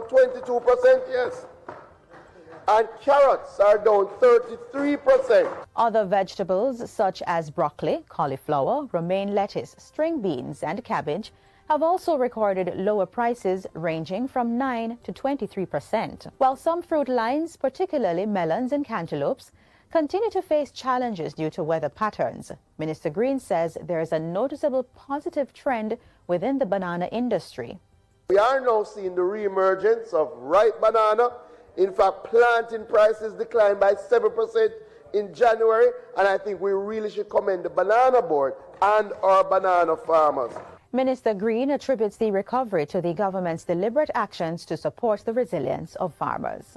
22%, yes. And carrots are down 33%. Other vegetables such as broccoli, cauliflower, romaine lettuce, string beans and cabbage have also recorded lower prices ranging from 9 to 23%, while some fruit lines, particularly melons and cantaloupes, continue to face challenges due to weather patterns. Minister Green says there is a noticeable positive trend within the banana industry. We are now seeing the re-emergence of ripe banana. In fact, planting prices declined by 7% in January, and I think we really should commend the Banana Board and our banana farmers. Minister Green attributes the recovery to the government's deliberate actions to support the resilience of farmers.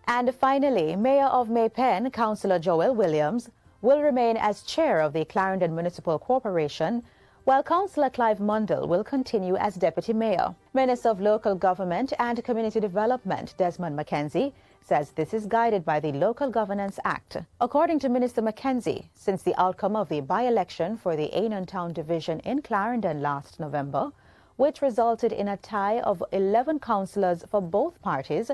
And finally, Mayor of Maypen, Councillor Joel Williams, will remain as chair of the Clarendon Municipal Corporation, while Councillor Clive Mundell will continue as Deputy Mayor. Minister of Local Government and Community Development, Desmond McKenzie, says this is guided by the Local Governance Act. According to Minister McKenzie, since the outcome of the by-election for the Ainon Town Division in Clarendon last November, which resulted in a tie of 11 councillors for both parties,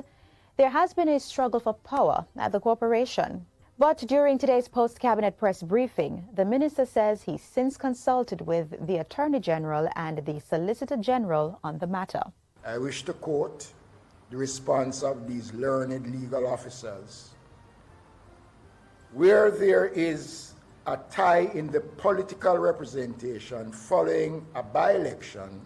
there has been a struggle for power at the corporation. But during today's post-cabinet press briefing, the minister says he's since consulted with the Attorney General and the Solicitor General on the matter. I wish to quote the response of these learned legal officers. Where there is a tie in the political representation following a by-election,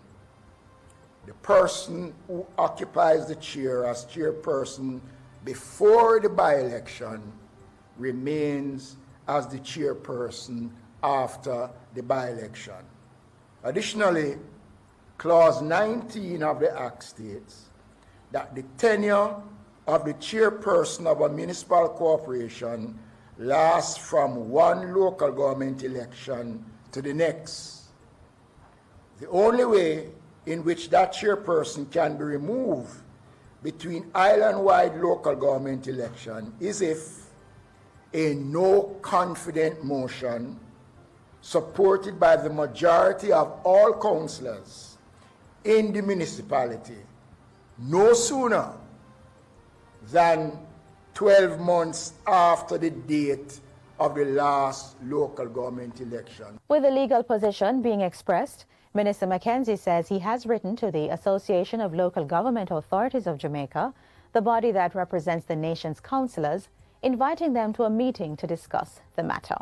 the person who occupies the chair as chairperson before the by-election remains as the chairperson after the by-election. Additionally, Clause 19 of the Act states that the tenure of the chairperson of a municipal corporation lasts from one local government election to the next. The only way in which that chairperson can be removed between island-wide local government election is if a no-confident motion supported by the majority of all councillors in the municipality no sooner than 12 months after the date of the last local government election. With the legal position being expressed, Minister McKenzie says he has written to the Association of Local Government Authorities of Jamaica, the body that represents the nation's councillors, inviting them to a meeting to discuss the matter.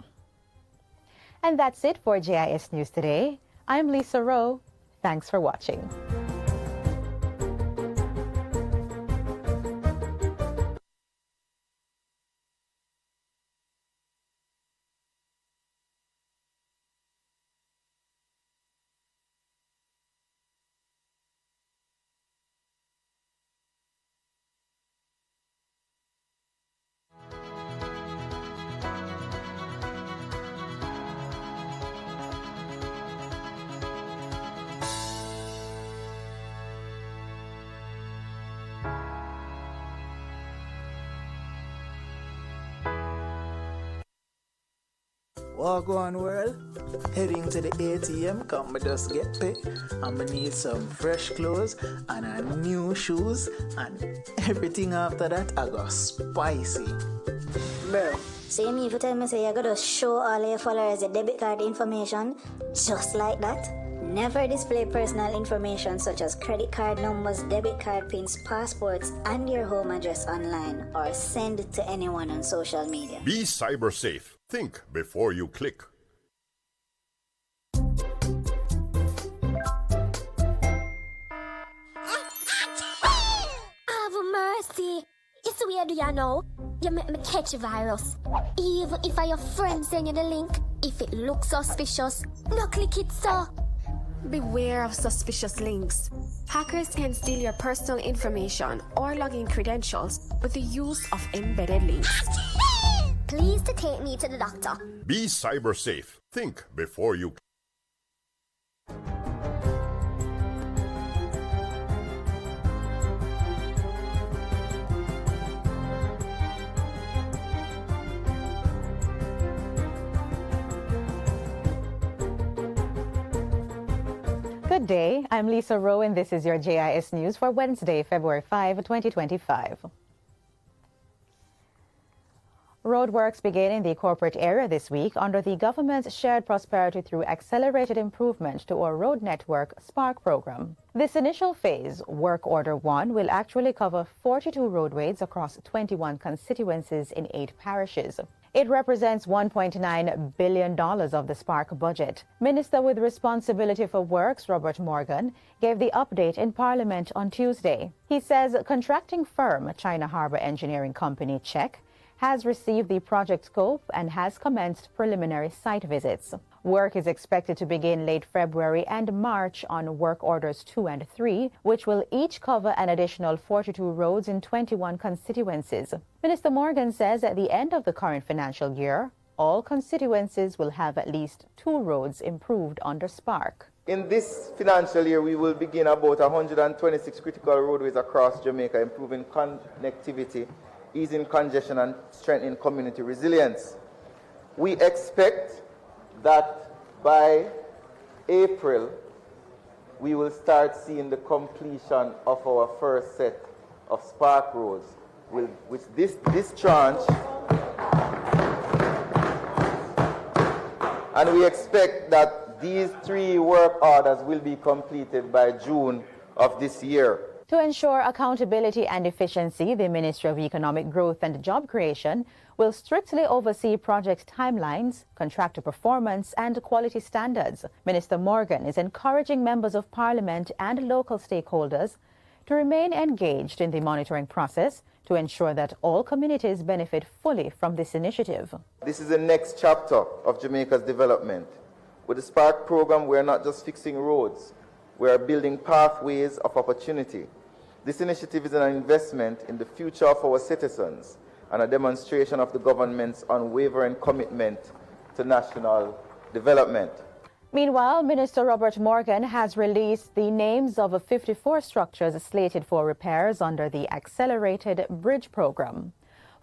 And that's it for JIS News Today. I'm Lisa Rowe. Thanks for watching. Walk on world, heading to the ATM, come me just get paid. I'm gonna need some fresh clothes and a new shoes, and everything after that I got spicy. Bro, see me if you tell me say you gotta show all your followers the debit card information just like that? Never display personal information such as credit card numbers, debit card pins, passports, and your home address online, or send it to anyone on social media. Be cyber safe. Think before you click. Have mercy. It's weird, you know. You make me catch a virus. Even if your friend send you the link, if it looks suspicious, no click it, so. Beware of suspicious links. Hackers can steal your personal information or login credentials with the use of embedded links. Please to take me to the doctor. Be cyber safe. Think before you. Good Good day. I'm Lisa Rowe, and this is your JIS News for Wednesday, February 5, 2025. Roadworks begin in the corporate area this week under the government's Shared Prosperity Through Accelerated Improvement to our Road Network SPARK program. This initial phase, Work Order 1, will actually cover 42 roadways across 21 constituencies in 8 parishes. It represents $1.9 billion of the SPARK budget. Minister with responsibility for works, Robert Morgan, gave the update in Parliament on Tuesday. He says contracting firm China Harbour Engineering Company, CHEC, has received the project scope and has commenced preliminary site visits. Work is expected to begin late February and March on Work Orders 2 and 3, which will each cover an additional 42 roads in 21 constituencies. Minister Morgan says at the end of the current financial year, all constituencies will have at least 2 roads improved under SPARK. In this financial year, we will begin about 126 critical roadways across Jamaica, improving connectivity, easing congestion and strengthening community resilience. We expect that by April, we will start seeing the completion of our first set of SPARK roads, which this tranche, and we expect that these 3 work orders will be completed by June of this year. To ensure accountability and efficiency, the Ministry of Economic Growth and Job Creation will strictly oversee project timelines, contractor performance, and quality standards. Minister Morgan is encouraging members of Parliament and local stakeholders to remain engaged in the monitoring process to ensure that all communities benefit fully from this initiative. This is the next chapter of Jamaica's development. With the SPARK program, we are not just fixing roads. We are building pathways of opportunity. This initiative is an investment in the future of our citizens and a demonstration of the government's unwavering commitment to national development. Meanwhile, Minister Robert Morgan has released the names of 54 structures slated for repairs under the Accelerated Bridge Program.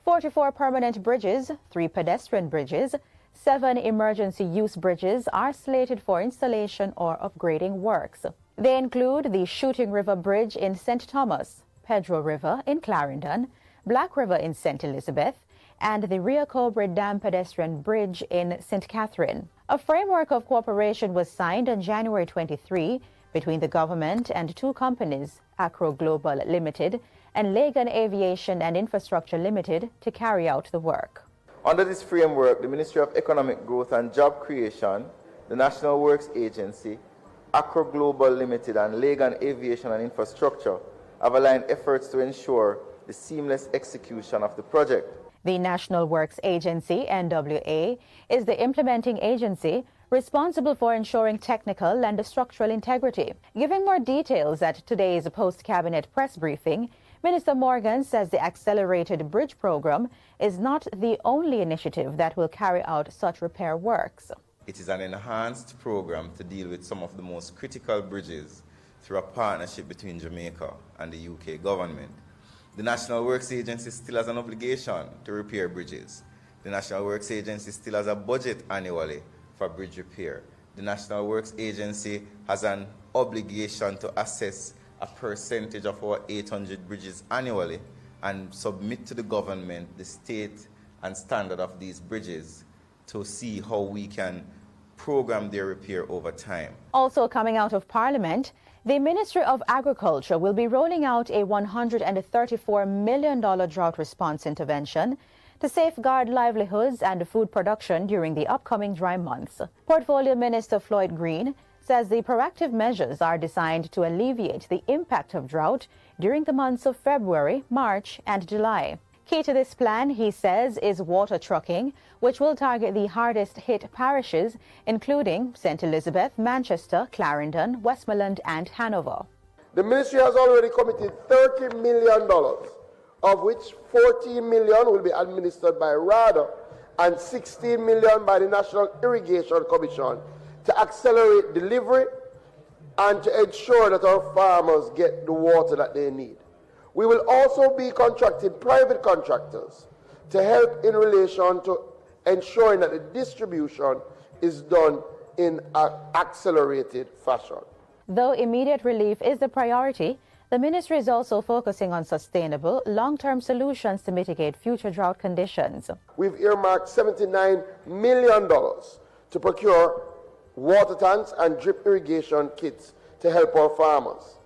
44 permanent bridges, 3 pedestrian bridges, 7 emergency use bridges are slated for installation or upgrading works. They include the Shooting River Bridge in St. Thomas, Pedro River in Clarendon, Black River in St. Elizabeth, and the Rio Cobre Dam Pedestrian Bridge in St. Catherine. A framework of cooperation was signed on January 23 between the government and 2 companies, Acro Global Limited and Lagan Aviation and Infrastructure Limited, to carry out the work. Under this framework, the Ministry of Economic Growth and Job Creation, the National Works Agency, Acro Global Limited and Lagan Aviation and Infrastructure have aligned efforts to ensure the seamless execution of the project. The National Works Agency, NWA, is the implementing agency responsible for ensuring technical and structural integrity. Giving more details at today's post-cabinet press briefing, Minister Morgan says the Accelerated Bridge Program is not the only initiative that will carry out such repair works. It is an enhanced program to deal with some of the most critical bridges through a partnership between Jamaica and the UK government. The National Works Agency still has an obligation to repair bridges. The National Works Agency still has a budget annually for bridge repair. The National Works Agency has an obligation to assess a percentage of our 800 bridges annually and submit to the government the state and standard of these bridges to see how we can program their repair over time. Also coming out of Parliament, the Ministry of Agriculture will be rolling out a $134 million drought response intervention to safeguard livelihoods and food production during the upcoming dry months. Portfolio Minister Floyd Green says the proactive measures are designed to alleviate the impact of drought during the months of February, March, and July. Key to this plan, he says, is water trucking, which will target the hardest hit parishes, including St. Elizabeth, Manchester, Clarendon, Westmoreland, and Hanover. The ministry has already committed $30 million, of which $14 million will be administered by RADA and $16 million by the National Irrigation Commission to accelerate delivery and to ensure that our farmers get the water that they need. We will also be contracting private contractors to help in relation to ensuring that the distribution is done in an accelerated fashion. Though immediate relief is the priority, the ministry is also focusing on sustainable, long-term solutions to mitigate future drought conditions. We've earmarked $79 million to procure water tanks and drip irrigation kits to help our farmers.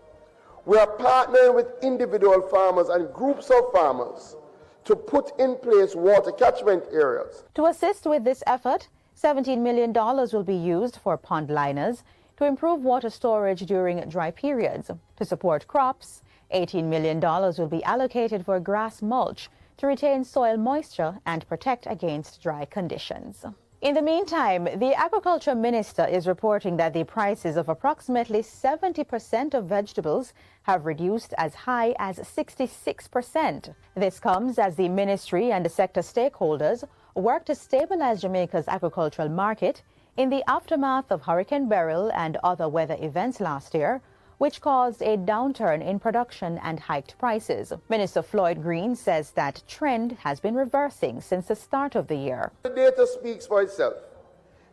We are partnering with individual farmers and groups of farmers to put in place water catchment areas. To assist with this effort, $17 million will be used for pond liners to improve water storage during dry periods. To support crops, $18 million will be allocated for grass mulch to retain soil moisture and protect against dry conditions. In the meantime, the Agriculture Minister is reporting that the prices of approximately 70% of vegetables have reduced as high as 66%. This comes as the ministry and the sector stakeholders work to stabilize Jamaica's agricultural market in the aftermath of Hurricane Beryl and other weather events last year, which caused a downturn in production and hiked prices. Minister Floyd Green says that trend has been reversing since the start of the year. The data speaks for itself.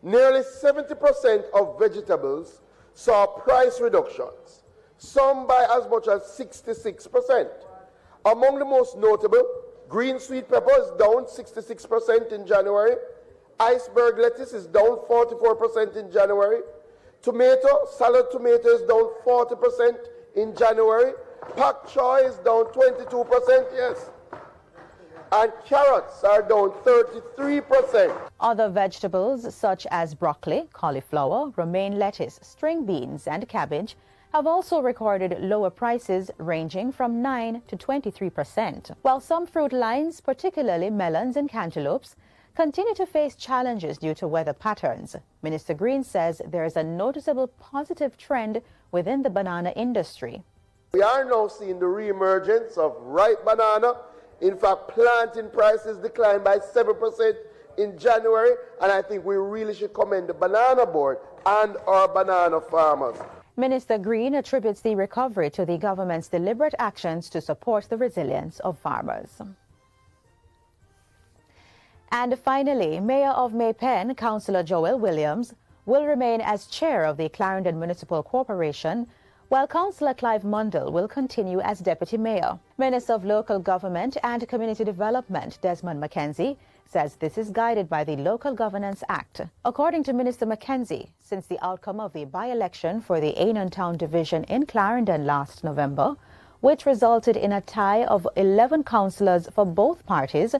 Nearly 70% of vegetables saw price reductions, some by as much as 66%. Among the most notable, green sweet pepper is down 66% in January. Iceberg lettuce is down 44% in January. Salad tomato is down 40% in January. Pak choy is down 22%, yes. And carrots are down 33%. Other vegetables such as broccoli, cauliflower, romaine lettuce, string beans and cabbage have also recorded lower prices ranging from 9 to 23%. While some fruit lines, particularly melons and cantaloupes, continue to face challenges due to weather patterns, Minister Green says there is a noticeable positive trend within the banana industry. We are now seeing the re-emergence of ripe banana. In fact, planting prices declined by 7% in January, and I think we really should commend the Banana Board and our banana farmers. Minister Green attributes the recovery to the government's deliberate actions to support the resilience of farmers. And finally, Mayor of May Pen, Councillor Joel Williams, will remain as chair of the Clarendon Municipal Corporation, while Councillor Clive Mundell will continue as deputy mayor. Minister of Local Government and Community Development, Desmond Mackenzie, says this is guided by the Local Governance Act. According to Minister Mackenzie, since the outcome of the by-election for the Ainon Town Division in Clarendon last November, which resulted in a tie of 11 councillors for both parties,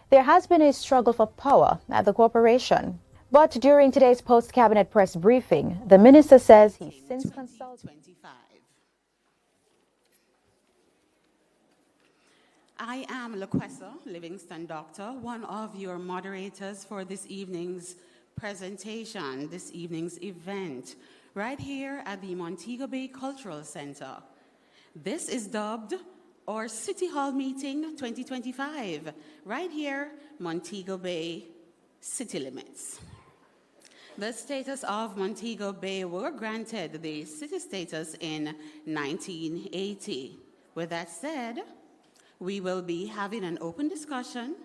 there has been a struggle for power at the corporation. But during today's post-cabinet press briefing, the minister says he's since consulted. I am LaQuessa Livingston Doctor, one of your moderators for this evening's presentation, this evening's event, right here at the Montego Bay Cultural Center. This is dubbed our City Hall Meeting 2025, right here, Montego Bay City Limits. The status of Montego Bay were granted the city status in 1980. With that said, we will be having an open discussion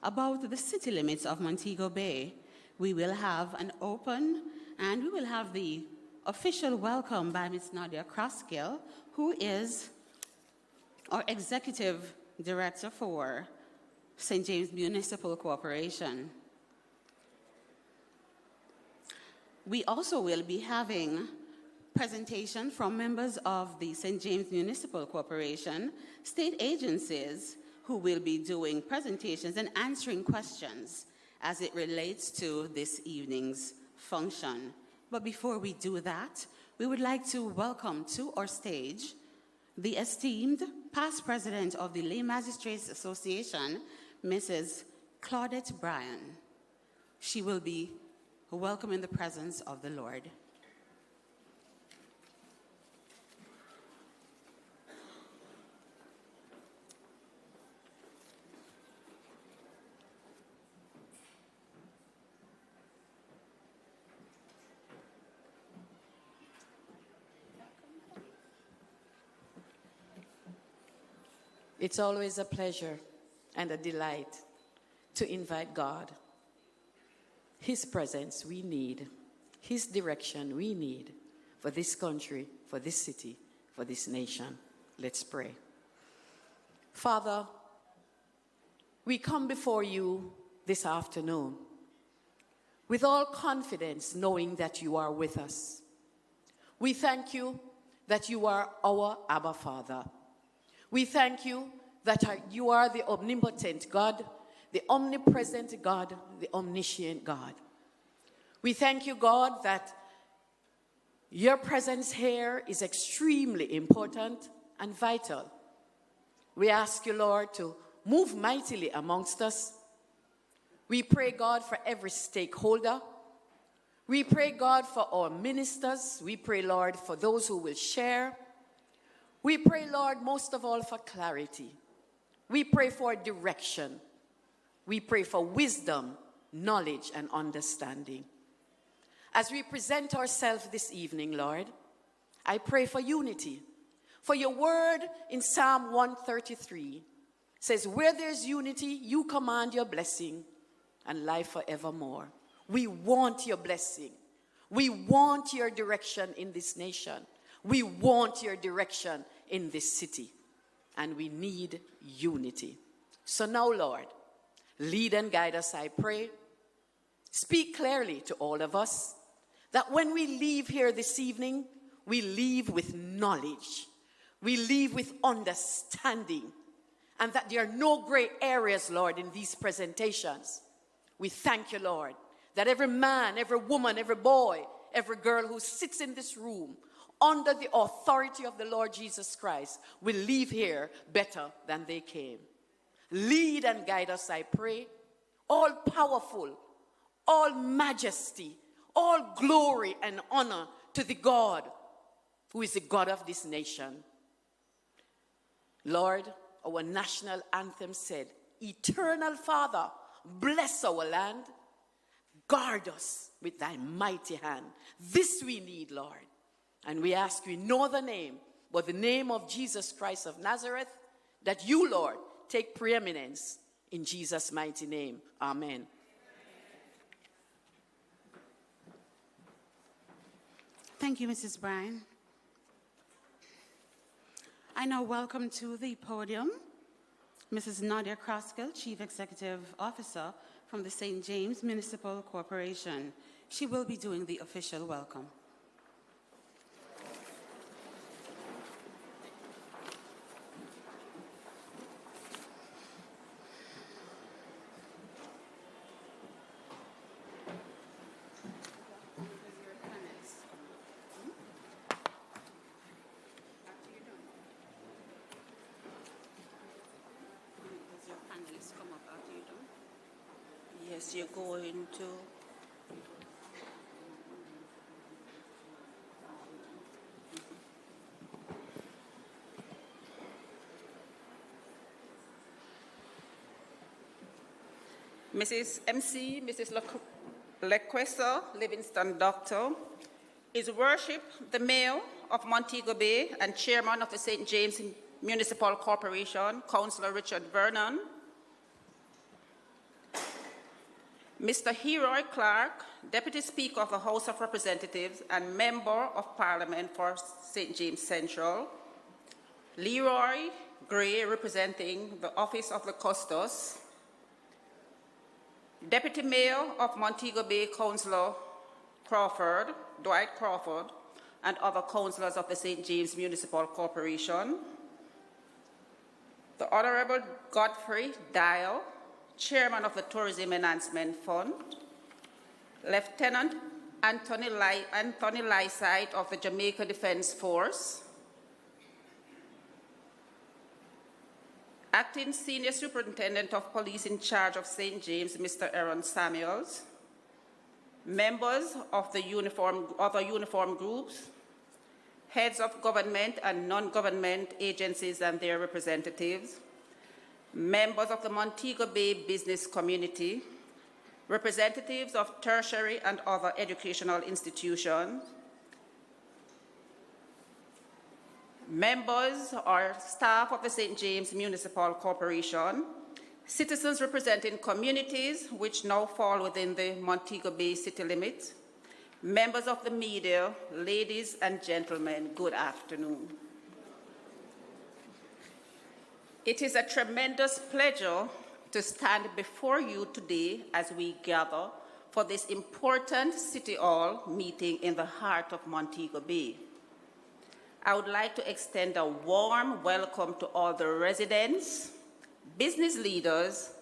about the city limits of Montego Bay. We will have an open and we will have the official welcome by Ms. Nadia Croskill, who is our Executive Director for St. James Municipal Corporation. We also will be having presentation from members of the St. James Municipal Corporation, state agencies who will be doing presentations and answering questions as it relates to this evening's function. But before we do that, we would like to welcome to our stage the esteemed past president of the Lay Magistrates Association, Mrs. Claudette Bryan. She will be welcome in the presence of the Lord. It's always a pleasure and a delight to invite God. His presence we need, His direction we need for this country, for this city, for this nation. Let's pray. Father, we come before you this afternoon with all confidence, knowing that you are with us. We thank you that you are our Abba Father. We thank you that you are the omnipotent God, the omnipresent God, the omniscient God. We thank you, God, that your presence here is extremely important and vital. We ask you, Lord, to move mightily amongst us. We pray, God, for every stakeholder. We pray, God, for our ministers. We pray, Lord, for those who will share. We pray, Lord, most of all for clarity. We pray for direction. We pray for wisdom, knowledge, and understanding. As we present ourselves this evening, Lord, I pray for unity. For your word in Psalm 133 says, where there's unity, you command your blessing and life forevermore. We want your blessing. We want your direction in this nation. We want your direction in this city. And we need unity. So now, Lord, lead and guide us, I pray. Speak clearly to all of us, that when we leave here this evening, we leave with knowledge. We leave with understanding. And that there are no gray areas, Lord, in these presentations. We thank you, Lord, that every man, every woman, every boy, every girl who sits in this room under the authority of the Lord Jesus Christ will leave here better than they came. Lead and guide us, I pray. All powerful, all majesty, all glory and honor to the God who is the God of this nation. Lord, our national anthem said, Eternal Father, bless our land, guard us with thy mighty hand. This we need, Lord. And we ask you in no other name but the name of Jesus Christ of Nazareth, that you, Lord, take preeminence in Jesus' mighty name. Amen. Thank you, Mrs. Bryan. I now welcome to the podium Mrs. Nadia Croskill, Chief Executive Officer from the St. James Municipal Corporation. She will be doing the official welcome. You're going to Mrs. MC, Mrs. Lequesa, Livingston Doctor, His Worship, the Mayor of Montego Bay and Chairman of the St. James Municipal Corporation, Councillor Richard Vernon, Mr. Heroy Clark, Deputy Speaker of the House of Representatives and Member of Parliament for St. James Central, Leroy Gray, representing the Office of the Custos, Deputy Mayor of Montego Bay, Councillor Crawford, Dwight Crawford, and other councillors of the St. James Municipal Corporation, the Honorable Godfrey Dial, Chairman of the Tourism Enhancement Fund, Lieutenant Anthony Lyside of the Jamaica Defense Force, Acting Senior Superintendent of Police in charge of St. James, Mr. Aaron Samuels, members of the other uniform groups, heads of government and non-government agencies and their representatives, members of the Montego Bay business community, representatives of tertiary and other educational institutions, members or staff of the St. James Municipal Corporation, citizens representing communities which now fall within the Montego Bay City Limit, members of the media, ladies and gentlemen, good afternoon. It is a tremendous pleasure to stand before you today as we gather for this important City Hall meeting in the heart of Montego Bay. I would like to extend a warm welcome to all the residents, business leaders,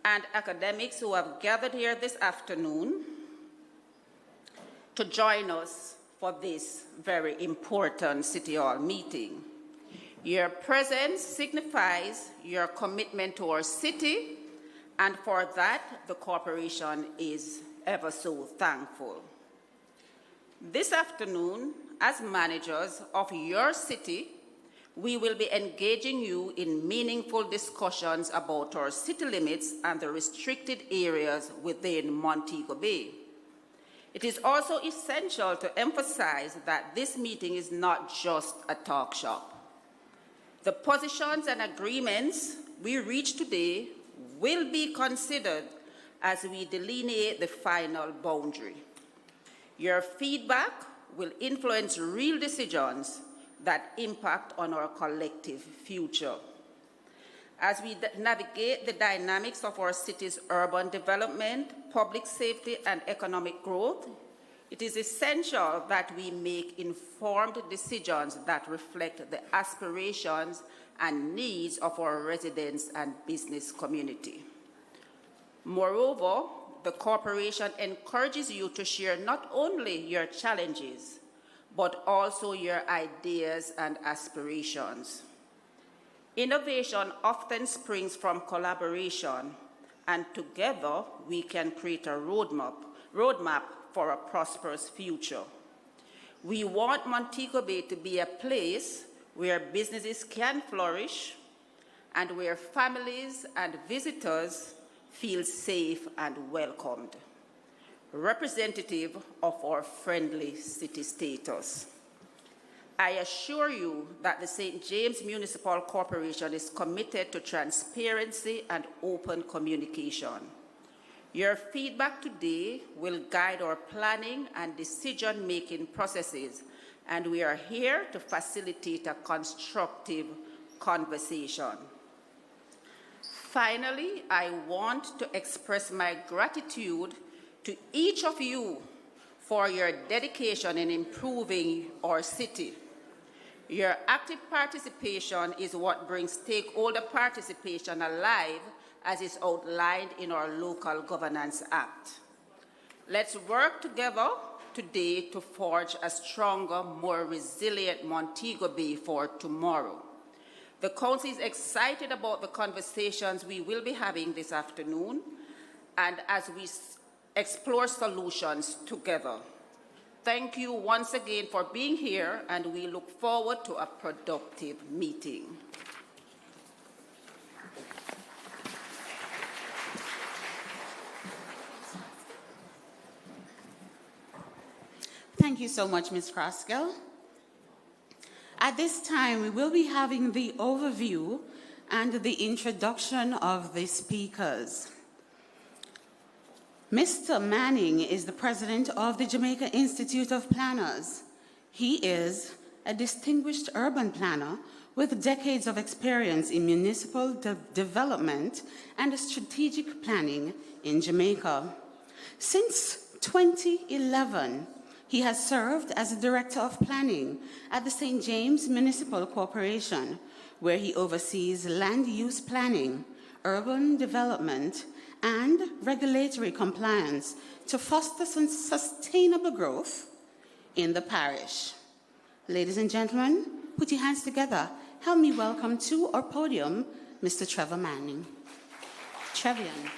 and academics who have gathered here this afternoon to join us for this very important City Hall meeting. Your presence signifies your commitment to our city, and for that, the corporation is ever so thankful. This afternoon, as managers of your city, we will be engaging you in meaningful discussions about our city limits and the restricted areas within Montego Bay. It is also essential to emphasize that this meeting is not just a talk shop. The positions and agreements we reach today will be considered as we delineate the final boundary. Your feedback will influence real decisions that impact on our collective future. As we navigate the dynamics of our city's urban development, public safety, and economic growth, it is essential that we make informed decisions that reflect the aspirations and needs of our residents and business community. Moreover, the corporation encourages you to share not only your challenges, but also your ideas and aspirations. Innovation often springs from collaboration, and together we can create a roadmap for a prosperous future. We want Montego Bay to be a place where businesses can flourish and where families and visitors feel safe and welcomed, representative of our friendly city status. I assure you that the St. James Municipal Corporation is committed to transparency and open communication. Your feedback today will guide our planning and decision-making processes, and we are here to facilitate a constructive conversation. Finally, I want to express my gratitude to each of you for your dedication in improving our city. Your active participation is what brings stakeholder participation alive, as is outlined in our Local Governance Act. Let's work together today to forge a stronger, more resilient Montego Bay for tomorrow. The Council is excited about the conversations we will be having this afternoon, and as we explore solutions together. Thank you once again for being here, and we look forward to a productive meeting. Thank you so much, Ms. Kraskell. At this time, we will be having the overview and the introduction of the speakers. Mr. Manning is the president of the Jamaica Institute of Planners. He is a distinguished urban planner with decades of experience in municipal development and strategic planning in Jamaica. Since 2011, he has served as the Director of Planning at the St. James Municipal Corporation, where he oversees land use planning, urban development, and regulatory compliance to foster sustainable growth in the parish. Ladies and gentlemen, put your hands together. Help me welcome to our podium, Mr. Trevor Manning. Trevian.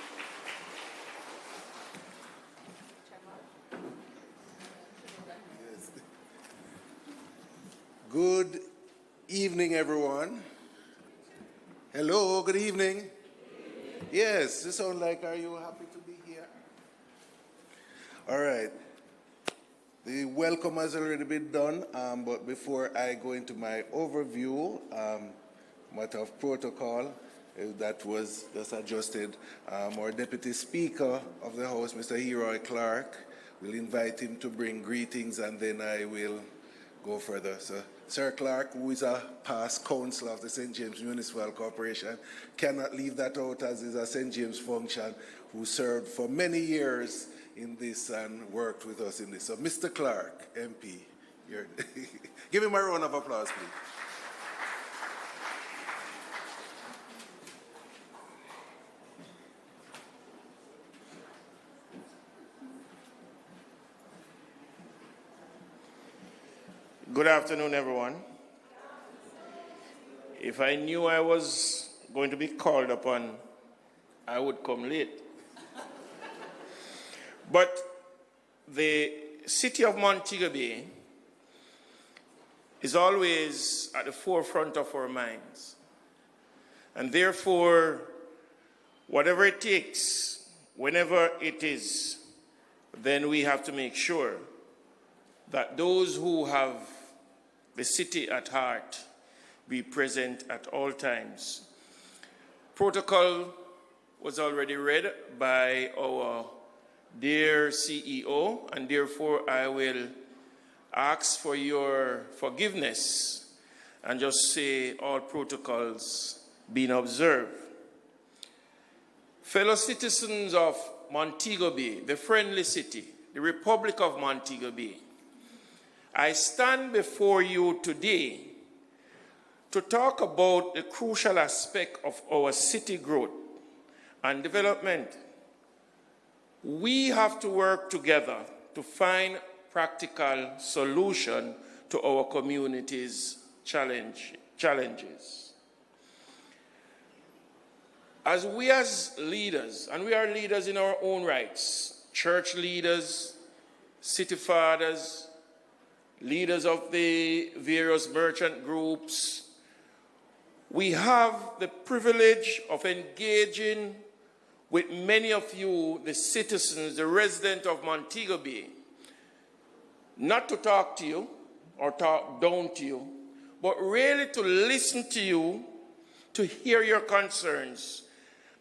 Good evening, everyone. Hello, good evening. Yes, you sound like, are you happy to be here? All right. The welcome has already been done, but before I go into my overview, matter of protocol, that was just adjusted, our Deputy Speaker of the House, Mr. Heroy Clark, we'll invite him to bring greetings, and then I will go further. So, Sir Clark, who is a past councillor of the St. James Municipal Corporation, cannot leave that out as is a St. James function, who served for many years in this and worked with us in this. So, Mr. Clark, MP, give him a round of applause, please. Good afternoon, everyone. If I knew I was going to be called upon, I would come late. But the city of Montego Bay is always at the forefront of our minds. And therefore, whatever it takes, whenever it is, then we have to make sure that those who have the city at heart be present at all times. Protocol was already read by our dear CEO, and therefore I will ask for your forgiveness and just say all protocols being observed. Fellow citizens of Montego Bay, the friendly city, the Republic of Montego Bay, I stand before you today to talk about the crucial aspect of our city growth and development. We have to work together to find practical solution to our community's challenges. As leaders, and we are leaders in our own rights, church leaders, city fathers, leaders of the various merchant groups, we have the privilege of engaging with many of you, the citizens, the residents of Montego Bay, not to talk to you or talk down to you, but really to listen to you, to hear your concerns,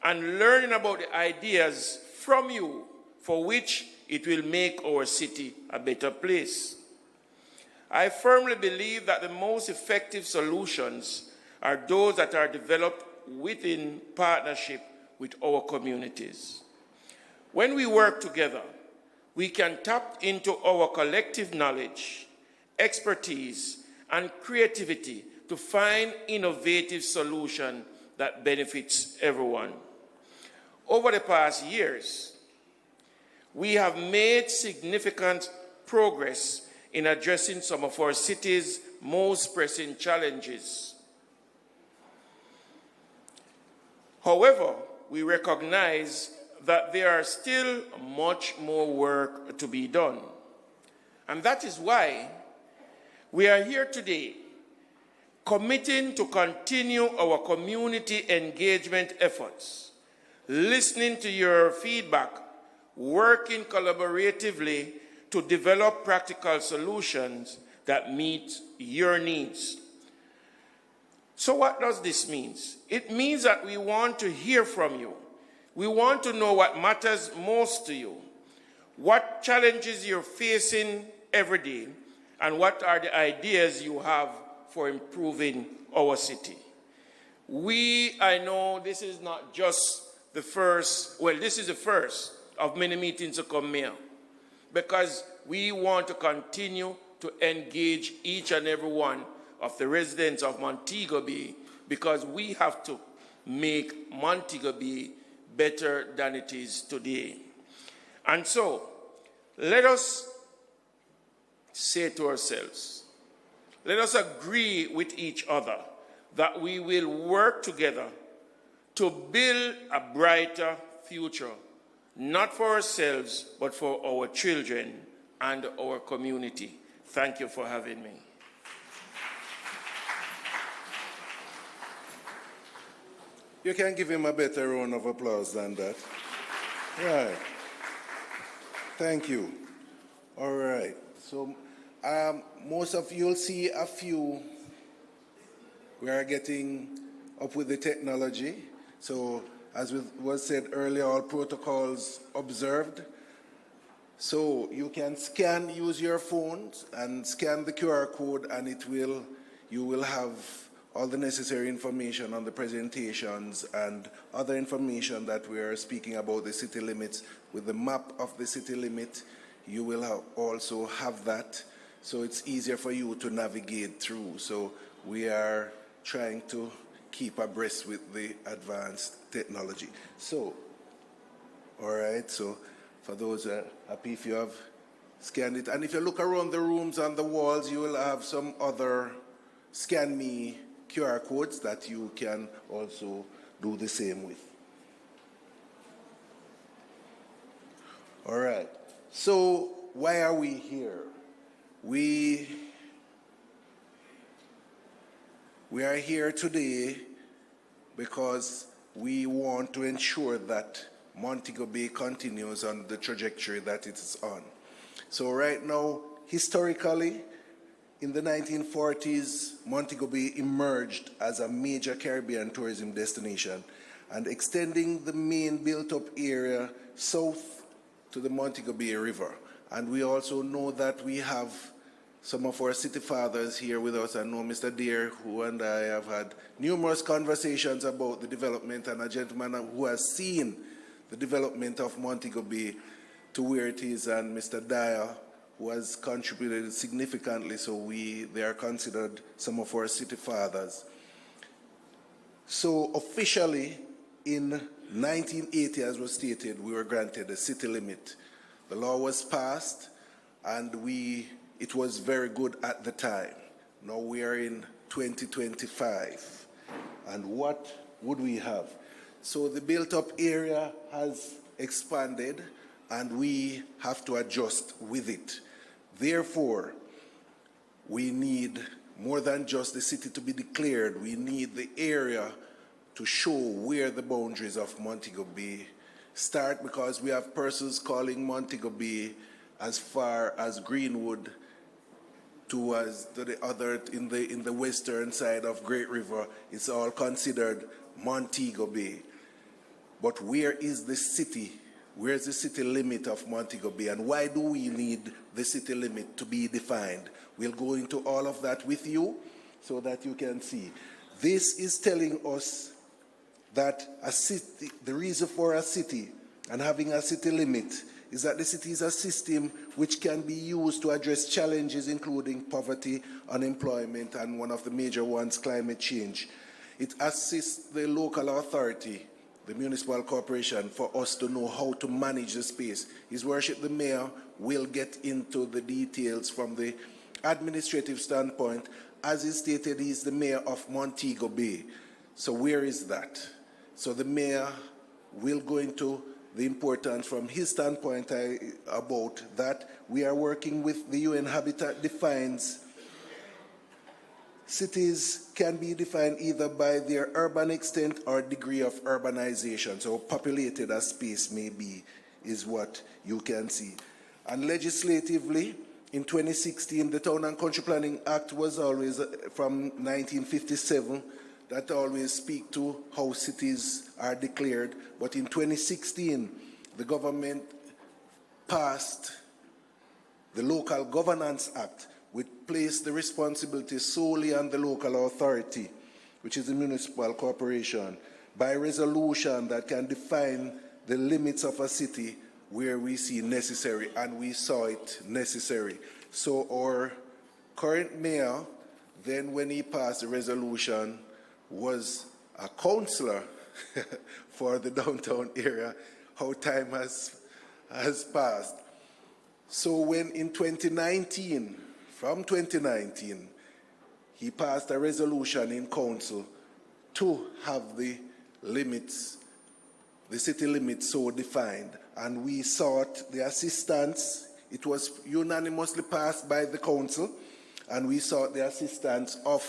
and learning about the ideas from you for which it will make our city a better place. I firmly believe that the most effective solutions are those that are developed within partnership with our communities. When we work together, we can tap into our collective knowledge, expertise, and creativity to find innovative solutions that benefits everyone. Over the past years, we have made significant progress in addressing some of our city's most pressing challenges. However, we recognize that there are still much more work to be done. And that is why we are here today, committing to continue our community engagement efforts, listening to your feedback, working collaboratively to develop practical solutions that meet your needs. So what does this mean? It means that we want to hear from you. We want to know what matters most to you, what challenges you're facing every day, and what are the ideas you have for improving our city. I know this is not just the first, well, this is the first of many meetings to come here, because we want to continue to engage each and every one of the residents of Montego Bay, because we have to make Montego Bay better than it is today. And so, let us say to ourselves, let us agree with each other that we will work together to build a brighter future, not for ourselves, but for our children and our community. Thank you for having me. You can give him a better round of applause than that. Right. Thank you. All right. So most of you will see a few. We are getting up with the technology. So as was said earlier, all protocols observed. So you can use your phones and scan the QR code, and you will have all the necessary information on the presentations and other information that we are speaking about the city limits. With the map of the city limit, you will also have that, so it's easier for you to navigate through. So we are trying to keep abreast with the advanced technology. So, all right, so for those who are happy if you have scanned it. And if you look around the rooms and the walls, you will have some other Scan Me QR codes that you can also do the same with. All right, so why are we here? We are here today because we want to ensure that Montego Bay continues on the trajectory that it is on. So right now, historically, in the 1940s, Montego Bay emerged as a major Caribbean tourism destination, and extending the main built-up area south to the Montego Bay River. And we also know that we have some of our city fathers here with us. I know Mr. Deere, who and I have had numerous conversations about the development, and a gentleman who has seen the development of Montego Bay to where it is, and Mr. Dyer, who has contributed significantly, so they are considered some of our city fathers. So officially, in 1980, as was stated, we were granted a city limit. The law was passed, and it was very good at the time. Now we are in 2025, and what would we have? So the built-up area has expanded, and we have to adjust with it. Therefore, we need more than just the city to be declared. We need the area to show where the boundaries of Montego Bay start, because we have persons calling Montego Bay as far as Greenwood to the other in the western side of Great River. It's all considered Montego Bay. But where is the city? Where's the city limit of Montego Bay, and why do we need the city limit to be defined? We'll go into all of that with you so that you can see. This is telling us that a city, the reason for a city and having a city limit is that the city is a system which can be used to address challenges including poverty, unemployment, and one of the major ones, climate change. It assists the local authority, the municipal corporation, for us to know how to manage the space. His Worship the Mayor will get into the details from the administrative standpoint. As he stated, he is the Mayor of Montego Bay. So where is that? So the Mayor will go into the importance from his standpoint about that. We are working with the UN Habitat defines cities can be defined either by their urban extent or degree of urbanization. So populated as space may be is what you can see. And legislatively, in 2016, the Town and Country Planning Act was always from 1957 that always speak to how cities are declared. But in 2016, the government passed the Local Governance Act, which placed the responsibility solely on the local authority, which is the municipal corporation, by resolution that can define the limits of a city where we see necessary, and we saw it necessary. So our current mayor, then when he passed the resolution, was a councillor for the downtown area. How time has passed. So when in 2019, from 2019, he passed a resolution in council to have the limits, the city limits so defined, and we sought the assistance. It was unanimously passed by the council, and we sought the assistance of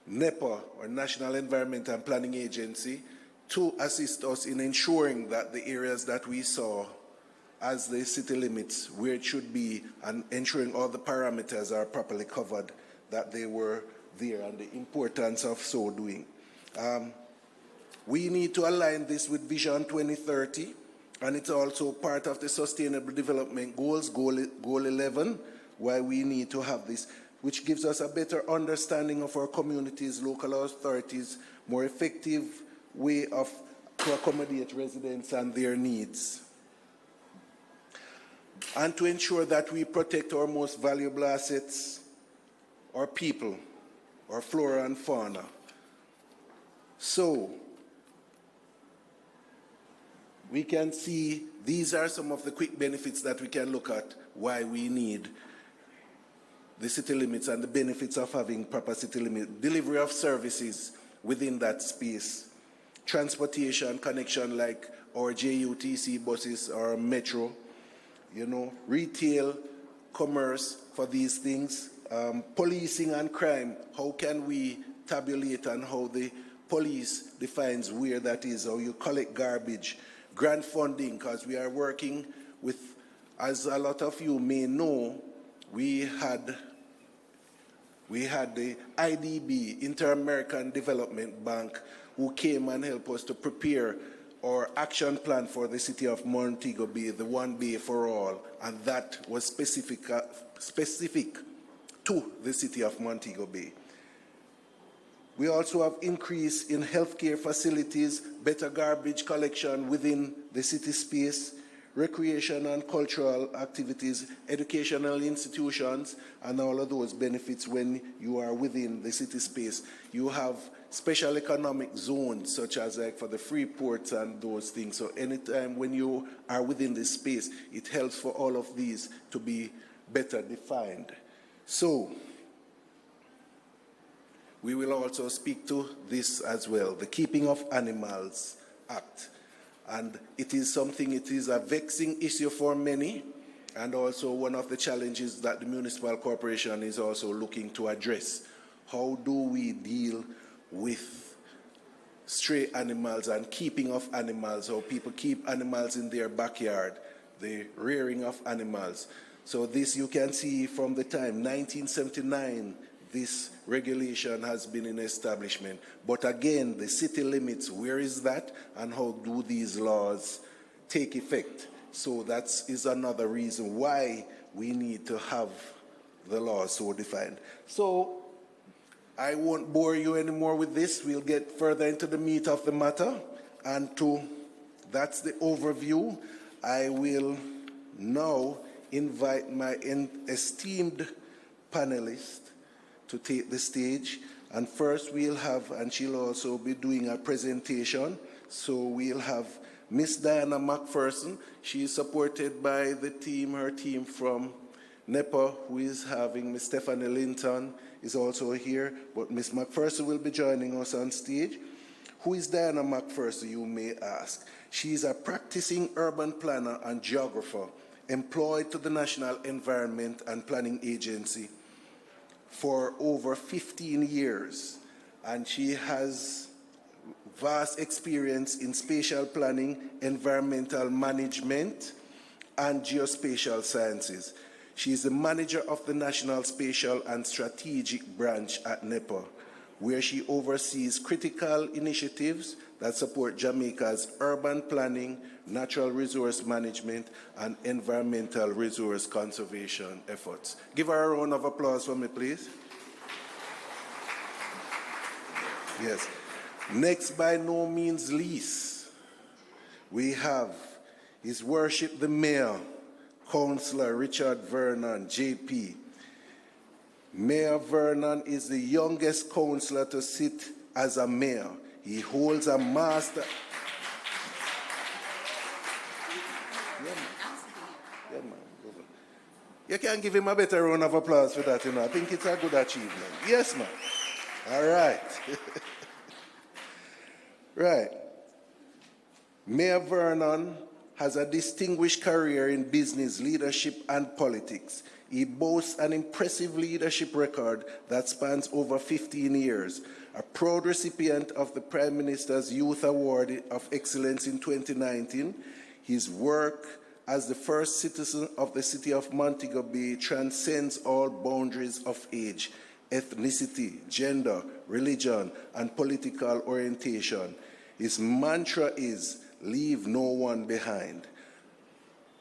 NEPA, or National Environment and Planning Agency, to assist us in ensuring that the areas that we saw as the city limits, where it should be, and ensuring all the parameters are properly covered, that they were there, and the importance of so doing. We need to align this with Vision 2030 And it's also part of the Sustainable Development Goals, Goal 11, why we need to have this, which gives us a better understanding of our communities, local authorities, more effective way to accommodate residents and their needs. And to ensure that we protect our most valuable assets, our people, our flora and fauna. So, we can see these are some of the quick benefits that we can look at why we need the city limits and the benefits of having proper city limit. Delivery of services within that space. Transportation connection like our JUTC buses or metro. You know, retail, commerce for these things. Policing and crime. How can we tabulate and how the police defines where that is, how you collect garbage. Grant funding, because we are working with, as a lot of you may know, we had the IDB, Inter-American Development Bank, who came and helped us to prepare our action plan for the city of Montego Bay, the One Bay for All, and that was specific to the city of Montego Bay. We also have increase in healthcare facilities, better garbage collection within the city space, recreation and cultural activities, educational institutions, and all of those benefits when you are within the city space. You have special economic zones, such as like for the free ports and those things. So anytime when you are within this space, it helps for all of these to be better defined. So, we will also speak to this as well, the Keeping of Animals Act. And it is something, it is a vexing issue for many, and also one of the challenges that the municipal corporation is also looking to address. How do we deal with stray animals and keeping of animals, how people keep animals in their backyard, the rearing of animals. So this you can see from the time 1979, this regulation has been in establishment. But again, the city limits, where is that? And how do these laws take effect? So that is another reason why we need to have the law so defined. So I won't bore you anymore with this. We'll get further into the meat of the matter. And that's the overview. I will now invite my esteemed panelists to take the stage. And first we'll have, and she'll also be doing a presentation. So we'll have Miss Diana McPherson. She is supported by the team, her team from NEPA, who is having Miss Stephanie Linton is also here, but Miss McPherson will be joining us on stage. Who is Diana McPherson, you may ask? She is a practicing urban planner and geographer employed to the National Environment and Planning Agency for over 15 years, and she has vast experience in spatial planning, environmental management, and geospatial sciences. She is the manager of the National Spatial and Strategic Branch at NEPA, where she oversees critical initiatives that support Jamaica's urban planning, natural resource management, and environmental resource conservation efforts. Give her a round of applause for me, please. Yes. Next, by no means least, we have His Worship the Mayor, Councillor Richard Vernon, JP. Mayor Vernon is the youngest councillor to sit as a mayor. He holds a master. Yeah, man. You can give him a better round of applause for that, you know. I think it's a good achievement. Yes, man. All right. Right. Mayor Vernon has a distinguished career in business, leadership, and politics. He boasts an impressive leadership record that spans over 15 years. A proud recipient of the Prime Minister's Youth Award of Excellence in 2019, his work as the first citizen of the city of Montego Bay transcends all boundaries of age, ethnicity, gender, religion, and political orientation. His mantra is, leave no one behind.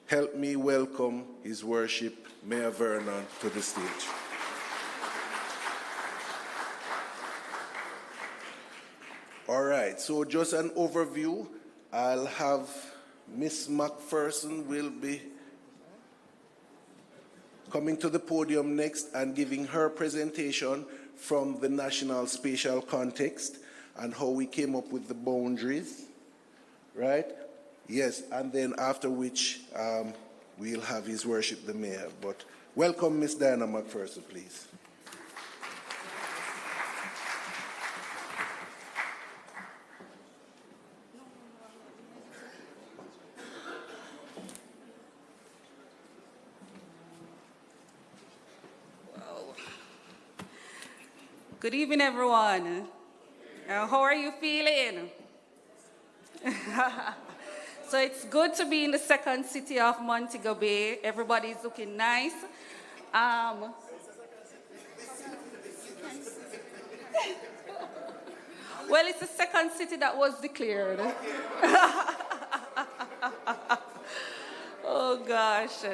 Help me welcome His Worship, Mayor Vernon, to the stage. All right, so just an overview. I'll have Miss McPherson will be coming to the podium next and giving her presentation from the national spatial context and how we came up with the boundaries, right? Yes, and then after which we'll have His Worship the Mayor. But welcome Miss Diana McPherson, please. Good evening, everyone. How are you feeling? So it's good to be in the second city of Montego Bay. Everybody's looking nice. Well, it's the second city that was declared. Oh, gosh.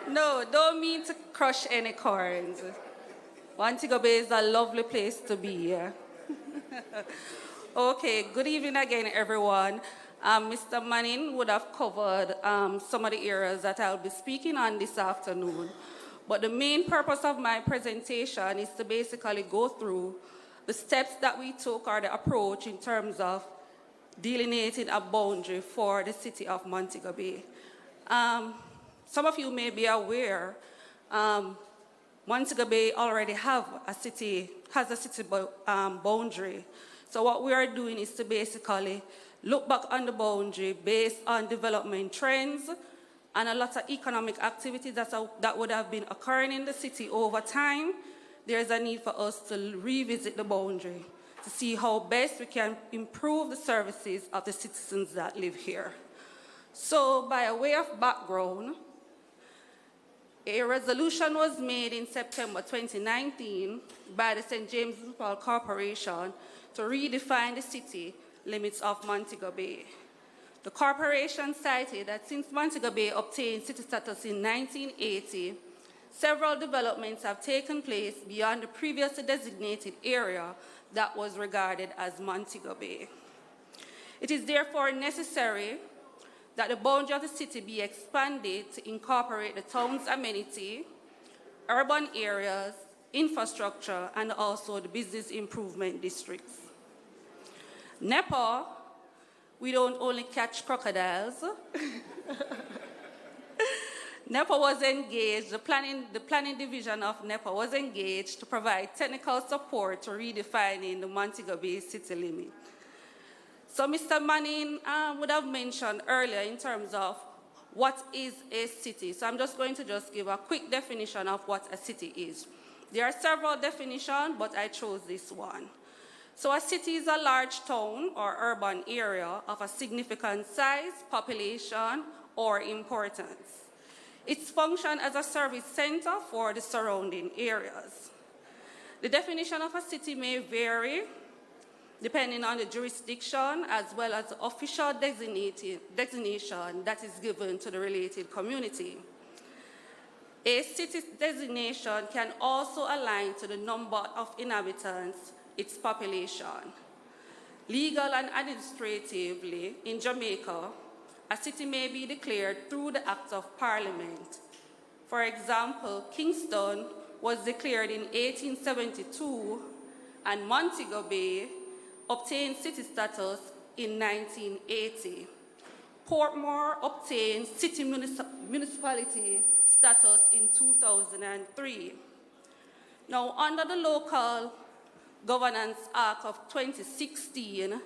No, don't mean to crush any corns. Montego Bay is a lovely place to be. Okay, good evening again, everyone. Mr. Manning would have covered some of the areas that I'll be speaking on this afternoon. But the main purpose of my presentation is to basically go through the steps that we took or the approach in terms of delineating a boundary for the city of Montego Bay. Some of you may be aware, Montego Bay already has a city boundary. So what we are doing is to basically look back on the boundary based on development trends and a lot of economic activities that would have been occurring in the city over time. There's a need for us to revisit the boundary to see how best we can improve the services of the citizens that live here. So by a way of background, a resolution was made in September 2019 by the St. James Municipal Corporation to redefine the city limits of Montego Bay. The corporation cited that since Montego Bay obtained city status in 1980, several developments have taken place beyond the previously designated area that was regarded as Montego Bay. It is therefore necessary that the boundary of the city be expanded to incorporate the town's amenity, urban areas, infrastructure, and also the business improvement districts. NEPA, we don't only catch crocodiles. NEPA was engaged, the planning division of NEPA was engaged to provide technical support to redefining the Montego Bay City Limit. So Mr. Manning would have mentioned earlier in terms of what is a city. So I'm just going to give a quick definition of what a city is. There are several definitions, but I chose this one. So a city is a large town or urban area of a significant size, population, or importance. Its function as a service center for the surrounding areas. The definition of a city may vary depending on the jurisdiction as well as the official designation that is given to the related community. A city's designation can also align to the number of inhabitants, its population. Legal and administratively, in Jamaica, a city may be declared through the Act of Parliament. For example, Kingston was declared in 1872, and Montego Bay obtained city status in 1980. Portmore obtained city municipality status in 2003. Now, under the Local Governance Act of 2016,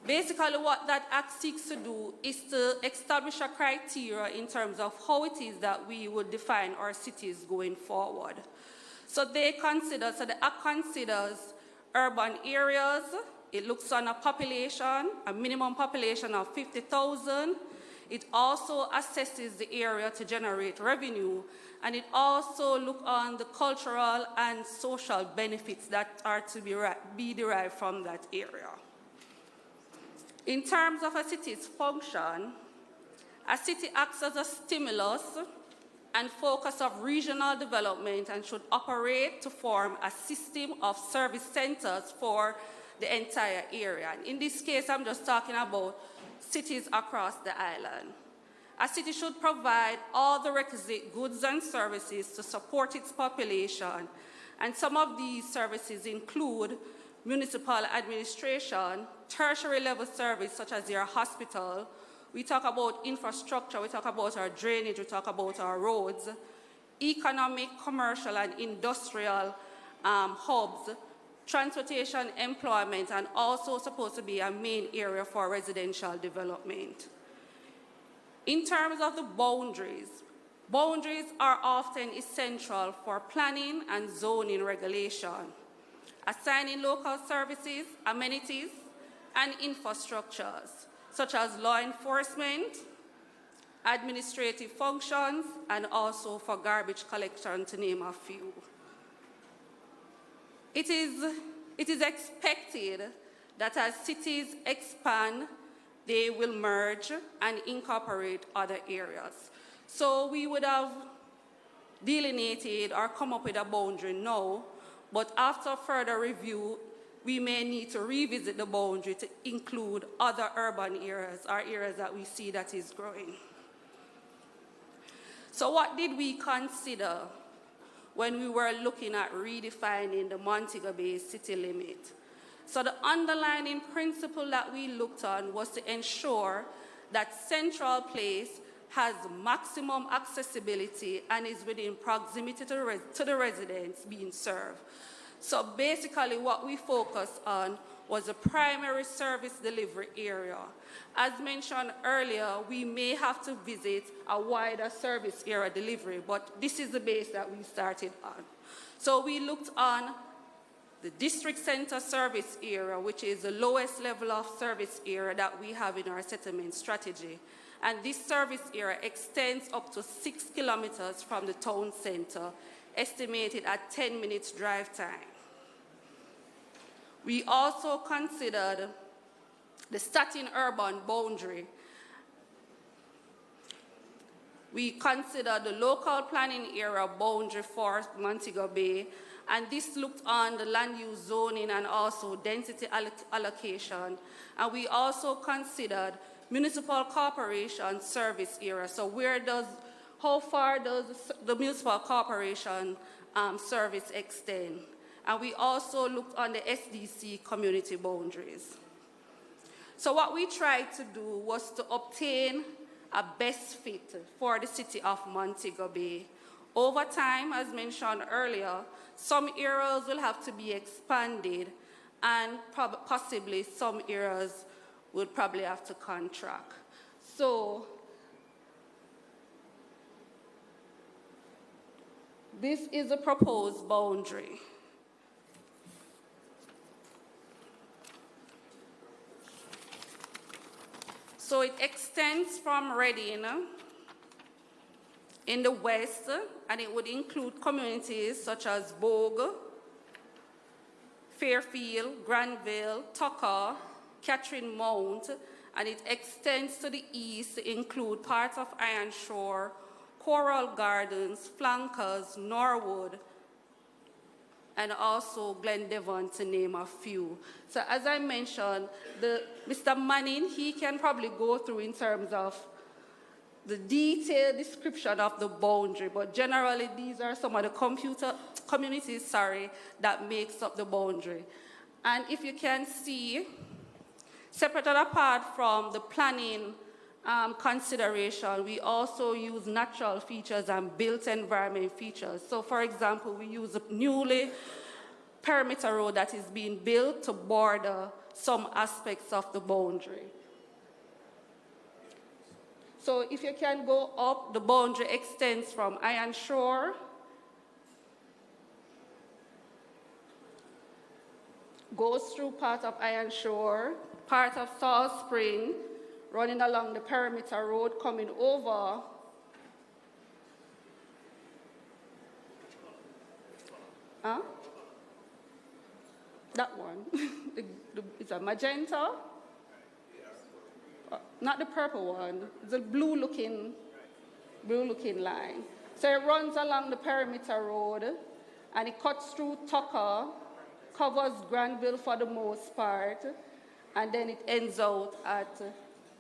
basically what that act seeks to do is to establish a criteria in terms of how it is that we would define our cities going forward. So the act considers urban areas. It looks on a population, a minimum population of 50,000. It also assesses the area to generate revenue, and it also looks on the cultural and social benefits that are to be derived from that area. In terms of a city's function, a city acts as a stimulus and focus of regional development and should operate to form a system of service centers for the entire area. And in this case, I'm just talking about cities across the island. A city should provide all the requisite goods and services to support its population, and some of these services include municipal administration, tertiary level service such as your hospital. We talk about infrastructure, we talk about our drainage, we talk about our roads, economic, commercial, and industrial hubs, transportation, employment, and also supposed to be a main area for residential development. In terms of the boundaries, boundaries are often essential for planning and zoning regulation, assigning local services, amenities, and infrastructures, such as law enforcement, administrative functions, and also for garbage collection, to name a few. It is expected that as cities expand, they will merge and incorporate other areas. So we would have delineated or come up with a boundary now, but after further review, we may need to revisit the boundary to include other urban areas or areas that we see that is growing. So what did we consider when we were looking at redefining the Montego Bay City Limit? So the underlying principle that we looked on was to ensure that Central Place has maximum accessibility and is within proximity to the residents being served. So basically what we focused on was a primary service delivery area. As mentioned earlier, we may have to visit a wider service area delivery, but this is the base that we started on. So we looked on the district center service area, which is the lowest level of service area that we have in our settlement strategy. And this service area extends up to 6 kilometers from the town center, estimated at 10 minutes drive time. We also considered the static urban boundary. We considered the local planning area boundary for Montego Bay, and this looked on the land use zoning and also density allocation. And we also considered municipal corporation service area. So how far does the municipal corporation service extend? And we also looked on the SDC community boundaries. So what we tried to do was to obtain a best fit for the city of Montego Bay. Over time, as mentioned earlier, some areas will have to be expanded, and possibly some areas would probably have to contract. So this is a proposed boundary. So it extends from Reading in the west, and it would include communities such as Bogue, Fairfield, Granville, Tucker, Catherine Mount, and it extends to the east to include parts of Iron Shore, Coral Gardens, Flankers, Norwood, and also Glendevon, to name a few. So as I mentioned, Mr. Manning, he can probably go through in terms of the detailed description of the boundary, but generally these are some of the communities that makes up the boundary. And if you can see, separate and apart from the planning consideration, we also use natural features and built environment features. So for example, we use a newly perimeter road that is being built to border some aspects of the boundary. So if you can go up, the boundary extends from Iron Shore, goes through part of Iron Shore, part of Salt Spring, running along the perimeter road, coming over that one. It's a magenta. Not the purple one. It's a blue-looking line. So it runs along the perimeter road, and it cuts through Tucker, covers Granville for the most part, and then it ends out at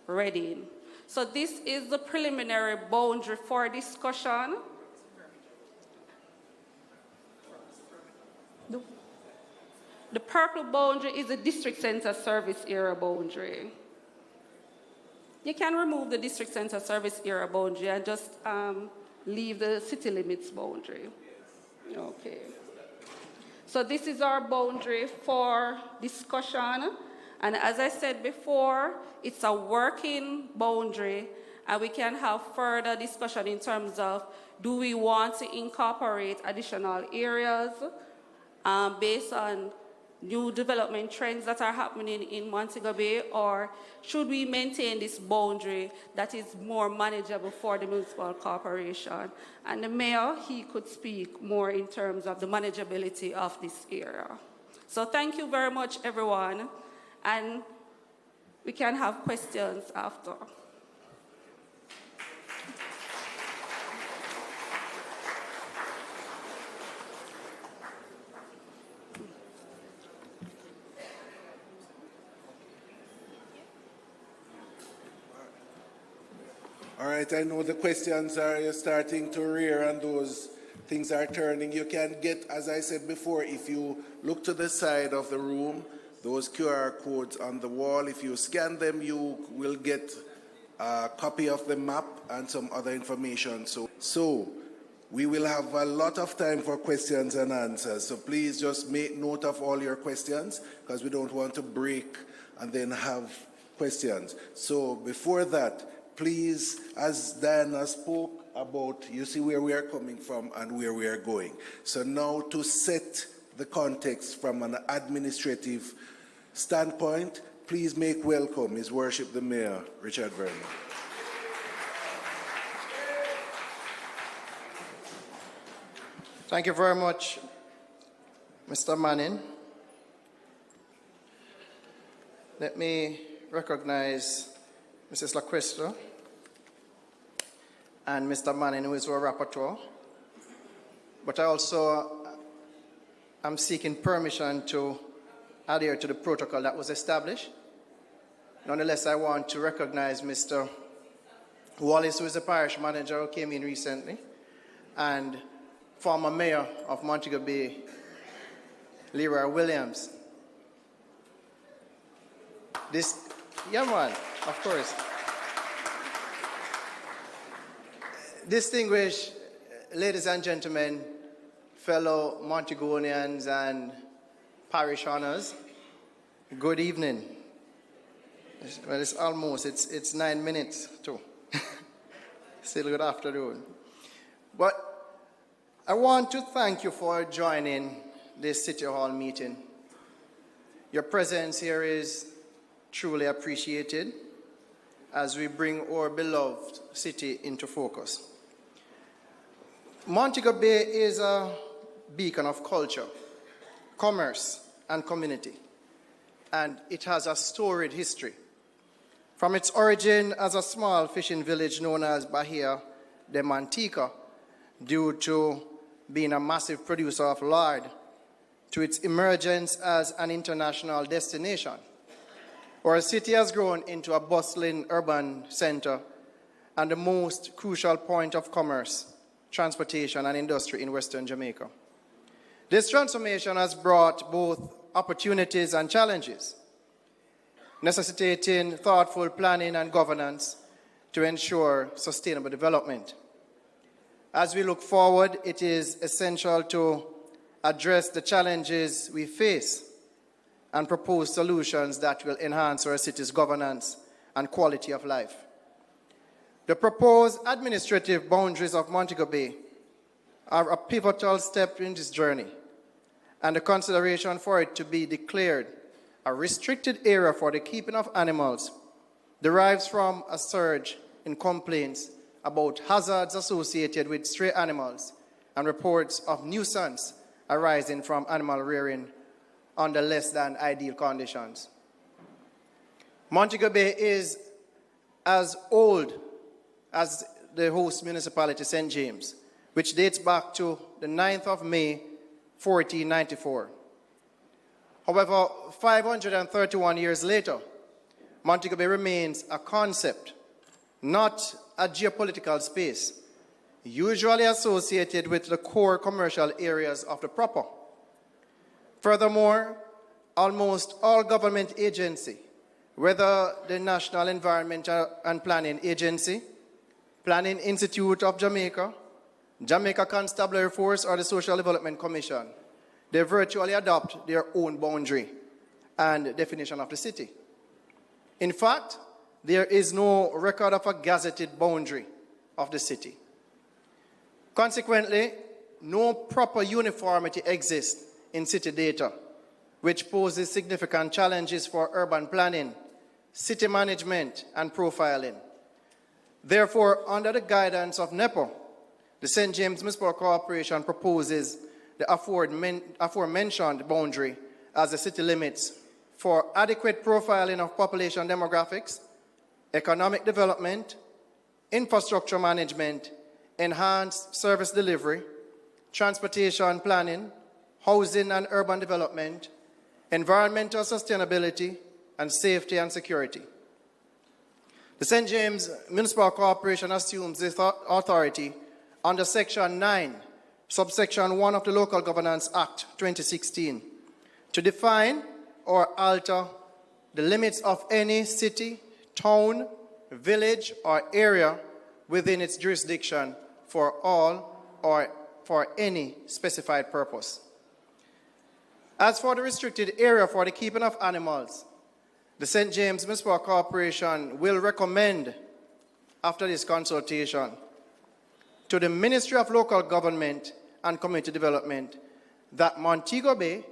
Reading. So this is the preliminary boundary for discussion. The purple boundary is the district center service area boundary. You can remove the district center service area boundary and just leave the city limits boundary. Okay. So this is our boundary for discussion. And as I said before, it's a working boundary, and we can have further discussion in terms of, do we want to incorporate additional areas based on new development trends that are happening in Montego Bay, or should we maintain this boundary that is more manageable for the municipal corporation? And the mayor, he could speak more in terms of the manageability of this area. So thank you very much, everyone, and we can have questions after. All right, I know the questions are starting to rear and those things are turning. You can get, as I said before, if you look to the side of the room, those QR codes on the wall, if you scan them, you will get a copy of the map and some other information. So we will have a lot of time for questions and answers. So please just make note of all your questions, because we don't want to break and then have questions. So before that, please, as Diana spoke about, you see where we are coming from and where we are going. So now, to set the context from an administrative standpoint, please make welcome His Worship the Mayor, Richard Vernon. Thank you very much, Mr. Manning. Let me recognize Mrs. LaQuesta and Mr. Manning, who is our rapporteur. But I also am seeking permission to adhere to the protocol that was established. Nonetheless, I want to recognize Mr. Wallace, who is the parish manager who came in recently, and former mayor of Montego Bay, Leroy Williams. Yeah, man, of course. Distinguished ladies and gentlemen, fellow Montegonians and parish honors, good evening. Well, it's almost, it's 9 minutes too. Still good afternoon. But I want to thank you for joining this City Hall meeting. Your presence here is truly appreciated as we bring our beloved city into focus. Montego Bay is a beacon of culture, commerce, and community, and it has a storied history. From its origin as a small fishing village known as Bahia de Manteca, due to being a massive producer of lard, to its emergence as an international destination, our city has grown into a bustling urban center and the most crucial point of commerce, transportation, and industry in Western Jamaica. This transformation has brought both opportunities and challenges, necessitating thoughtful planning and governance to ensure sustainable development. As we look forward, it is essential to address the challenges we face and propose solutions that will enhance our city's governance and quality of life. The proposed administrative boundaries of Montego Bay are a pivotal step in this journey, and the consideration for it to be declared a restricted area for the keeping of animals derives from a surge in complaints about hazards associated with stray animals and reports of nuisance arising from animal rearing under less than ideal conditions. Montego Bay is as old as the host municipality, St. James, which dates back to the 9th of May, 1494. However, 531 years later, Montego Bay remains a concept, not a geopolitical space, usually associated with the core commercial areas of the proper. Furthermore, almost all government agencies, whether the National Environmental and Planning Agency, Planning Institute of Jamaica, Jamaica Constabulary Force, or the Social Development Commission, they virtually adopt their own boundary and definition of the city. In fact, there is no record of a gazetted boundary of the city. Consequently, no proper uniformity exists in city data, which poses significant challenges for urban planning, city management, and profiling. Therefore, under the guidance of NEPA, the St. James Municipal Corporation proposes the aforementioned boundary as the city limits for adequate profiling of population demographics, economic development, infrastructure management, enhanced service delivery, transportation planning, housing and urban development, environmental sustainability, and safety and security. The St. James Municipal Corporation assumes this authority under Section 9, subsection 1 of the Local Governance Act 2016 to define or alter the limits of any city, town, village, or area within its jurisdiction for all or for any specified purpose. As for the restricted area for the keeping of animals, the St. James Municipal Corporation will recommend, after this consultation, to the Ministry of Local Government and Community Development that Montego Bay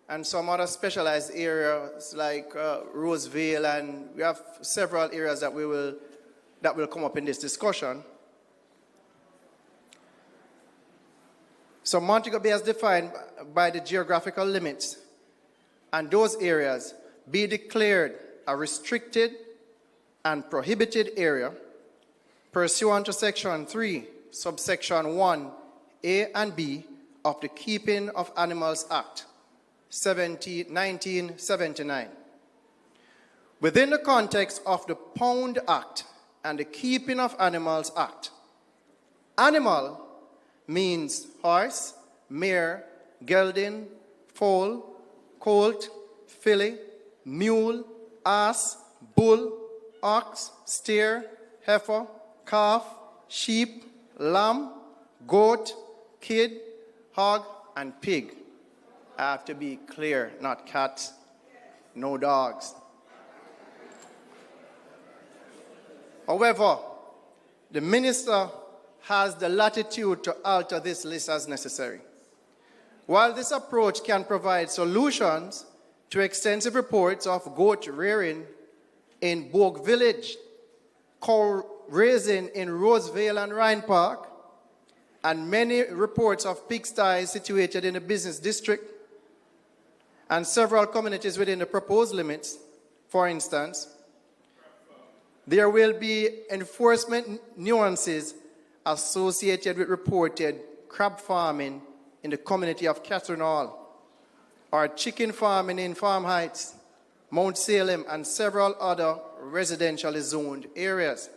and some other specialized areas like Roseville, and we have several areas that will come up in this discussion. So Montego Bay is defined by the geographical limits, and those areas be declared a restricted and prohibited area pursuant to Section 3, subsection 1, A and B of the Keeping of Animals Act, 1979. Within the context of the Pound Act and the Keeping of Animals Act, animal means horse, mare, gelding, foal, colt, filly, mule, ass, bull, ox, steer, heifer, calf, sheep, lamb, goat, kid, hog, and pig. I have to be clear, not cats, no dogs. However, the minister has the latitude to alter this list as necessary. While this approach can provide solutions to extensive reports of goat rearing in Bogue Village, cow raising in Roseville and Rhine Park, and many reports of pigsties situated in the business district, and several communities within the proposed limits, for instance, there will be enforcement nuances associated with reported crab farming in the community of Catherine Hall, or chicken farming in Farm Heights, Mount Salem, and several other residentially zoned areas.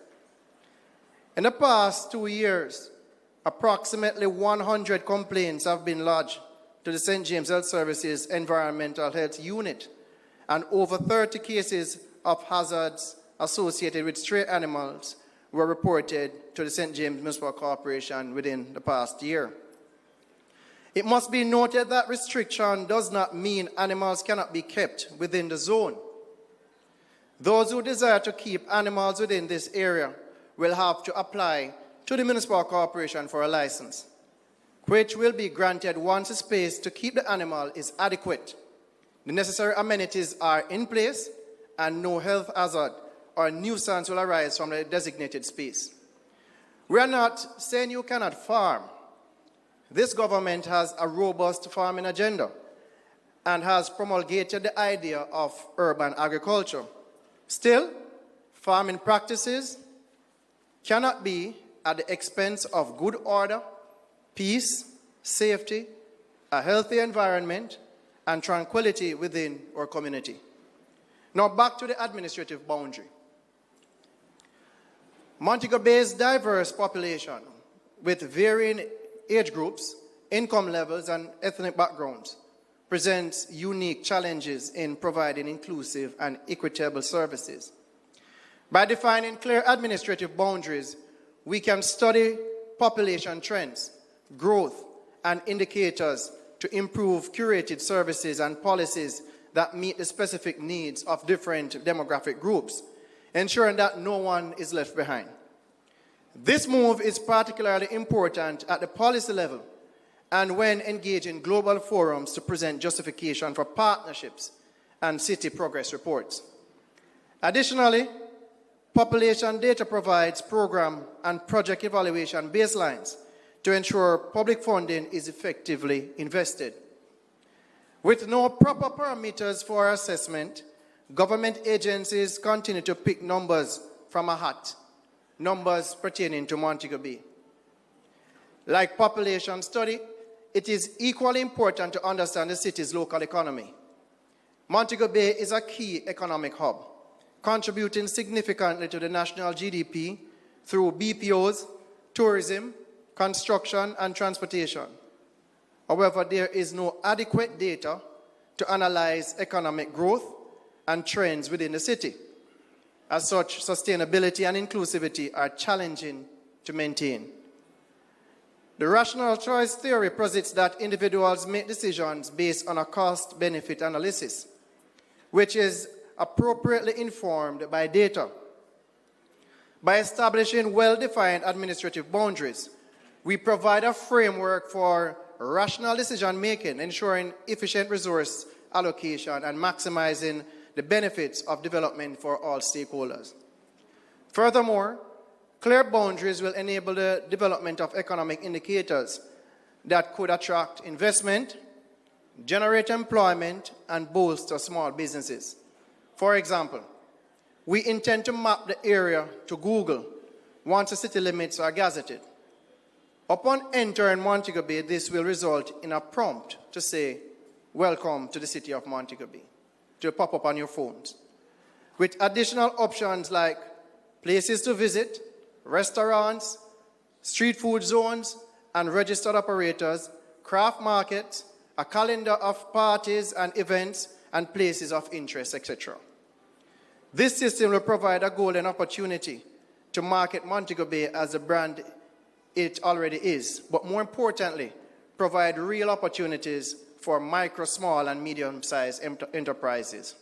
In the past 2 years, approximately 100 complaints have been lodged to the St. James Health Services Environmental Health Unit, and over 30 cases of hazards associated with stray animals were reported to the St. James Municipal Corporation within the past year. It must be noted that restriction does not mean animals cannot be kept within the zone. Those who desire to keep animals within this area will have to apply to the Municipal Corporation for a license, which will be granted once the space to keep the animal is adequate, the necessary amenities are in place, and no health hazard or nuisance will arise from the designated space. We are not saying you cannot farm. This government has a robust farming agenda and has promulgated the idea of urban agriculture. Still, farming practices cannot be at the expense of good order, peace, safety, a healthy environment, and tranquility within our community. Now back to the administrative boundary. Montego Bay's diverse population with varying age groups, income levels, and ethnic backgrounds presents unique challenges in providing inclusive and equitable services. By defining clear administrative boundaries, we can study population trends, growth, and indicators to improve curated services and policies that meet the specific needs of different demographic groups, ensuring that no one is left behind. This move is particularly important at the policy level and when engaging global forums to present justification for partnerships and city progress reports. Additionally, population data provides program and project evaluation baselines to ensure public funding is effectively invested. With no proper parameters for assessment, government agencies continue to pick numbers from a hat, numbers pertaining to Montego Bay. Like population study, it is equally important to understand the city's local economy. Montego Bay is a key economic hub, contributing significantly to the national GDP through BPOs, tourism, construction, and transportation. However, there is no adequate data to analyze economic growth and trends within the city. As such, sustainability and inclusivity are challenging to maintain. The rational choice theory posits that individuals make decisions based on a cost-benefit analysis, which is appropriately informed by data. By establishing well-defined administrative boundaries, we provide a framework for rational decision-making, ensuring efficient resource allocation and maximizing the benefits of development for all stakeholders. Furthermore, clear boundaries will enable the development of economic indicators that could attract investment, generate employment, and bolster small businesses. For example, we intend to map the area to Google once the city limits are gazetted. Upon entering Montego Bay, this will result in a prompt to say, "Welcome to the city of Montego Bay," to pop up on your phones, with additional options like places to visit, restaurants, street food zones, and registered operators, craft markets, a calendar of parties and events, and places of interest, etc. This system will provide a golden opportunity to market Montego Bay as a brand it already is, but more importantly, provide real opportunities for micro, small, and medium-sized enterprises.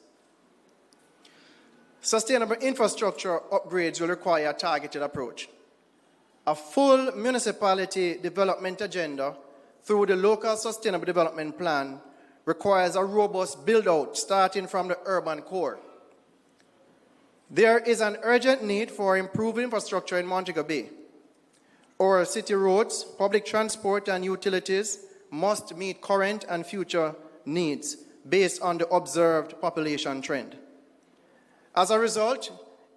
Sustainable infrastructure upgrades will require a targeted approach. A full municipality development agenda through the local sustainable development plan requires a robust build-out starting from the urban core. There is an urgent need for improved infrastructure in Montego Bay. Our city roads, public transport, and utilities must meet current and future needs based on the observed population trend. As a result,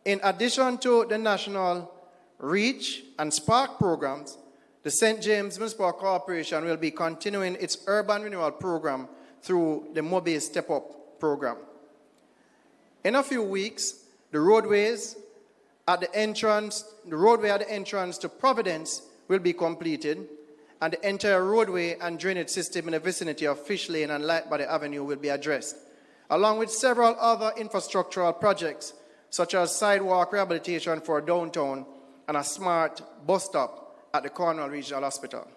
in addition to the national REACH and SPARK programs, the St. James Municipal Corporation will be continuing its urban renewal program through the Mobile Step Up program. In a few weeks, the roadway at the entrance to Providence will be completed, and the entire roadway and drainage system in the vicinity of Fish Lane and Lightbody Avenue will be addressed, along with several other infrastructural projects, such as sidewalk rehabilitation for downtown and a smart bus stop at the Cornwall Regional Hospital.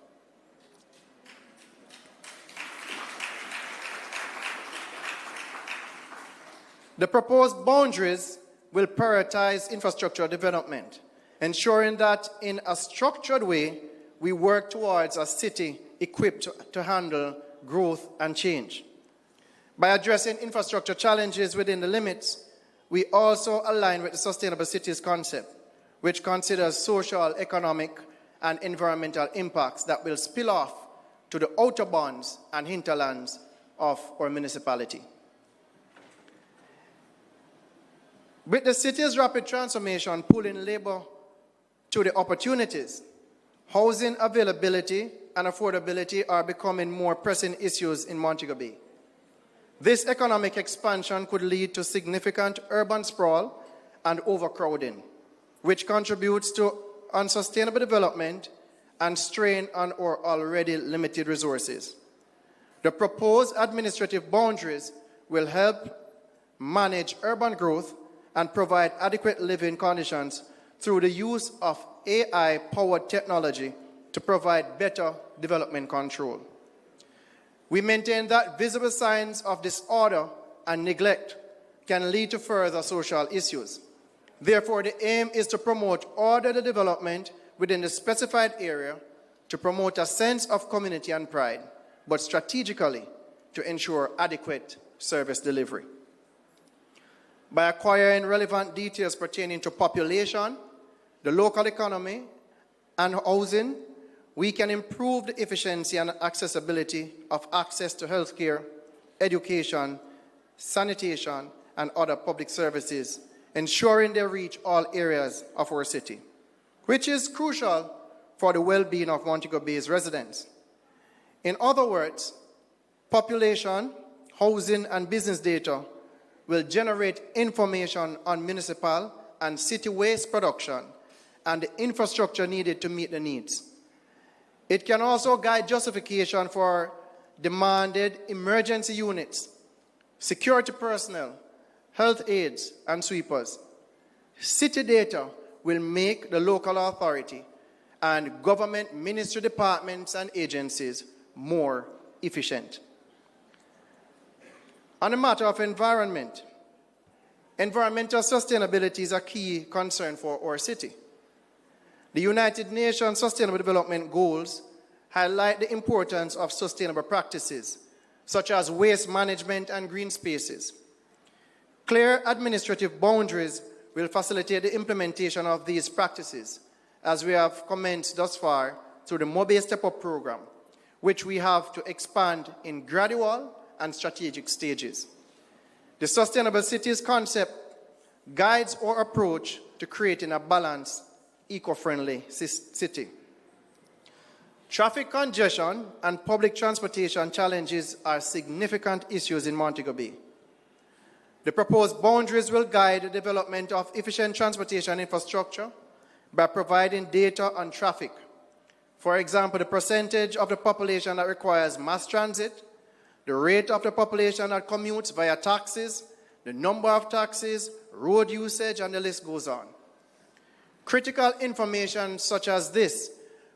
The proposed boundaries will prioritize infrastructure development, ensuring that in a structured way, we work towards a city equipped to handle growth and change. By addressing infrastructure challenges within the limits, we also align with the Sustainable Cities concept, which considers social, economic, and environmental impacts that will spill off to the outer bonds and hinterlands of our municipality. With the city's rapid transformation pulling labor to the opportunities, housing availability and affordability are becoming more pressing issues in Montego Bay. This economic expansion could lead to significant urban sprawl and overcrowding, which contributes to unsustainable development and strain on our already limited resources. The proposed administrative boundaries will help manage urban growth and provide adequate living conditions through the use of AI-powered technology to provide better development control. We maintain that visible signs of disorder and neglect can lead to further social issues. Therefore, the aim is to promote orderly development within the specified area to promote a sense of community and pride, but strategically to ensure adequate service delivery. By acquiring relevant details pertaining to population, the local economy, and housing, we can improve the efficiency and accessibility of access to healthcare, education, sanitation, and other public services, ensuring they reach all areas of our city, which is crucial for the well-being of Montego Bay's residents. In other words, population, housing, and business data will generate information on municipal and city waste production and the infrastructure needed to meet the needs. It can also guide justification for demanded emergency units, security personnel, health aides, and sweepers. City data will make the local authority and government ministry departments and agencies more efficient. On the matter of environment, environmental sustainability is a key concern for our city. The United Nations Sustainable Development Goals highlight the importance of sustainable practices, such as waste management and green spaces. Clear administrative boundaries will facilitate the implementation of these practices, as we have commenced thus far through the Mobile Step Up program, which we have to expand in gradual and strategic stages. The Sustainable Cities concept guides our approach to creating a balanced, eco-friendly city. Traffic congestion and public transportation challenges are significant issues in Montego Bay. The proposed boundaries will guide the development of efficient transportation infrastructure by providing data on traffic. For example, the percentage of the population that requires mass transit, the rate of the population that commutes via taxis, the number of taxis, road usage, and the list goes on. Critical information such as this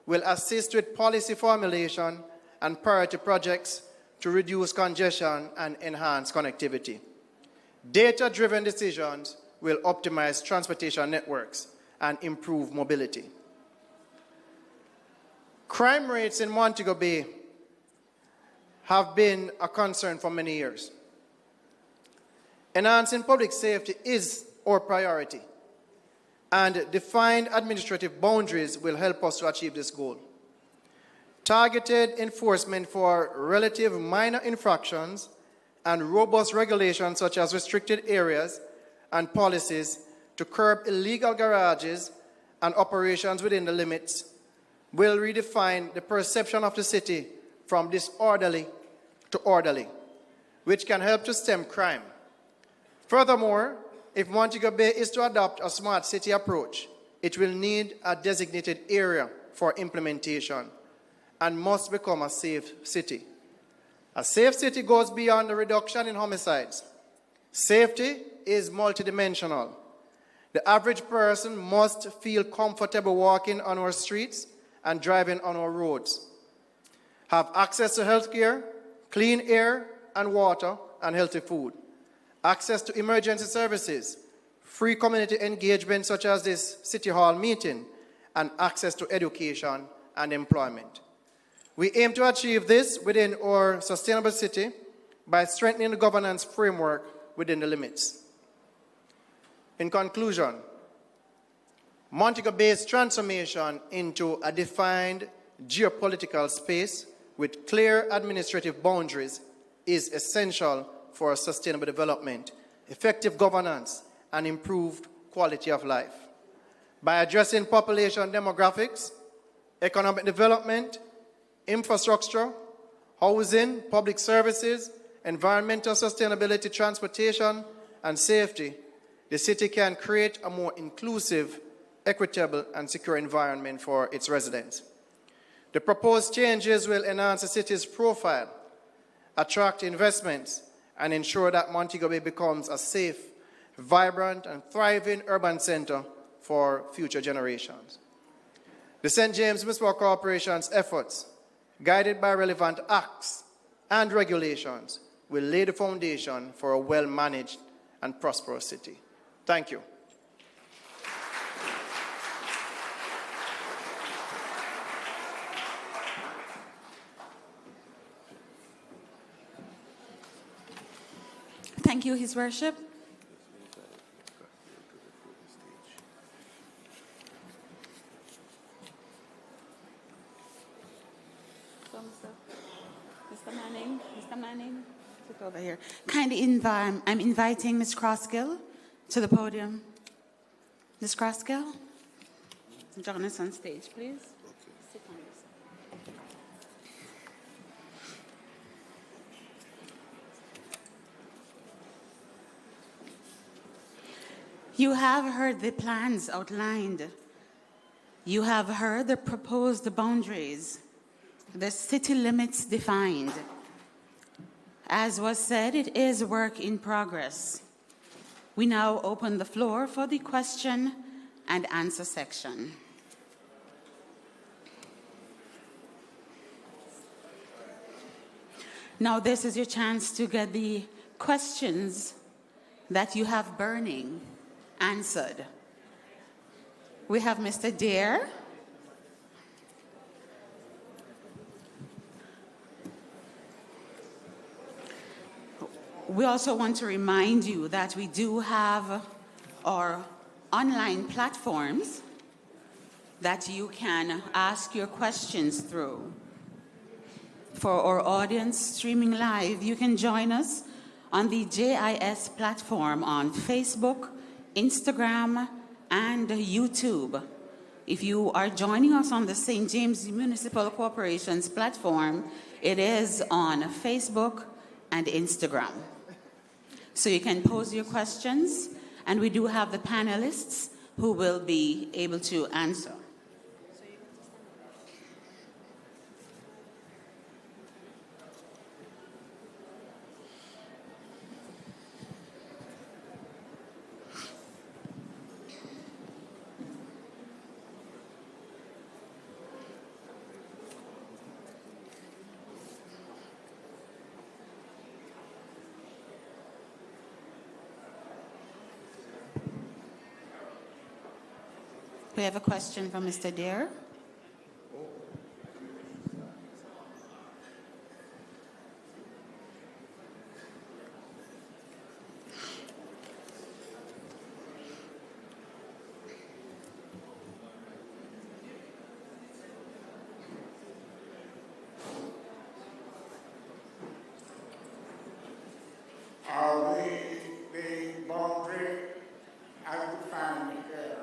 will assist with policy formulation and priority projects to reduce congestion and enhance connectivity. Data-driven decisions will optimize transportation networks and improve mobility. Crime rates in Montego Bay have been a concern for many years. Enhancing public safety is our priority, and defined administrative boundaries will help us to achieve this goal. Targeted enforcement for relative minor infractions and robust regulations such as restricted areas and policies to curb illegal garages and operations within the limits will redefine the perception of the city from disorderly to orderly, which can help to stem crime. Furthermore, if Montego Bay is to adopt a smart city approach, it will need a designated area for implementation and must become a safe city. A safe city goes beyond the reduction in homicides. Safety is multidimensional. The average person must feel comfortable walking on our streets and driving on our roads, have access to health care, clean air and water, and healthy food, access to emergency services, free community engagement such as this City Hall meeting, and access to education and employment. We aim to achieve this within our sustainable city by strengthening the governance framework within the limits. In conclusion, Montego Bay's transformation into a defined geopolitical space with clear administrative boundaries is essential for sustainable development, effective governance, and improved quality of life. By addressing population demographics, economic development, infrastructure, housing, public services, environmental sustainability, transportation, and safety, the city can create a more inclusive, equitable, and secure environment for its residents. The proposed changes will enhance the city's profile, attract investments, and ensure that Montego Bay becomes a safe, vibrant, and thriving urban center for future generations. The St. James Municipal Corporation's efforts, guided by relevant acts and regulations, will lay the foundation for a well-managed and prosperous city. Thank you. Thank you, His Worship. Mr. Manning, sit over here. Kindly I'm inviting Ms. Crossgill to the podium. Ms. Crossgill, join us on stage, please. Sit on this. You have heard the plans outlined. You have heard the proposed boundaries, the city limits defined. As was said, it is work in progress. We now open the floor for the question and answer section. Now this is your chance to get the questions that you have burning answered. We have Mr. Dare. We also want to remind you that we do have our online platforms that you can ask your questions through. For our audience streaming live, you can join us on the JIS platform on Facebook, Instagram, and YouTube. If you are joining us on the St. James Municipal Corporation's platform, it is on Facebook and Instagram. So you can pose your questions, and we do have the panelists who will be able to answer. We have a question from Mr. Dare. The boundary as defined here,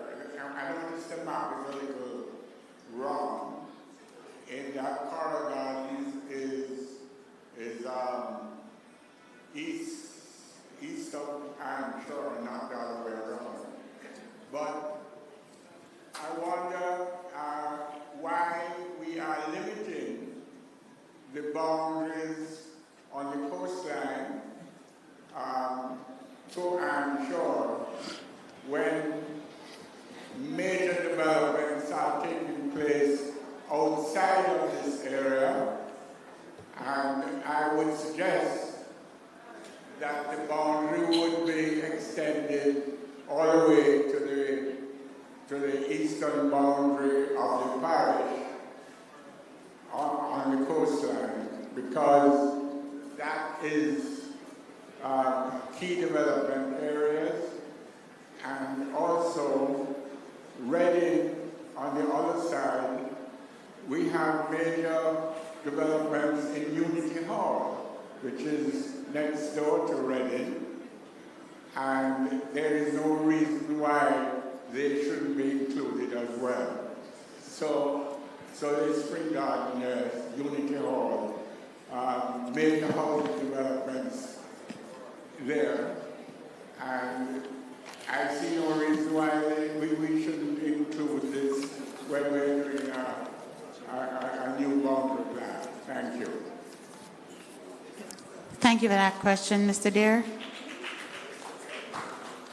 I noticed the map is a little wrong. In that corridor is east of I'm sure, not the other way around. But I wonder why we are limiting the boundaries on the coastline to I'm sure when major developments are taking place outside of this area, and I would suggest that the boundary would be extended all the way to the eastern boundary of the parish on the coastline, because that is key development areas, And also, Reading, on the other side, we have major developments in Unity Hall, which is next door to Reading, and there is no reason why they shouldn't be included as well. So the Spring Garden, yes, Unity Hall, major housing developments there, and I see no reason why we shouldn't include this when we're doing a new boundary plan. Thank you. Thank you for that question, Mr. Dare.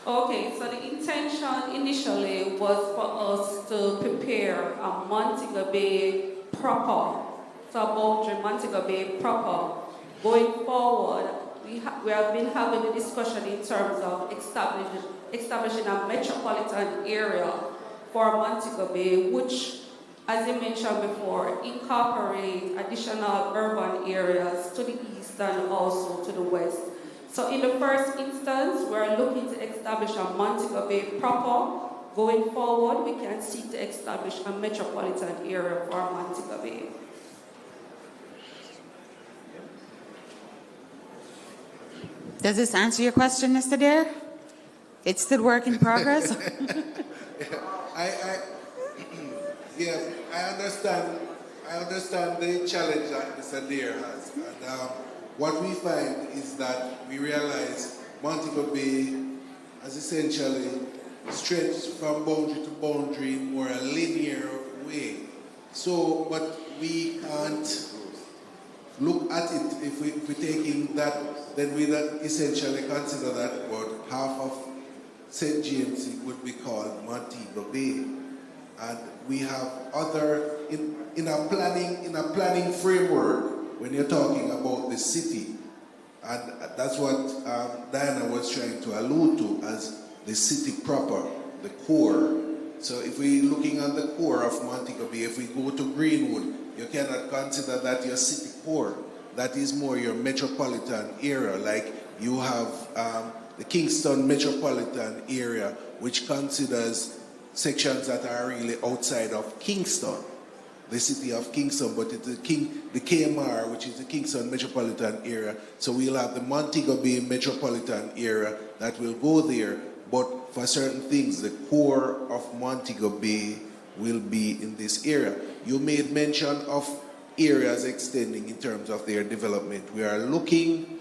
Okay, so the intention initially was for us to prepare a Montego Bay proper, so a boundary Montego Bay proper. Going forward, we have been having a discussion in terms of establishing a metropolitan area for Montego Bay, which, as you mentioned before, incorporate additional urban areas to the east and also to the west. So in the first instance, we're looking to establish a Montego Bay proper. Going forward, we can seek to establish a metropolitan area for Montego Bay. Does this answer your question, Mr. Dare? It's still work in progress? I understand the challenge that Mr. Dare has. And what we find is that we realize Montego Bay has essentially stretched from boundary to boundary in more a linear way. So, but we can't look at it if we're taking that, then we essentially consider that about half of STJMC would be called Montego Bay. And we have other, in a planning framework, when you're talking about the city, and that's what Diana was trying to allude to as the city proper, the core. So if we're looking at the core of Montego Bay, if we go to Greenwood, you cannot consider that your city core. That is more your metropolitan area, like you have the Kingston metropolitan area, which considers sections that are really outside of Kingston, the city of Kingston, but it's the KMR, which is the Kingston metropolitan area. So we'll have the Montego Bay metropolitan area that will go there, but for certain things, the core of Montego Bay will be in this area. You made mention of areas extending in terms of their development. We are looking,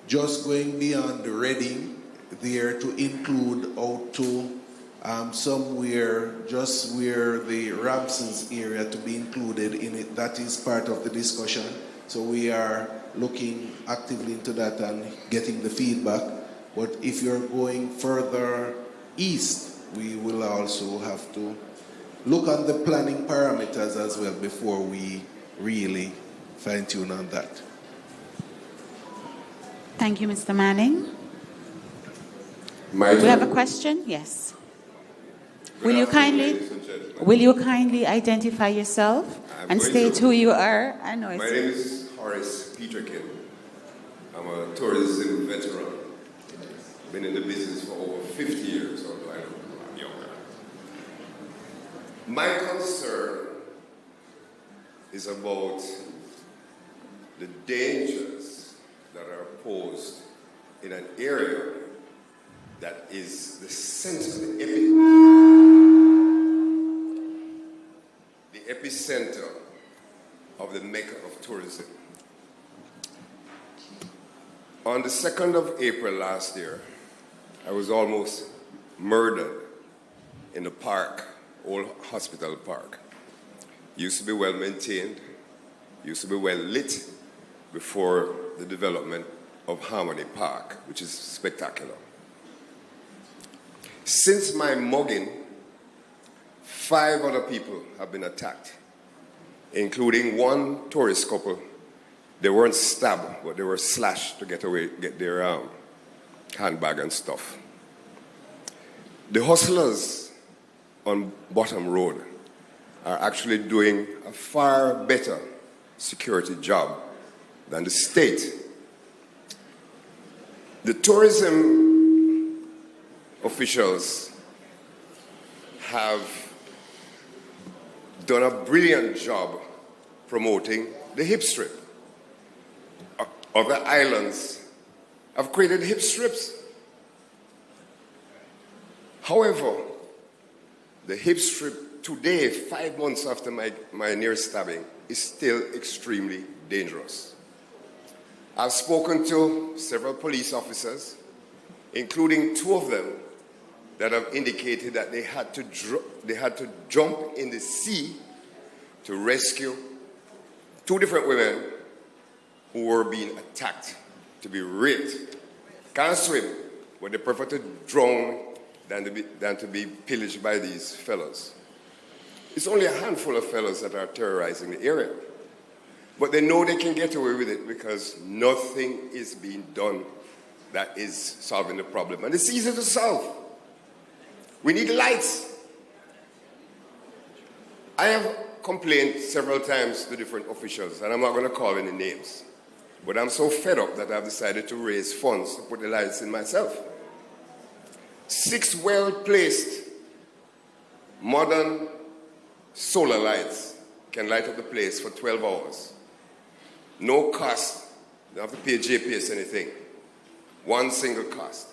just going beyond the Reading there, to include out to somewhere just where the Ramson's area to be included in it. That is part of the discussion. So we are looking actively into that and getting the feedback. But if you're going further east, we will also have to look at the planning parameters as well before we really fine-tune on that. Thank you, Mr. Manning. We have a question? Yes. Will you kindly identify yourself and state who you are? I know. My name is Horace Peterkin. I'm a tourism veteran. Been in the business for over 50 years, although I'm younger. My concern is about the dangers that are posed in an area that is the center, the epicenter of the Mecca of tourism. On the 2nd of April last year, I was almost murdered in the park, Old Hospital Park. Used to be well maintained, used to be well lit before the development of Harmony Park, which is spectacular. Since my mugging, 5 other people have been attacked, including one tourist couple. They weren't stabbed, but they were slashed to get their handbag and stuff. The hustlers on Bottom Road are actually doing a far better security job than the state. The tourism officials have done a brilliant job promoting the hip strip. Other islands have created hip strips. However, the hip strip today, 5 months after my near stabbing, is still extremely dangerous. I've spoken to several police officers, including 2 of them that have indicated that they had to jump in the sea to rescue 2 different women who were being attacked, to be raped. Can't swim, but they prefer to drown than to be pillaged by these fellows. It's only a handful of fellows that are terrorizing the area. But they know they can get away with it because nothing is being done that is solving the problem. And it's easy to solve. We need lights. I have complained several times to different officials, and I'm not going to call any names. But I'm so fed up that I've decided to raise funds to put the lights in myself. 6 well-placed modern solar lights can light up the place for 12 hours. No cost. You don't have to pay JPS anything. 1 single cost.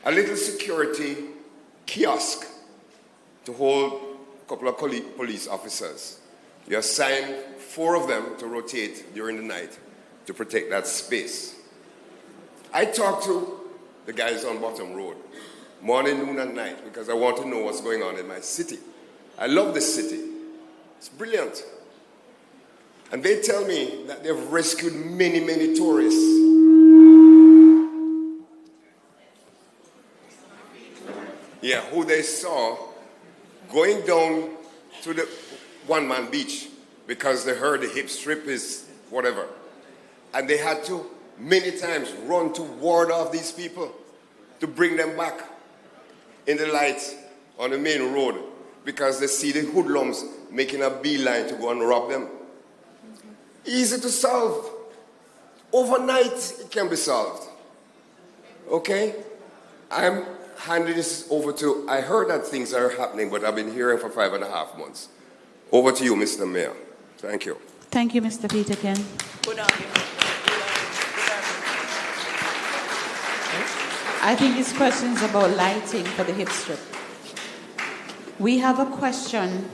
A little security kiosk to hold a couple of police officers. You assign 4 of them to rotate during the night to protect that space. I talk to the guys on Bottom Road, morning, noon, and night, because I want to know what's going on in my city. I love this city. It's brilliant. And they tell me that they've rescued many, many tourists. Yeah, who they saw going down to the one-man beach because they heard the hip strip is whatever. And they had to, many times, run to ward off these people to bring them back in the light on the main road because they see the hoodlums making a beeline to go and rob them. Easy to solve. Overnight, it can be solved. Okay? I'm handing this over to, I heard that things are happening, but I've been hearing for 5.5 months. Over to you, Mr. Mayor. Thank you. Thank you, Mr. Peterkin. I think his question is about lighting for the hip strip. We have a question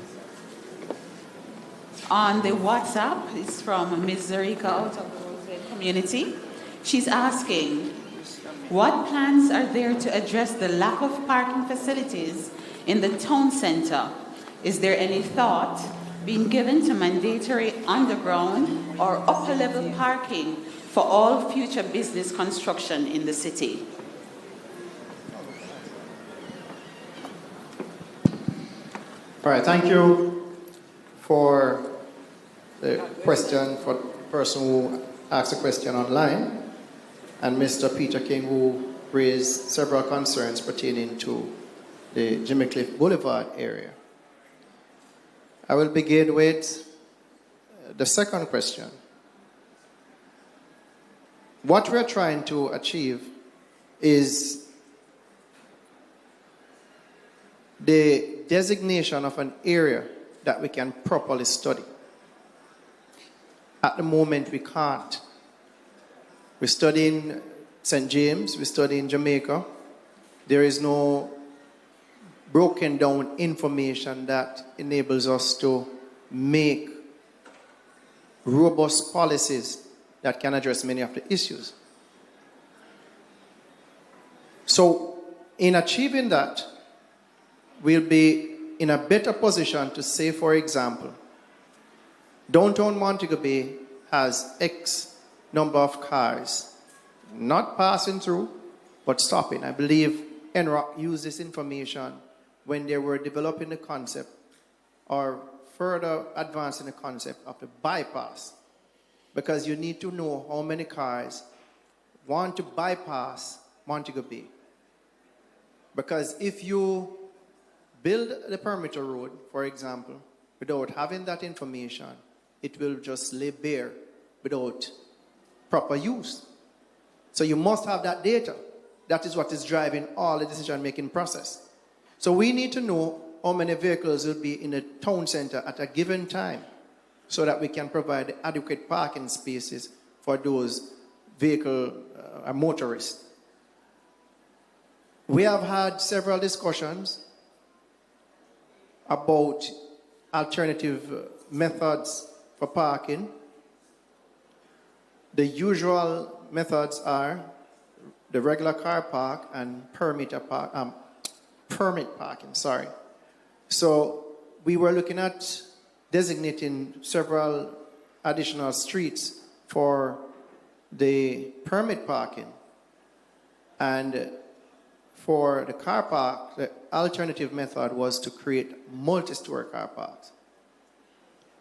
on the WhatsApp. It's from Ms. Zarika out of the Roseville community. She's asking, what plans are there to address the lack of parking facilities in the town center? Is there any thought being given to mandatory underground or upper level parking for all future business construction in the city? All right, thank you for the question, for the person who asked a question online, and Mr. Peter King, who raised several concerns pertaining to the Jimmy Cliff Boulevard area. I will begin with the second question. What we're trying to achieve is the designation of an area that we can properly study. At the moment, we can't. We're studying St. James, we're studying Jamaica. There is no broken down information that enables us to make robust policies that can address many of the issues. So, in achieving that, we'll be in a better position to say, for example, downtown Montego Bay has X number of cars not passing through, but stopping. I believe NROC used this information when they were developing the concept or further advancing the concept of the bypass, because you need to know how many cars want to bypass Montego Bay. Because if you build the perimeter road, for example, without having that information, it will just lay bare without proper use. So you must have that data. that is what is driving all the decision-making process. So we need to know how many vehicles will be in the town center at a given time so that we can provide adequate parking spaces for those motorists. We have had several discussions about alternative methods for parking. The usual methods are the regular car park and permit parking, sorry. So we were looking at designating several additional streets for the permit parking. And for the car park, the alternative method was to create multi-story car parks.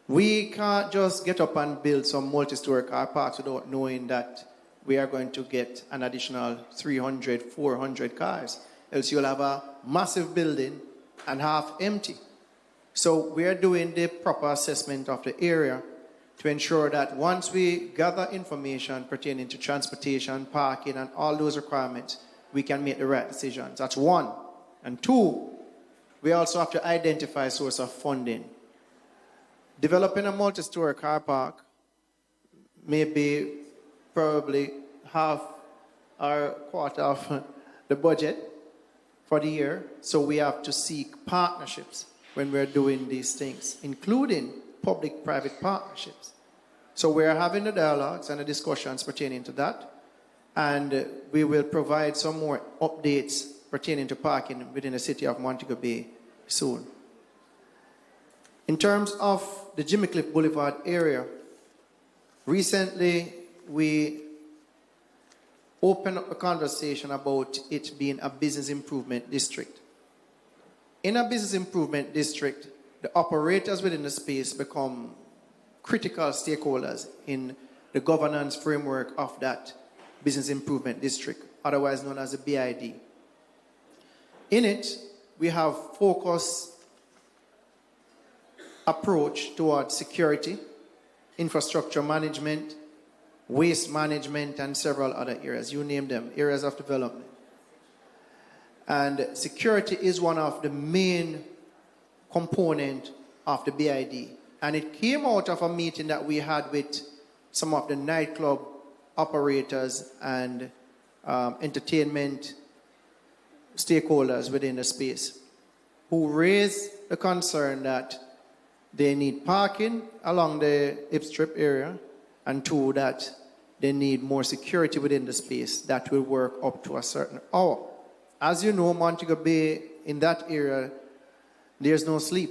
We can't just get up and build some multi-story car parks without knowing that we are going to get an additional 300, 400 cars. Else you'll have a massive building and half empty. So we are doing the proper assessment of the area to ensure that once we gather information pertaining to transportation, parking, and all those requirements, we can make the right decisions. That's one. And two, we also have to identify a source of funding. Developing a multi-story car park may be probably half or quarter of the budget for the year. So we have to seek partnerships when we're doing these things, including public-private partnerships. So we're having the dialogues and the discussions pertaining to that. And we will provide some more updates pertaining to parking within the city of Montego Bay soon. In terms of the Jimmy Cliff Boulevard area, recently we opened up a conversation about it being a business improvement district. In a business improvement district, the operators within the space become critical stakeholders in the governance framework of that business improvement district, otherwise known as the BID. In it, we have focused approach towards security, infrastructure management, waste management, and several other areas. You name them, areas of development. And security is one of the main components of the BID. And it came out of a meeting that we had with some of the nightclub operators and entertainment stakeholders within the space who raised the concern that they need parking along the Hip Strip area, and two, that they need more security within the space that will work up to a certain hour. As you know, Montego Bay, in that area, there's no sleep.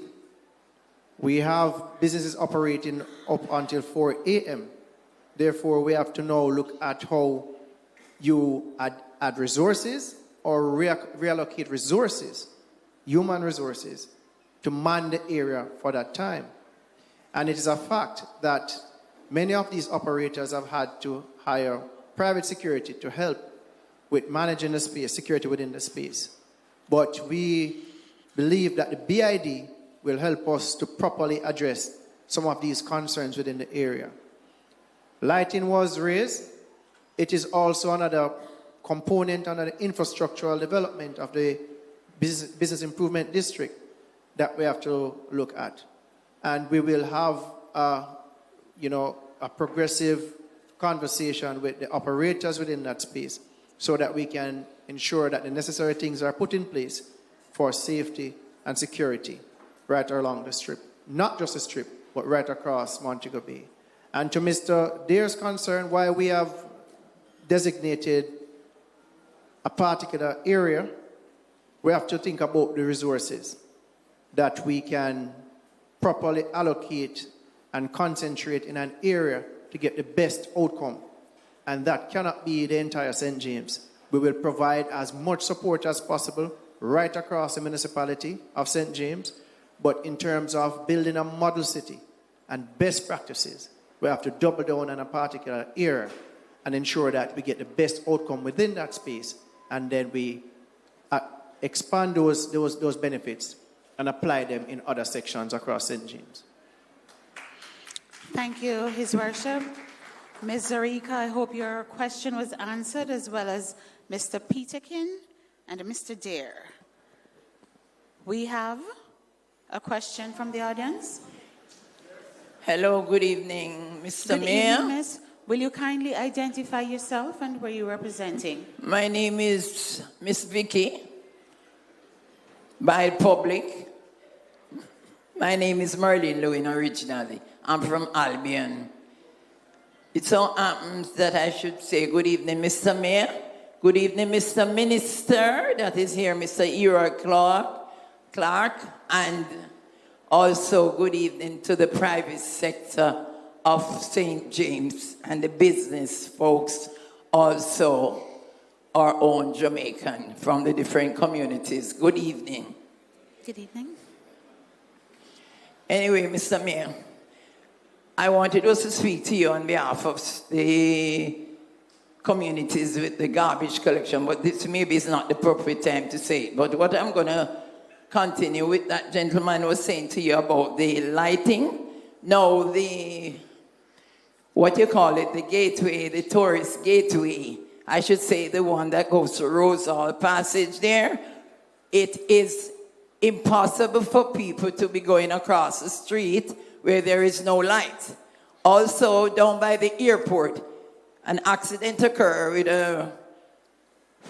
We have businesses operating up until 4 a.m. Therefore, we have to now look at how you add resources or reallocate resources, human resources, to man the area for that time. And it is a fact that many of these operators have had to hire private security to help with managing the space, security within the space. But we believe that the BID will help us to properly address some of these concerns within the area. Lighting was raised. It is also another component under the infrastructural development of the business improvement district that we have to look at. And we will have a progressive conversation with the operators within that space so that we can ensure that the necessary things are put in place for safety and security right along the strip. Not just the strip, but right across Montego Bay. And to Mr. Dare's concern, why we have designated a particular area, we have to think about the resources that we can properly allocate and concentrate in an area to get the best outcome. And that cannot be the entire St. James. We will provide as much support as possible right across the municipality of St. James. But in terms of building a model city and best practices, we have to double down on a particular area and ensure that we get the best outcome within that space, and then we expand those benefits and apply them in other sections across St. James. Thank you, His Worship. Ms. Zarika, I hope your question was answered, as well as Mr. Peterkin, and Mr. Dare. We have a question from the audience. Hello, good evening, Mr. Good Mayor. evening, Miss. Will you kindly identify yourself and where you're representing? My name is Miss Vicky, by public. My name is Merlin Lewin originally. I'm from Albion. It so happens that I should say good evening, Mr. Mayor. Good evening, Mr. Minister, that is here, Mr. Era Clark, and also good evening to the private sector of St. James and the business folks, also our own Jamaican from the different communities. Good evening. Good evening. Anyway, Mr. Mayor, I wanted also to speak to you on behalf of the communities with the garbage collection, but this maybe is not the appropriate time to say it. But what I'm going to continue with, that gentleman was saying to you about the lighting. Now, what you call it, the gateway, the tourist gateway, I should say the one that goes to Rose Hall Passage there, it is impossible for people to be going across the street where there is no light. Also, down by the airport, an accident occurred with a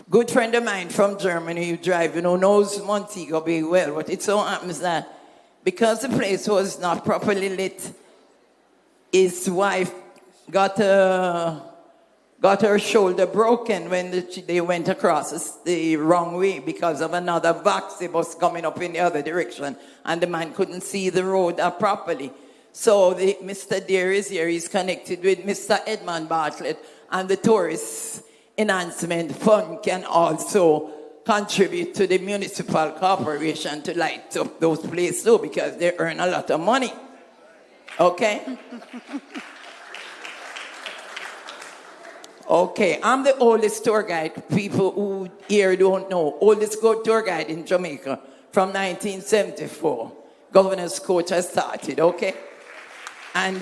good friend of mine from Germany driving who knows Montego Bay well, but it so happens that because the place was not properly lit, his wife got her shoulder broken when they went across the wrong way because of another vaxi bus coming up in the other direction, and the man couldn't see the road properly. So Mr. Dare is here. He's connected with Mr. Edmund Bartlett, and the Tourist Enhancement Fund can also contribute to the Municipal Corporation to light up those places too, because they earn a lot of money. Okay? Okay, I'm the oldest tour guide. People who here don't know. Oldest tour guide in Jamaica from 1974. Governor's coach has started, okay? And,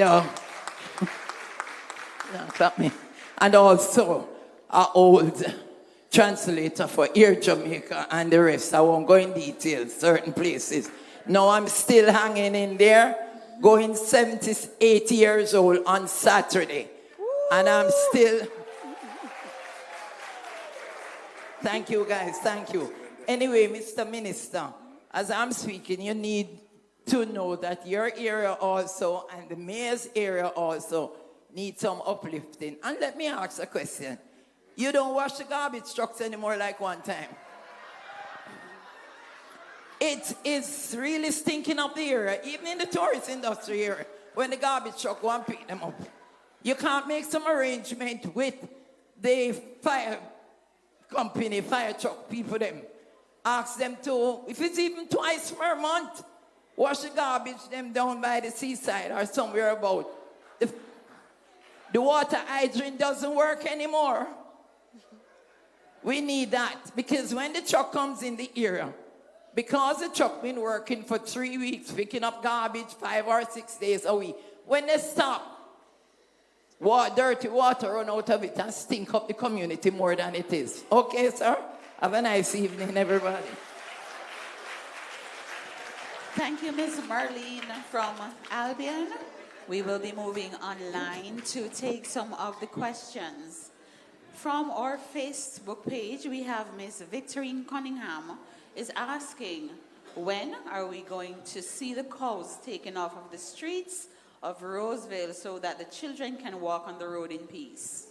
clap me. And also, an old translator for Air Jamaica and the rest. I won't go in detail, certain places. Now I'm still hanging in there, going 78 years old on Saturday. And I'm still... Thank you, guys. Thank you. Anyway, Mr. Minister, as I'm speaking, you need to know that your area also and the mayor's area also need some uplifting. And let me ask a question. You don't wash the garbage trucks anymore like one time. It is really stinking up the area, even in the tourist industry area, when the garbage truck go and pick them up. You can't make some arrangement with the fire company, fire truck people them. Ask them to, if it's even twice per month, wash the garbage them down by the seaside or somewhere about. The water hydrant doesn't work anymore. We need that, because when the truck comes in the area, because the truck been working for 3 weeks, picking up garbage 5 or 6 days a week, when they stop, dirty water run out of it and stink up the community more than it is. Okay, sir? Have a nice evening, everybody. Thank you, Ms. Marlene from Albion. We will be moving online to take some of the questions. From our Facebook page, we have Ms. Victorine Cunningham is asking, when are we going to see the cows taken off of the streets of Roseville so that the children can walk on the road in peace?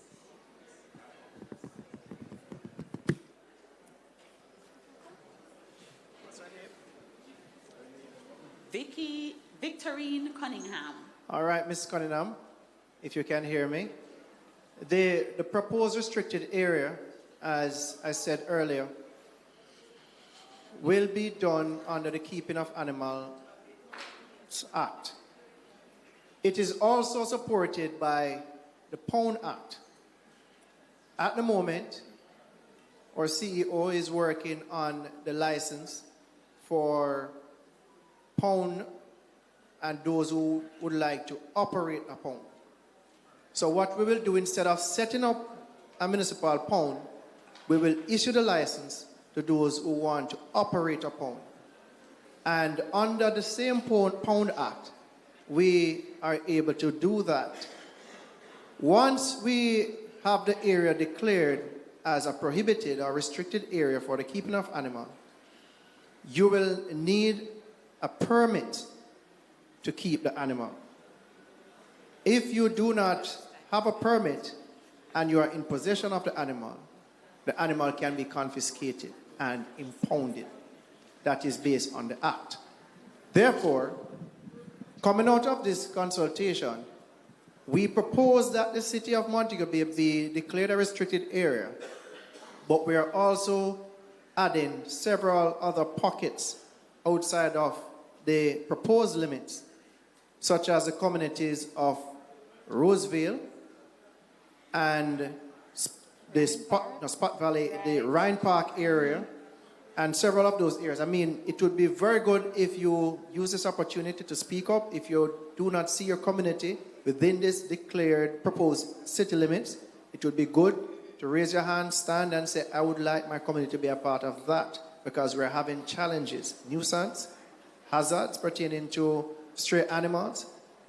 Victorine Cunningham. All right, Ms. Cunningham, if you can hear me. The proposed restricted area, as I said earlier, will be done under the Keeping of Animals Act. It is also supported by the Pound Act. At the moment, our CEO is working on the license for pound and those who would like to operate a pound. So what we will do, instead of setting up a municipal pound, we will issue the license to those who want to operate a pound. And under the same Pound Act, we are able to do that. Once we have the area declared as a prohibited or restricted area for the keeping of animals, you will need a permit to keep the animal. If you do not have a permit and you are in possession of the animal can be confiscated and impounded. That is based on the Act. Therefore, coming out of this consultation, we propose that the city of Montego Bay be declared a restricted area, but we are also adding several other pockets outside of the proposed limits, such as the communities of Roseville and the Spot Valley, the Rhine Park area, and several of those areas. I mean, it would be very good if you use this opportunity to speak up. If you do not see your community within this declared proposed city limits, it would be good to raise your hand, stand and say, I would like my community to be a part of that, because we're having challenges, nuisance, hazards pertaining to stray animals,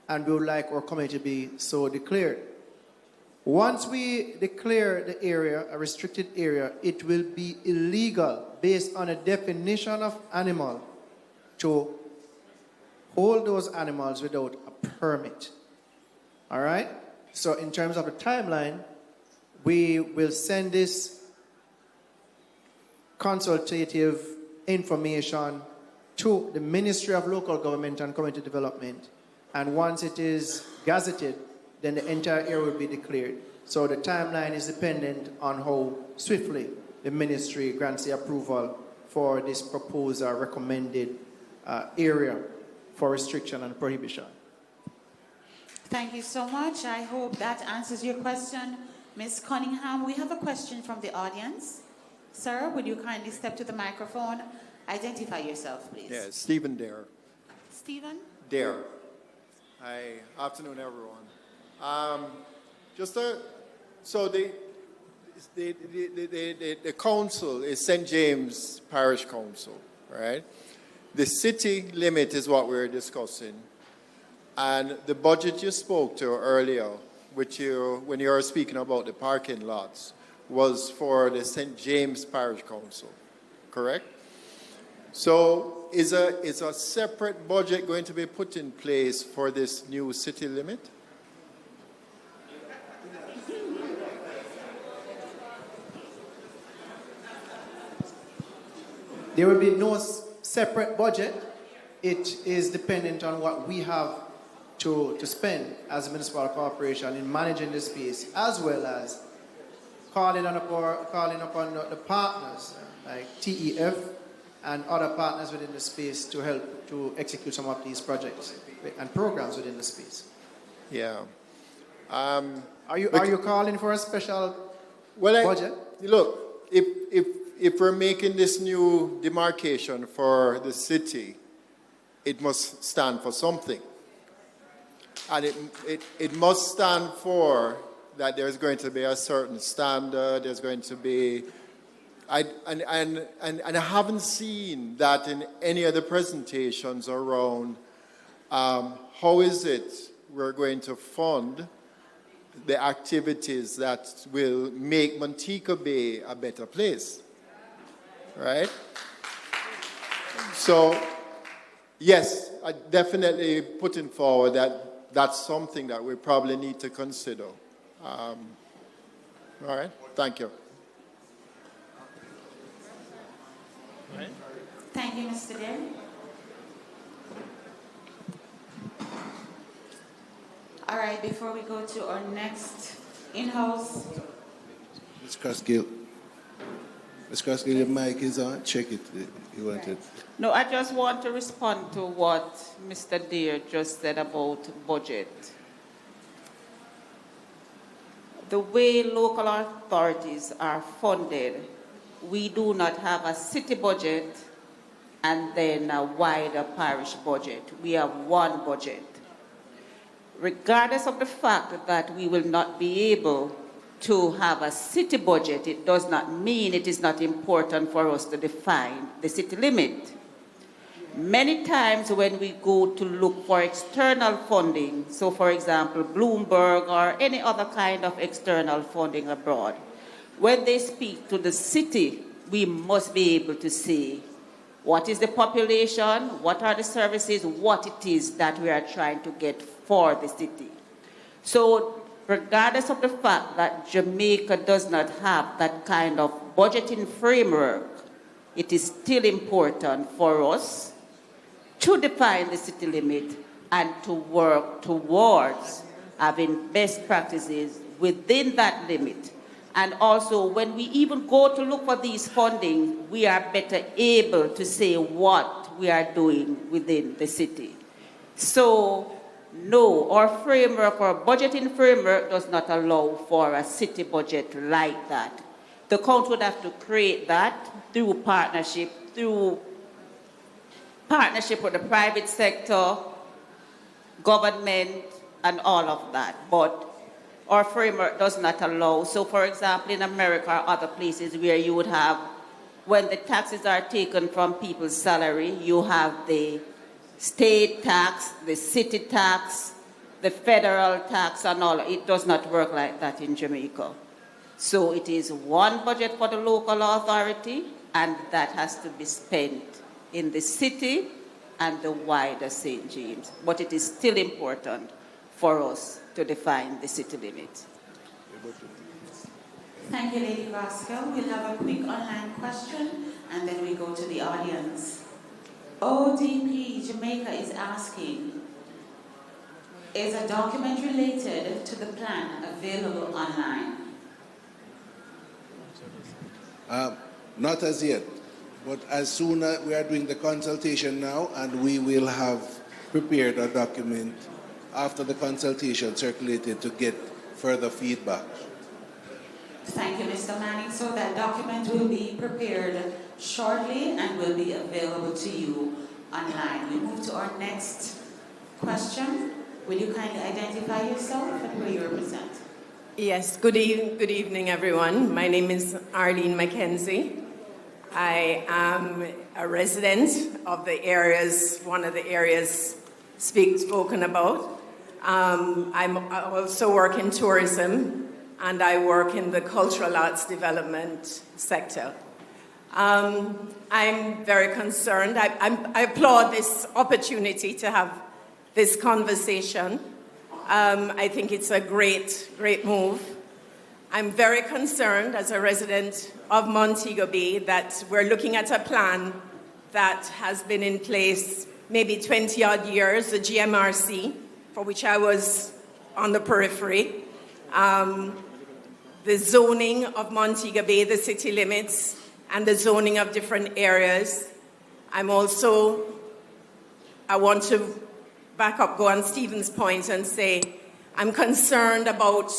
and we would like our community to be so declared. Once we declare the area a restricted area, it will be illegal, based on a definition of animal, to hold those animals without a permit. All right? So in terms of the timeline, we will send this consultative information to the Ministry of Local Government and Community Development. And once it is gazetted, then the entire area will be declared. So the timeline is dependent on how swiftly the ministry grants the approval for this proposed or recommended area for restriction and prohibition. Thank you so much. I hope that answers your question. Ms. Cunningham, we have a question from the audience. Sir, would you kindly step to the microphone? Identify yourself, please. Yes, Stephen Dare. Stephen? Dare. Hi, afternoon, everyone. So the council is St. James Parish Council, right? The city limit is what we're discussing. And the budget you spoke to earlier, when you were speaking about the parking lots, was for the St. James Parish Council, correct? So is a separate budget going to be put in place for this new city limit? There will be no separate budget. It is dependent on what we have to spend as a municipal corporation in managing the space, as well as calling upon the partners like TEF and other partners within the space to help to execute some of these projects and programs within the space. Yeah. Are you calling for a special budget? Look, if we're making this new demarcation for the city, it must stand for something. And it must stand for that there's going to be a certain standard, there's going to be, and I haven't seen that in any of the presentations around how is it we're going to fund the activities that will make Montego Bay a better place, right? So, yes, I definitely putting forward that that's something that we probably need to consider. All right, thank you. Thank you, Mr. Dare. All right, before we go to our next in-house. Ms. Crossgill, your mic is on. Check it. You want it? No, I just want to respond to what Mr. Dare just said about budget. The way local authorities are funded, we do not have a city budget and then a wider parish budget. We have one budget. Regardless of the fact that we will not be able to have a city budget, it does not mean it is not important for us to define the city limit. Many times when we go to look for external funding, so for example, Bloomberg or any other kind of external funding abroad, when they speak to the city, we must be able to say what is the population, what are the services, what it is that we are trying to get for the city. So regardless of the fact that Jamaica does not have that kind of budgeting framework, it is still important for us to define the city limit and to work towards having best practices within that limit. And also, when we even go to look for these funding, we are better able to say what we are doing within the city. So, no, our framework, our budgeting framework does not allow for a city budget like that. The county would have to create that through partnership with the private sector, government, and all of that. But our framework does not allow. So, for example, in America or other places where you would have, when the taxes are taken from people's salary, you have the state tax, the city tax, the federal tax, and all. It does not work like that in Jamaica. So it is one budget for the local authority, and that has to be spent in the city and the wider St. James. But it is still important for us to define the city limit. Thank you, Lady Roscoe. We'll have a quick online question, and then we go to the audience. ODP Jamaica is asking, is a document related to the plan available online? Not as yet, but as soon as we are doing the consultation now, and we will have prepared a document after the consultation circulated to get further feedback. Thank you, Mr. Manning. So that document will be prepared shortly and will be available to you online. We move to our next question. Will you kindly identify yourself and where you represent? Yes, good evening, everyone. My name is Arlene McKenzie. I am a resident of the areas, one of the areas spoken about. I also work in tourism, and I work in the cultural arts development sector. I'm very concerned. I applaud this opportunity to have this conversation. I think it's a great move. I'm very concerned as a resident of Montego Bay that we're looking at a plan that has been in place maybe 20-odd years, the GMRC, for which I was on the periphery. The zoning of Montego Bay, the city limits, and the zoning of different areas. I want to back up, go on Stephen's point and say, I'm concerned about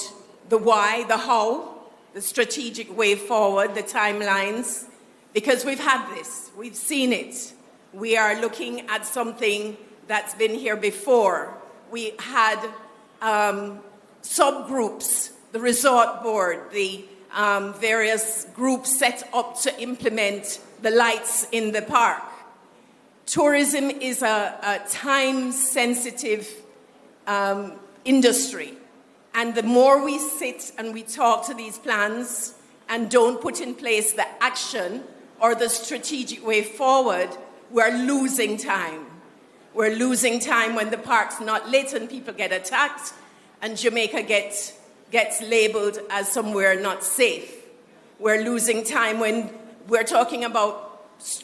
the why, the how, the strategic way forward, the timelines, because we've had this, we've seen it. We are looking at something that's been here before. We had subgroups, the resort board, the various groups set up to implement the lights in the park. Tourism is a time-sensitive industry. And the more we sit and we talk to these plans and don't put in place the action or the strategic way forward, we're losing time. We're losing time when the park's not lit and people get attacked and Jamaica gets labeled as somewhere not safe. We're losing time when we're talking about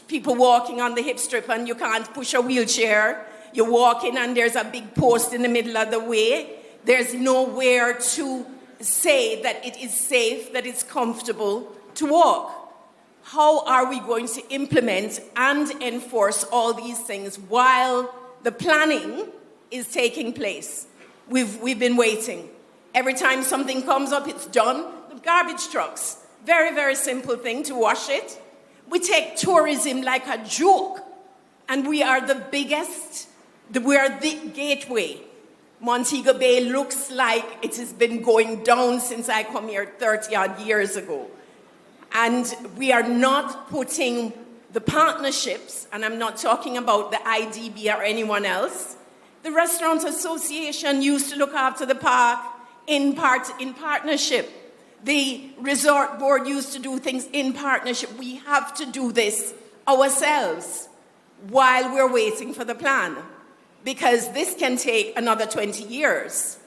people walking on the hip strip and you can't push a wheelchair. You're walking and there's a big post in the middle of the way. There's nowhere to say that it is safe, that it's comfortable to walk. How are we going to implement and enforce all these things while the planning is taking place? We've been waiting. Every time something comes up, it's done. The garbage trucks, very, very simple thing to wash it. We take tourism like a joke, and we are the biggest, we are the gateway. Montego Bay looks like it has been going down since I come here 30-odd years ago. And we are not putting the partnerships, and I'm not talking about the IDB or anyone else. The Restaurant Association used to look after the park in partnership. The resort board used to do things in partnership. We have to do this ourselves while we're waiting for the plan, because this can take another 20 years.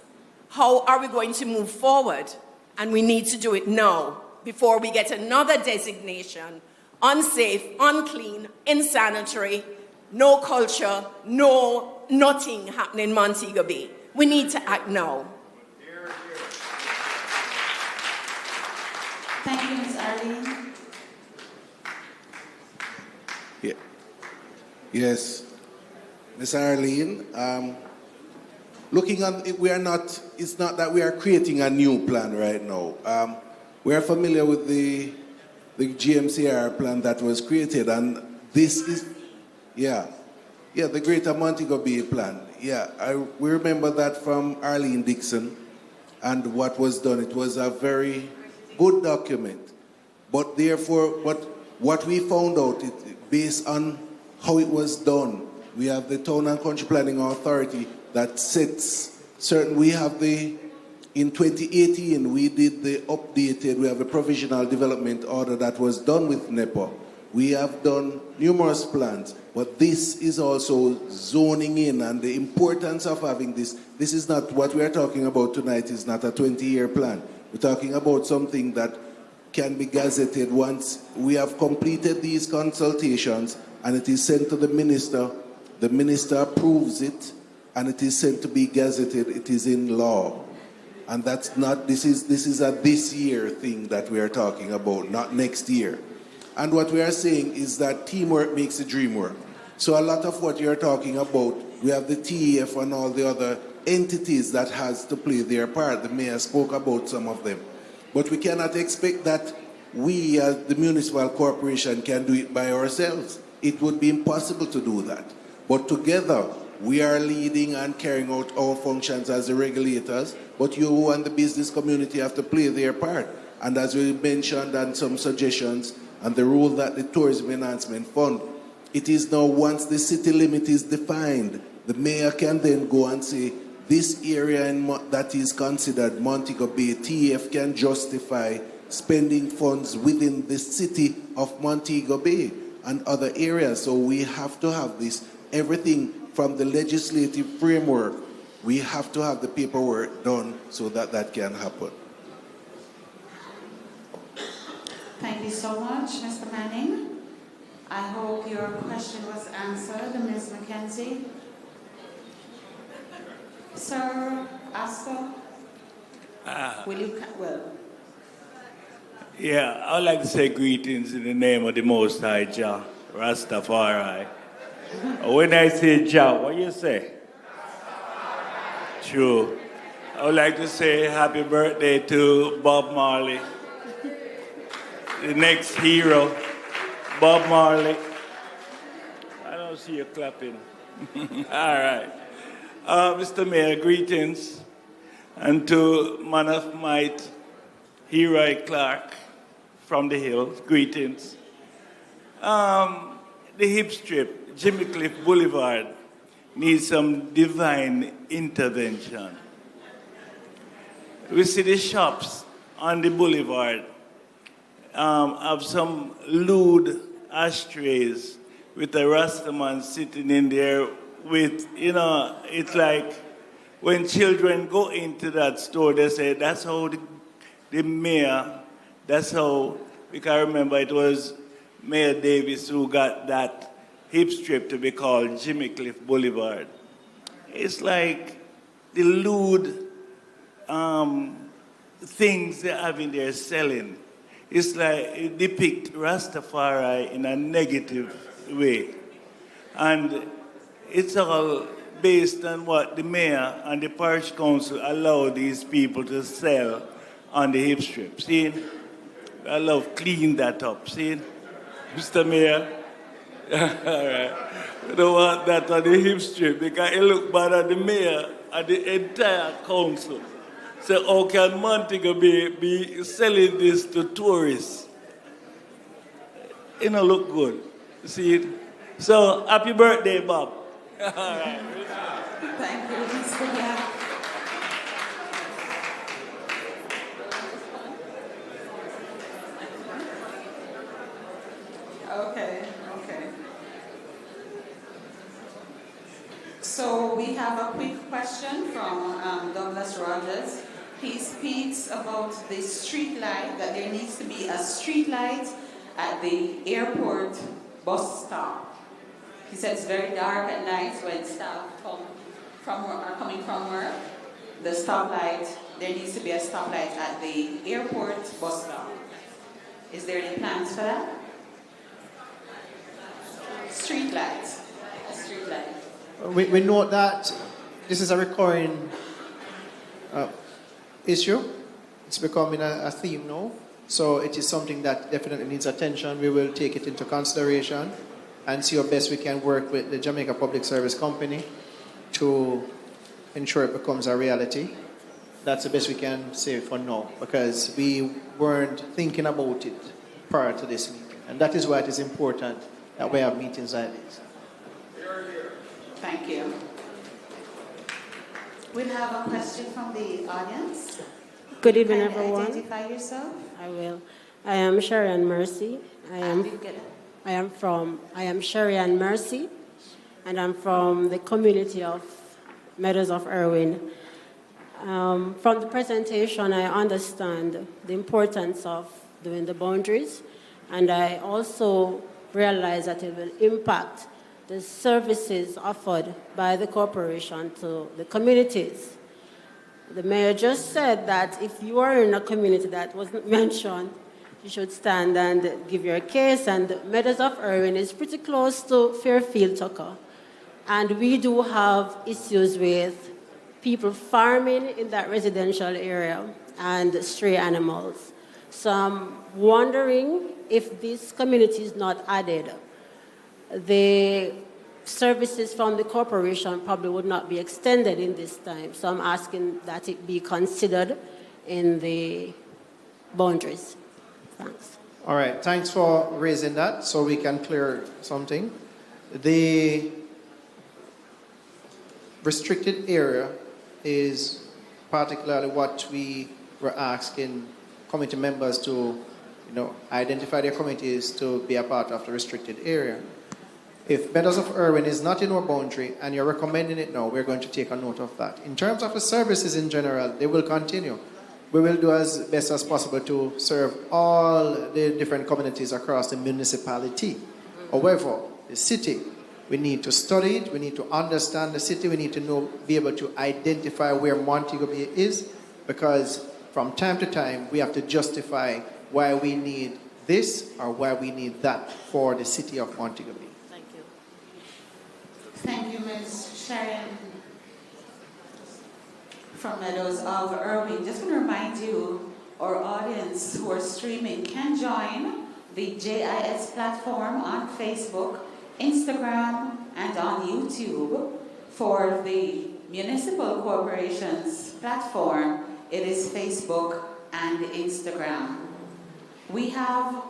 How are we going to move forward? And we need to do it now before we get another designation: unsafe, unclean, insanitary, no culture, nothing happening in Montego Bay. We need to act now. Thank you, Ms. Arlene. Yeah. Yes. Ms. Arlene, looking on it, it's not that we are creating a new plan right now. We are familiar with the GMCR plan that was created, and this is, the Greater Montego Bay plan. We remember that from Arlene Dixon and what was done. It was a very good document, but therefore, what we found out, based on how it was done, we have the Town and Country Planning Authority that sets certain, in 2018, we did we have a provisional development order that was done with NEPA. We have done numerous plans, but this is also zoning in, and the importance of having this is not what we are talking about tonight, is not a 20-year plan. We're talking about something that can be gazetted once we have completed these consultations, and it is sent to the minister. The minister approves it, and it is sent to be gazetted. It is in law. And that's not, this is a this year thing that we are talking about, not next year. And what we are saying is that teamwork makes the dream work. So a lot of what you're talking about, we have the TEF and all the other entities that has to play their part. The mayor spoke about some of them. But we cannot expect that we as the municipal corporation can do it by ourselves. It would be impossible to do that. But together, we are leading and carrying out our functions as the regulators, but you and the business community have to play their part. And as we mentioned, and some suggestions, and the rule that the Tourism Enhancement Fund, it is now, once the city limit is defined, the mayor can then go and say, this area that is considered Montego Bay, TF can justify spending funds within the city of Montego Bay and other areas. So we have to have this, everything from the legislative framework, we have to have the paperwork done so that that can happen. Thank you so much, Mr. Manning. I hope your question was answered, Ms. McKenzie. Sir Astor, will you, Yeah, I would like to say greetings in the name of the Most High Jah, Rastafari. When I say Jah, what you say? True. I would like to say happy birthday to Bob Marley, the next hero, Bob Marley. I don't see you clapping. All right. Mr. Mayor, greetings. And to Man of Might, Hero Clark from the Hills, greetings. The hip strip, Jimmy Cliff Boulevard, needs some divine intervention. We see the shops on the boulevard have some lewd ashtrays with a Rastaman sitting in there with, it's like when children go into that store, they say, that's how the mayor, that's how, because I remember it was Mayor Davis who got that hip strip to be called Jimmy Cliff Boulevard. It's like the lewd things they have in there selling. It's like it depicts Rastafari in a negative way. And it's all based on what the mayor and the parish council allow these people to sell on the hip strip. See? I love clean that up. See? Mr. Mayor? All right. We don't want that on the hip strip because it look bad on the mayor and the entire council. So how can Montego Bay be selling this to tourists? It don't look good. See it? So happy birthday, Bob. All right. Thank you, Mr. Black. Okay. So we have a quick question from Douglas Rogers. He speaks about the street light, that there needs to be a street light at the airport bus stop. He said it's very dark at night when staff are coming from work. The stoplight, there needs to be a stoplight at the airport bus stop. Is there any plans for that? Street lights. A street light. We note that this is a recurring issue. It's becoming a theme now. So it is something that definitely needs attention. We will take it into consideration and see how best we can work with the Jamaica Public Service Company to ensure it becomes a reality. That's the best we can say for now, because we weren't thinking about it prior to this meeting. And that is why it is important that we have meetings like this. Thank you. We'll have a question from the audience. Good evening, Can you everyone. identify yourself? I will. I am Sherry-Ann Mercy. I am Sherry-Ann Mercy, and I'm from the community of Meadows of Irwin. From the presentation, I understand the importance of doing the boundaries, and I also realize that it will impact the services offered by the corporation to the communities. The mayor just said that if you are in a community that wasn't mentioned, you should stand and give your case, and Meadows of Irwin is pretty close to Fairfield Tucker. And we do have issues with people farming in that residential area and stray animals. So I'm wondering if this community is not added, the services from the corporation probably would not be extended in this time. So I'm asking that it be considered in the boundaries. Thanks. All right, thanks for raising that so we can clear something. The restricted area is particularly what we were asking committee members to, identify their committees to be a part of the restricted area. If Meadows of Irwin is not in our boundary and you're recommending it now, we're going to take a note of that. In terms of the services in general, they will continue. We will do as best as possible to serve all the different communities across the municipality. However, the city, we need to study it, we need to understand the city, we need to be able to identify where Montego Bay is, because from time to time, we have to justify why we need this or why we need that for the city of Montego Bay. Thank you, Ms. Sharon from Meadows of Irwin. Just want to remind you, our audience who are streaming can join the JIS platform on Facebook, Instagram, and on YouTube. For the Municipal Corporation's platform, it is Facebook and Instagram. We have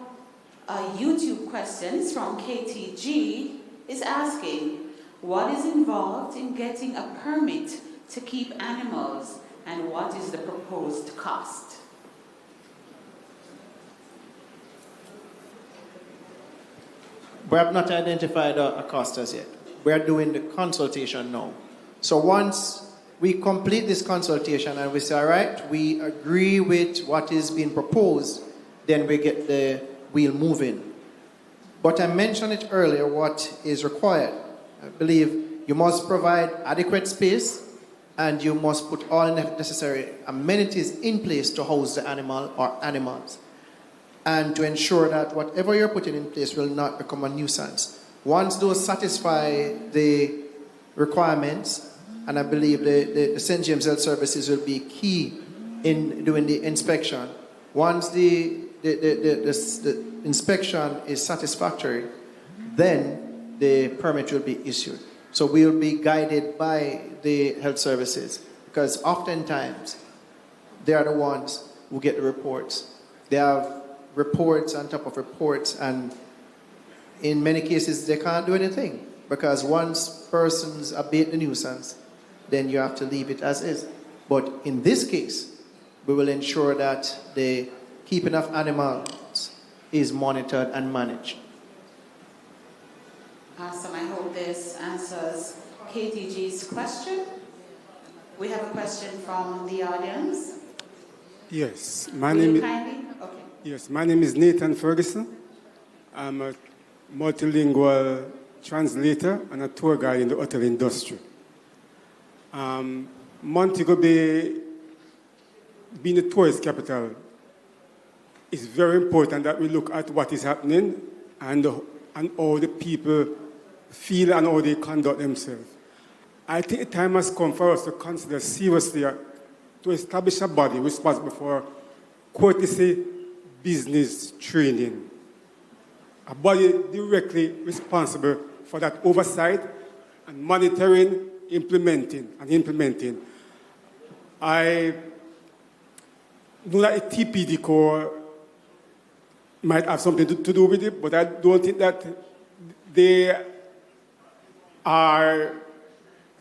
YouTube questions from KTG is asking, what is involved in getting a permit to keep animals, and what is the proposed cost? We have not identified a cost as yet. We are doing the consultation now. So once we complete this consultation and we say, all right, we agree with what is being proposed, then we get the wheel moving. But I mentioned it earlier, what is required. I believe you must provide adequate space and you must put all necessary amenities in place to house the animal or animals, and to ensure that whatever you're putting in place will not become a nuisance. Once those satisfy the requirements, and I believe the St. James Health Services will be key in doing the inspection. Once the inspection is satisfactory, then the permit will be issued. So we'll be guided by the health services, because oftentimes they are the ones who get the reports. They have reports on top of reports, and in many cases they can't do anything, because once persons abate the nuisance, then you have to leave it as is. But in this case, we will ensure that the keeping of animals is monitored and managed. Awesome. I hope this answers KTG's question. We have a question from the audience. Yes, my name is Nathan Ferguson. I'm a multilingual translator and a tour guide in the hotel industry. Montego Bay, being a tourist capital, it's very important that we look at what is happening and how the people feel and how they conduct themselves. I think the time has come for us to consider seriously to establish a body responsible for courtesy business training. A body directly responsible for that oversight and monitoring, implementing. I know that the TPD Corps might have something to do with it, but I don't think that they are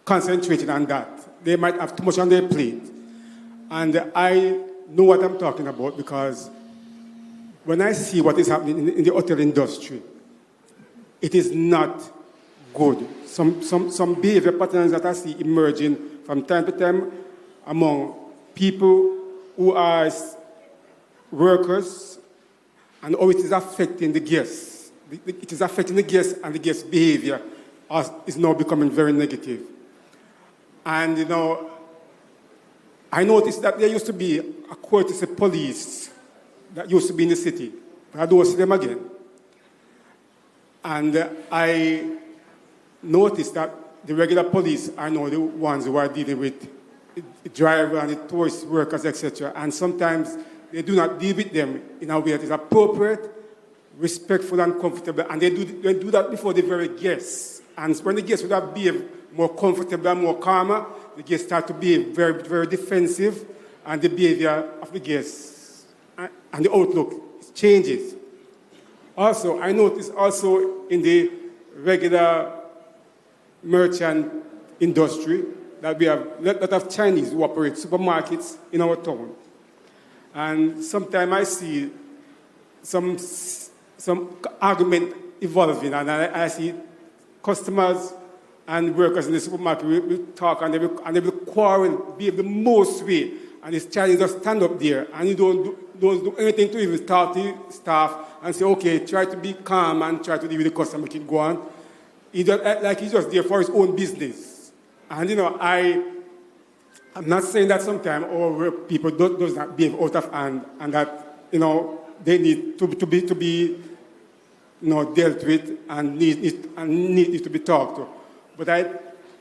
concentrating on that. They might have too much on their plate. And I know what I'm talking about, because when I see what is happening in the hotel industry, it is not good. Some behavior patterns that I see emerging from time to time among people who are workers, and how it is affecting the guests. It is affecting the guests, and the guests' behavior is now becoming very negative. And, you know, I noticed that there used to be a courtesy police that used to be in the city, but I don't see them again. And I noticed that the regular police are now the ones who are dealing with the driver and the tourist workers, etc. And sometimes they do not deal with them in a way that is appropriate, respectful, and comfortable. And they do that before the very guests. And when the guests would have behave more comfortable and more calmer, the guests start to behave very, very defensive, and the behavior of the guests and the outlook changes. Also, I noticed also in the regular merchant industry that we have a lot of Chinese who operate supermarkets in our town. And sometimes I see some argument evolving, and I see customers and workers in the supermarket will talk, and they will quarrel, behave the most way, and this Chinese just stand up there, and you don't do anything to even talk to the staff and say, okay, try to be calm and try to deal with the customer, keep going. He's just there for his own business. And, you know, I'm not saying that sometimes our people does not behave out of hand, and that, you know, they need to be you know, dealt with and need to be talked to. But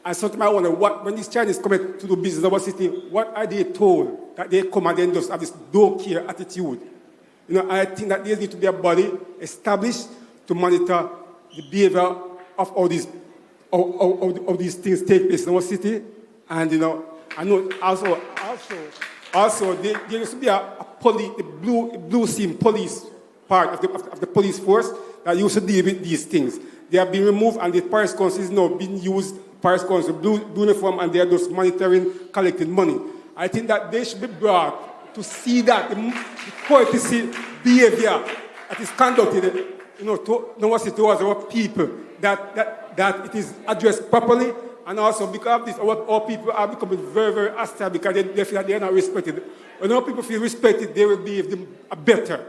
I sometimes wonder, when these Chinese come to do business in our city, what are they told? That they come and they just have this don't care attitude. You know, I think that there needs to be a body established to monitor the behavior of all these things take place in our city. And, you know, I know also there used to be a blue seam police part of the police force that used to deal with these things. They have been removed, and the Paris Council is now being used, Paris Council blue uniform, and they are just monitoring, collecting money. I think that they should be brought to see that the courtesy behavior that is conducted, you know, towards our people, that it is addressed properly. And also because of this, our people are becoming very, very hostile because they feel that they are not respected. When our people feel respected, they will behave them better.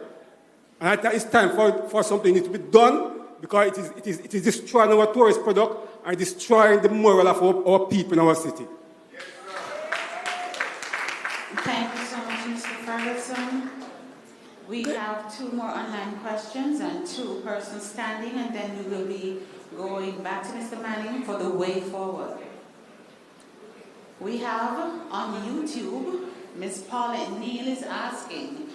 And I think it's time for something to be done, because it is destroying our tourist product and destroying the moral of our people in our city. Thank you so much, Mr. Ferguson. We have 2 more online questions and 2 persons standing, and then we will be going back to Mr. Manning for the way forward. We have on YouTube, Ms. Paulette Neal is asking,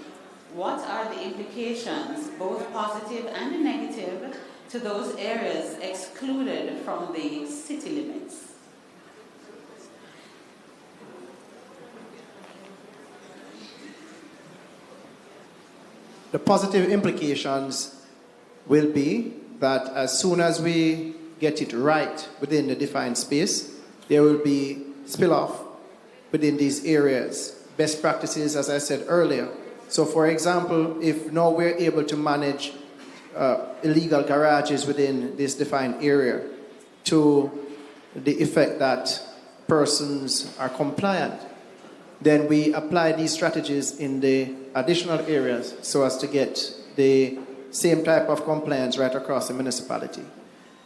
what are the implications, both positive and negative, to those areas excluded from the city limits. The positive implications will be that as soon as we get it right within the defined space, there will be spill-off within these areas. Best practices, as I said earlier. So for example, if now we're able to manage illegal garages within this defined area to the effect that persons are compliant, then we apply these strategies in the additional areas so as to get the same type of compliance right across the municipality.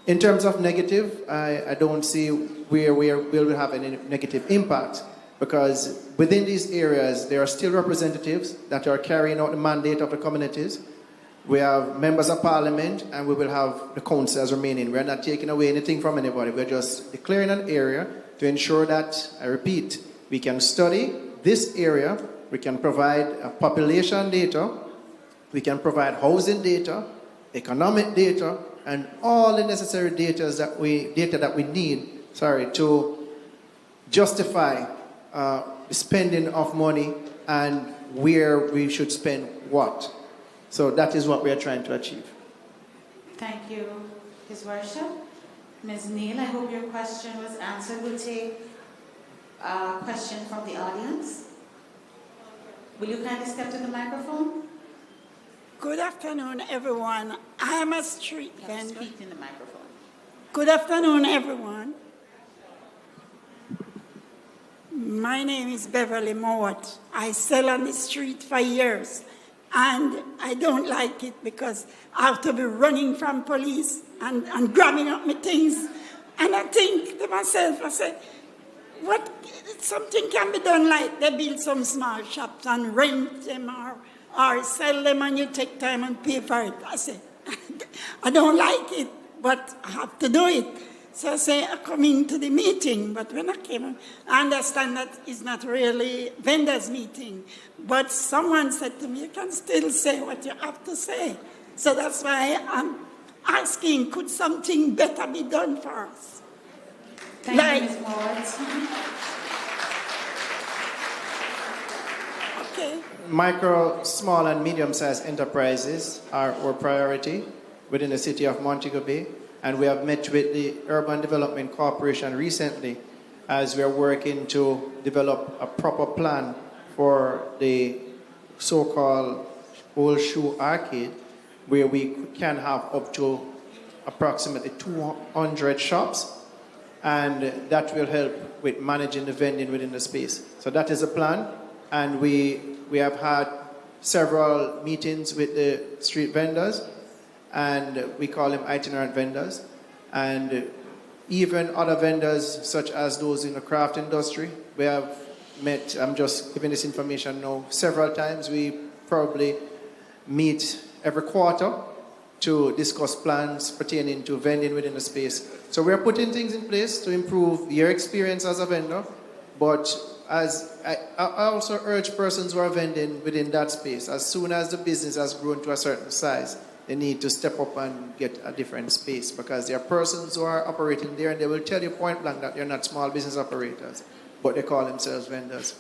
In terms of negative, I don't see where we will have any negative impact, because within these areas there are still representatives that are carrying out the mandate of the communities. We have members of parliament, and we will have the councillors remaining. We're not taking away anything from anybody. We're just declaring an area to ensure that, I repeat, we can study this area, we can provide population data, we can provide housing data, economic data, and all the necessary data that we need, to justify the spending of money and where we should spend what. So that is what we are trying to achieve. Thank you, His Worship. Ms. Neal, I hope your question was answered. We'll take a question from the audience. Will you kindly step to the microphone? Good afternoon, everyone. I am a street vendor. Speak in the microphone. Good afternoon, everyone. My name is Beverly Mowat. I sell on the street for years, and I don't like it because I have to be running from police and grabbing up my things. And I think to myself, I said, what, something can be done, like they build some small shops and rent them or sell them and you take time and pay for it. I say, I don't like it, but I have to do it. So I say, I come into the meeting, but when I came, I understand that it's not really vendors' meeting, but someone said to me, you can still say what you have to say. So that's why I'm asking, could something better be done for us? Thank you, Ms. Mowat. Okay. Micro, small, and medium-sized enterprises are our priority within the city of Montego Bay, and we have met with the Urban Development Corporation recently as we are working to develop a proper plan for the so-called Old Shoe Arcade, where we can have up to approximately 200 shops, and that will help with managing the vending within the space. So that is a plan, and we have had several meetings with the street vendors, and we call them itinerant vendors, and even other vendors such as those in the craft industry. We have met, I'm just giving this information now, several times. We probably meet every quarter to discuss plans pertaining to vending within the space. So we are putting things in place to improve your experience as a vendor, but as I also urge persons who are vending within that space, as soon as the business has grown to a certain size, they need to step up and get a different space, because there are persons who are operating there and they will tell you point blank that they're not small business operators, but they call themselves vendors.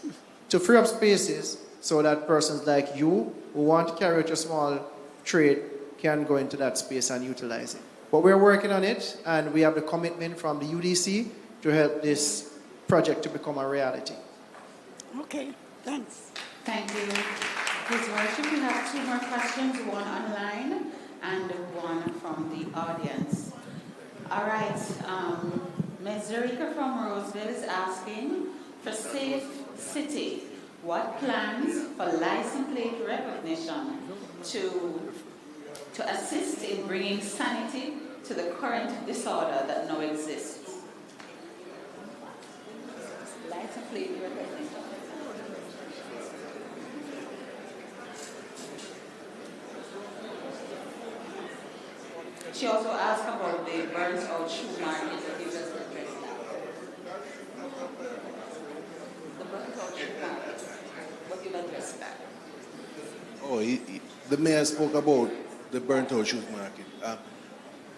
To free up spaces so that persons like you who want to carry out your small trade can go into that space and utilize it. But we're working on it, and we have the commitment from the UDC to help this project to become a reality. Okay, thanks. Thank you. His Worship, we have two more questions, one online and one from the audience. All right, Ms. Zerika from Roseville is asking, for Safe City, what plans for license plate recognition to assist in bringing sanity to the current disorder that now exists? License plate recognition. She also asked about the burnt out shoe market that you just addressed now. The burnt out shoe market, what you addressed that? Oh, the mayor spoke about the burnt out shoe market.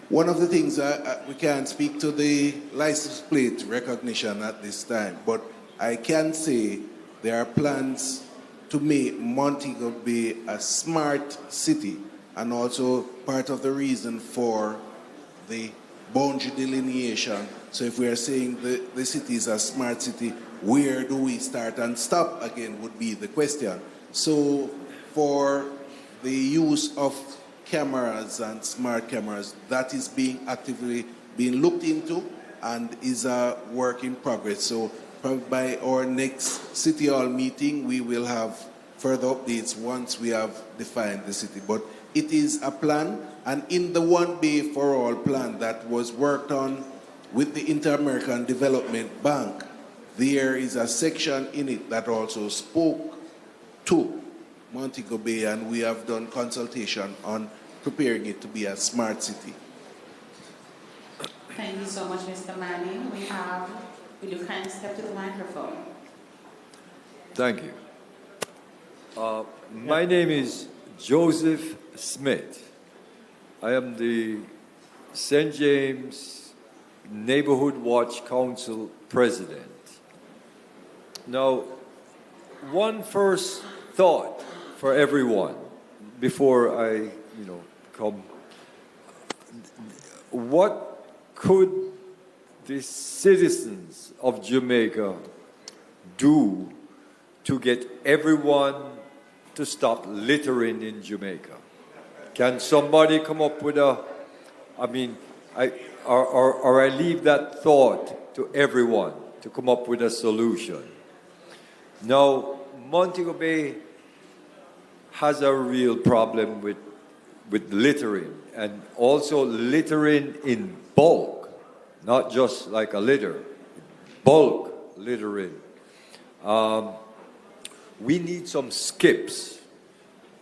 One of the things, we can't speak to the license plate recognition at this time, but I can say there are plans to make Montego Bay a smart city, and also part of the reason for the boundary delineation. So if we are saying the city is a smart city, where do we start and stop again would be the question. So for the use of cameras and smart cameras, that is being actively being looked into and is a work in progress. So by our next City Hall meeting, we will have further updates once we have defined the city. But it is a plan, and in the One Bay for All plan that was worked on with the Inter-American Development Bank, there is a section in it that also spoke to Montego Bay, and we have done consultation on preparing it to be a smart city. Thank you so much, Mr. Manning. Will you kindly step to the microphone? Thank you. My name is Joseph Smith. I am the St. James Neighborhood Watch Council President. Now, one first thought for everyone before I, come. What could the citizens of Jamaica do to get everyone to stop littering in Jamaica? Can somebody come up with I leave that thought to everyone to come up with a solution. Now, Montego Bay has a real problem with littering, and also littering in bulk, not just like a litter, bulk littering. We need some skips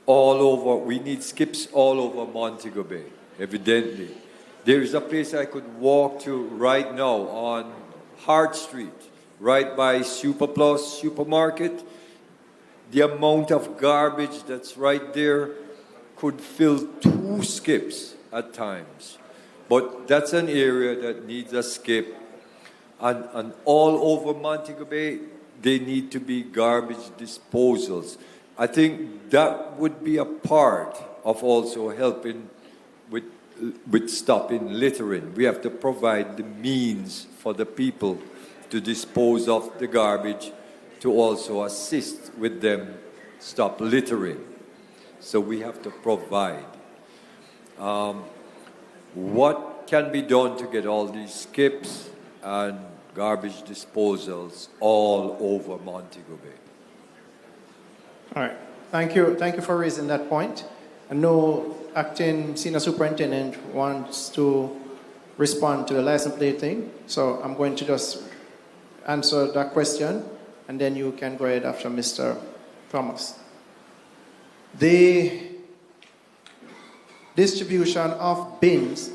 all over. We need skips all over Montego Bay, evidently. There is a place I could walk to right now on Hart Street, right by Super Plus supermarket. The amount of garbage that's right there could fill 2 skips at times. But that's an area that needs a skip. And all over Montego Bay, they need to be garbage disposals. I think that would be a part of also helping with stopping littering. We have to provide the means for the people to dispose of the garbage, to also assist with them stop littering. So we have to provide. What can be done to get all these skips and garbage disposals all over Montego Bay? All right. Thank you. Thank you for raising that point. I know Acting Senior Superintendent wants to respond to the license plate thing, so I'm going to just answer that question, and then you can go ahead after Mr. Thomas. The distribution of bins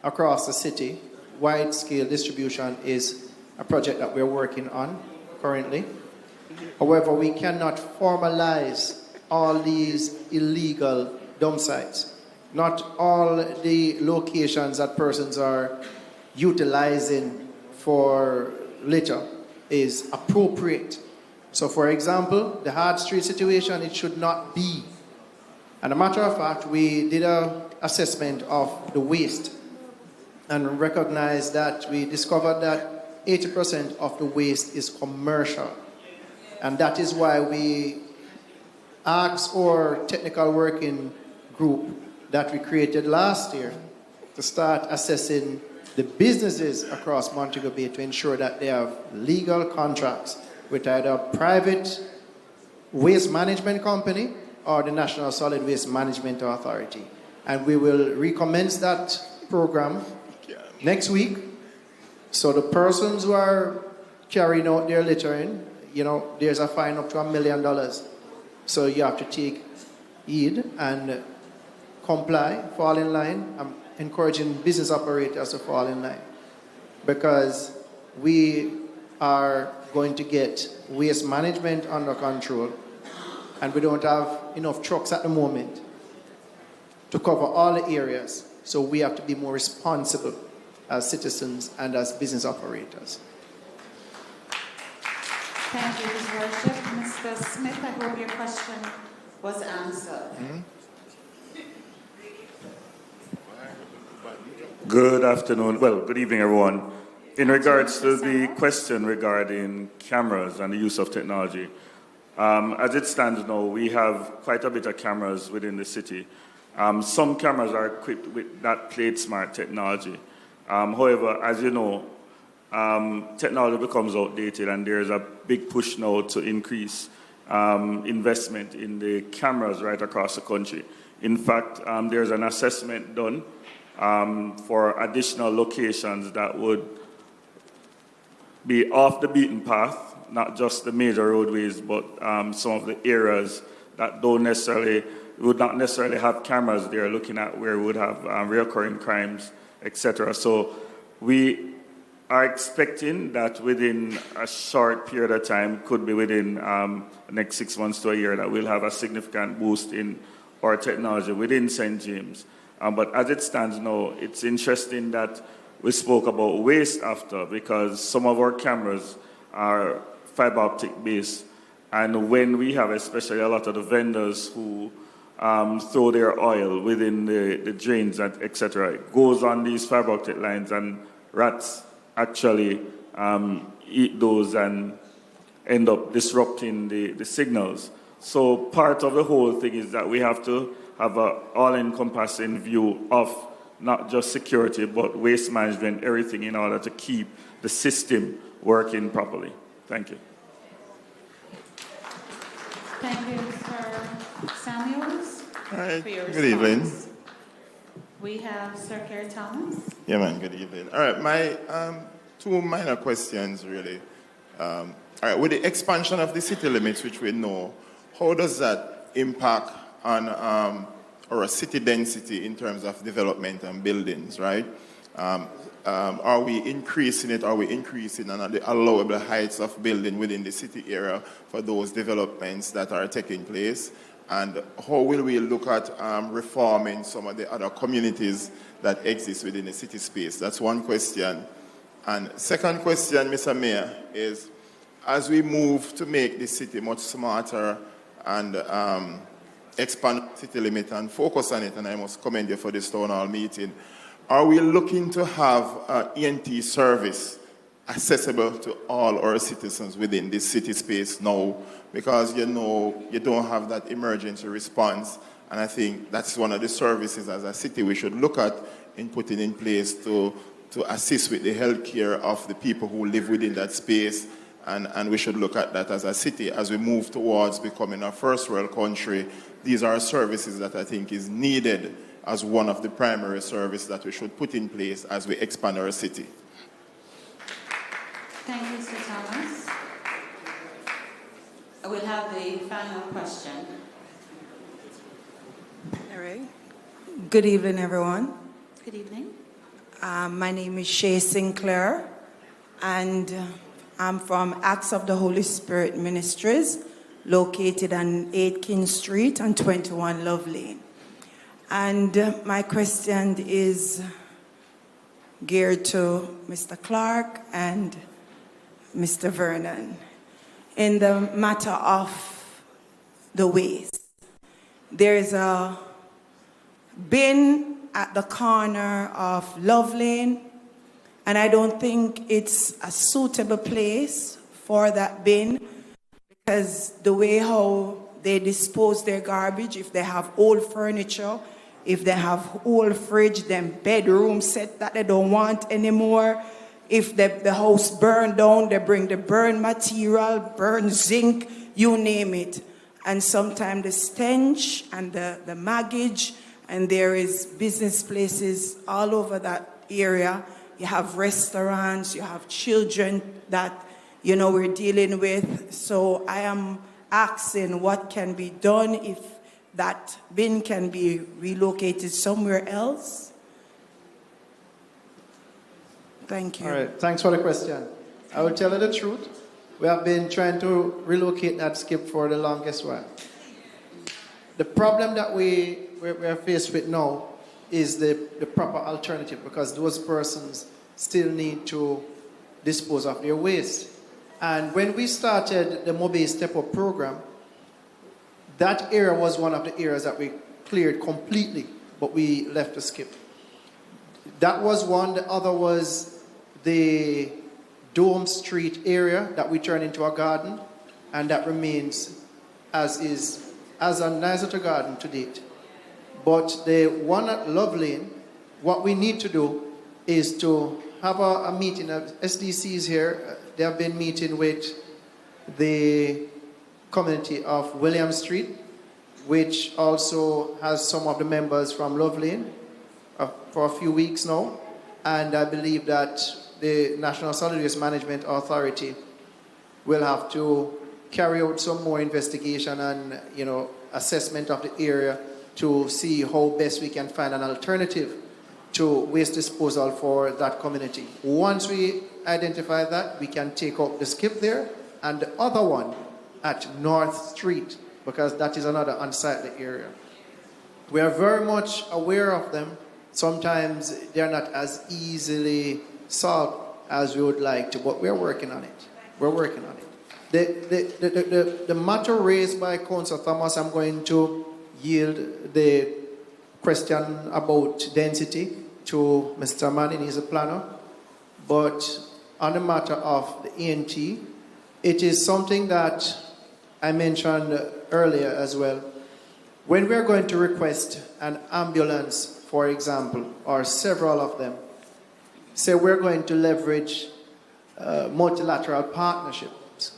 across the city, wide-scale distribution, is a project that we're working on currently. However, we cannot formalize all these illegal dump sites. Not all the locations that persons are utilizing for litter is appropriate. So, for example, the Hard Street situation, it should not be. And a matter of fact, we did an assessment of the waste and recognized that we discovered that 80% of the waste is commercial. And that is why we asked our technical working group that we created last year to start assessing the businesses across Montego Bay to ensure that they have legal contracts with either a private waste management company or the National Solid Waste Management Authority. And we will recommence that program next week. So the persons who are carrying out their littering, there's a fine up to $1 million. So you have to take heed and comply, fall in line. I'm encouraging business operators to fall in line, because we are going to get waste management under control, and we don't have enough trucks at the moment to cover all the areas. So we have to be more responsible as citizens and as business operators. Thank you, His Worship. Mr. Smith, I hope your question was answered. Good afternoon. Well, good evening, everyone. In regards to the question regarding cameras and the use of technology, as it stands now, we have quite a bit of cameras within the city. Some cameras are equipped with that plate smart technology. However, as you know, technology becomes outdated, and there's a big push now to increase investment in the cameras right across the country. In fact, there's an assessment done for additional locations that would be off the beaten path, not just the major roadways, but some of the areas that would not necessarily have cameras there, looking at where we would have recurring crimes, etc. So we are expecting that within a short period of time, could be within the next 6 months to a year, that we'll have a significant boost in our technology within St. James. But as it stands now, it's interesting that we spoke about waste after, because some of our cameras are fiber optic based. And when we have, especially a lot of the vendors who throw their oil within the drains, etc., it goes on these fiber optic lines, and rats actually eat those and end up disrupting the signals. So part of the whole thing is that we have to have an all-encompassing view of not just security, but waste management, everything, in order to keep the system working properly. Thank you. Thank you, Mr. Samuels. All right, for your good evening. response. We have Sir Kerry Thomas. Yeah, man, good evening. All right, my two minor questions, really. All right, with the expansion of the city limits, which we know, how does that impact on our city density in terms of development and buildings, right? Are we increasing it? Are we increasing on the allowable heights of building within the city area for those developments that are taking place? And how will we look at reforming some of the other communities that exist within the city space? That's one question. And second question, Mr. Mayor, is as we move to make the city much smarter and expand city limit and focus on it, and I must commend you for this town hall meeting, are we looking to have ENT service accessible to all our citizens within this city space now? Because you know you don't have that emergency response, and I think that's one of the services as a city we should look at in putting in place to assist with the health care of the people who live within that space. And we should look at that as a city as we move towards becoming a first world country. These are services that I think is needed as one of the primary services that we should put in place as we expand our city. Thank you, Mr. Thomas. I will have the final question. All right. Good evening, everyone. Good evening. My name is Shay Sinclair, and I'm from Acts of the Holy Spirit Ministries, located on 8 King Street and 21 Love Lane. And my question is geared to Mr. Clark and Mr. Vernon. In the matter of the waste, there is a bin at the corner of Love Lane, and I don't think it's a suitable place for that bin, because the way how they dispose their garbage, if they have old furniture, if they have old fridge, then bedroom set that they don't want anymore, if the house burned down, they bring the burn material, burn zinc, you name it. And sometimes the stench and the maggage, and there is business places all over that area. You have restaurants, you have children that, you know, we're dealing with. So I am asking what can be done if that bin can be relocated somewhere else. Thank you. All right, thanks for the question. I will tell you the truth. We have been trying to relocate that skip for the longest while. The problem that we're faced with now is the proper alternative, because those persons still need to dispose of their waste. And when we started the Mobile Step Up program, that area was one of the areas that we cleared completely, but we left a skip. That was one. The other was the Dome Street area that we turned into a garden, and that remains as is, as a nice little garden to date. But the one at Love Lane, what we need to do is to have a meeting. SDCs here, they have been meeting with the community of William Street, which also has some of the members from Love Lane for a few weeks now. And I believe that the National Solid Waste Management Authority will have to carry out some more investigation and, assessment of the area to see how best we can find an alternative to waste disposal for that community. Once we identify that, we can take up the skip there, and the other one at North Street, because that is another unsightly area. We are very much aware of them. Sometimes they're not as easily solved as we would like to, but we're working on it. We're working on it. The matter raised by Councillor Thomas, I'm going to yield the question about density to Mr. Manning. He's a planner. But on the matter of the ENT, it is something that I mentioned earlier as well. When we're going to request an ambulance, for example, or several of them, say we're going to leverage multilateral partnerships,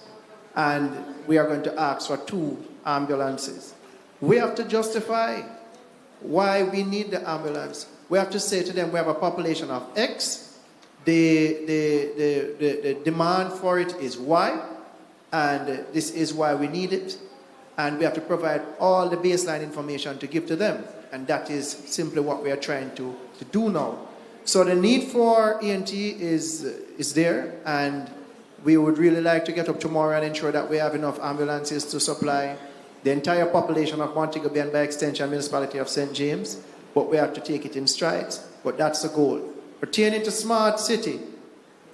and we are going to ask for 2 ambulances. We have to justify why we need the ambulance. We have to say to them, we have a population of X, the demand for it is Y, and this is why we need it. And we have to provide all the baseline information to give to them. And that is simply what we are trying to do now. So the need for ENT is there, and we would really like to get up tomorrow and ensure that we have enough ambulances to supply the entire population of Montego Bay and by extension municipality of St. James, but we have to take it in strides. But that's the goal. Pertaining to smart city,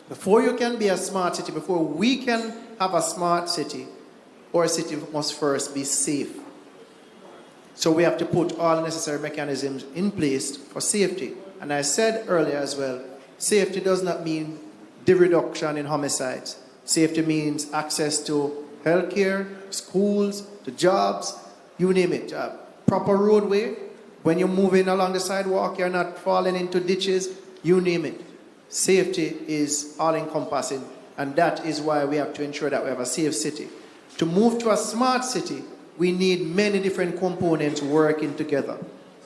before you can be a smart city, before we can have a smart city, our city must first be safe. So we have to put all the necessary mechanisms in place for safety. And I said earlier as well, safety does not mean the reduction in homicides. Safety means access to healthcare, schools, to jobs, you name it. Proper roadway, when you're moving along the sidewalk, you're not falling into ditches, you name it. Safety is all-encompassing, and that is why we have to ensure that we have a safe city. To move to a smart city, we need many different components working together.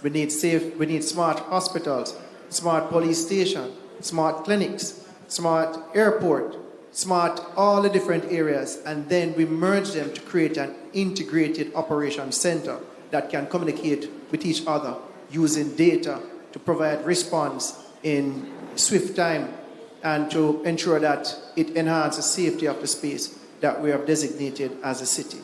We need smart hospitals, smart police station, smart clinics, smart airport, smart all the different areas, and then we merge them to create an integrated operation center that can communicate with each other using data to provide response in swift time and to ensure that it enhances safety of the space that we have designated as a city.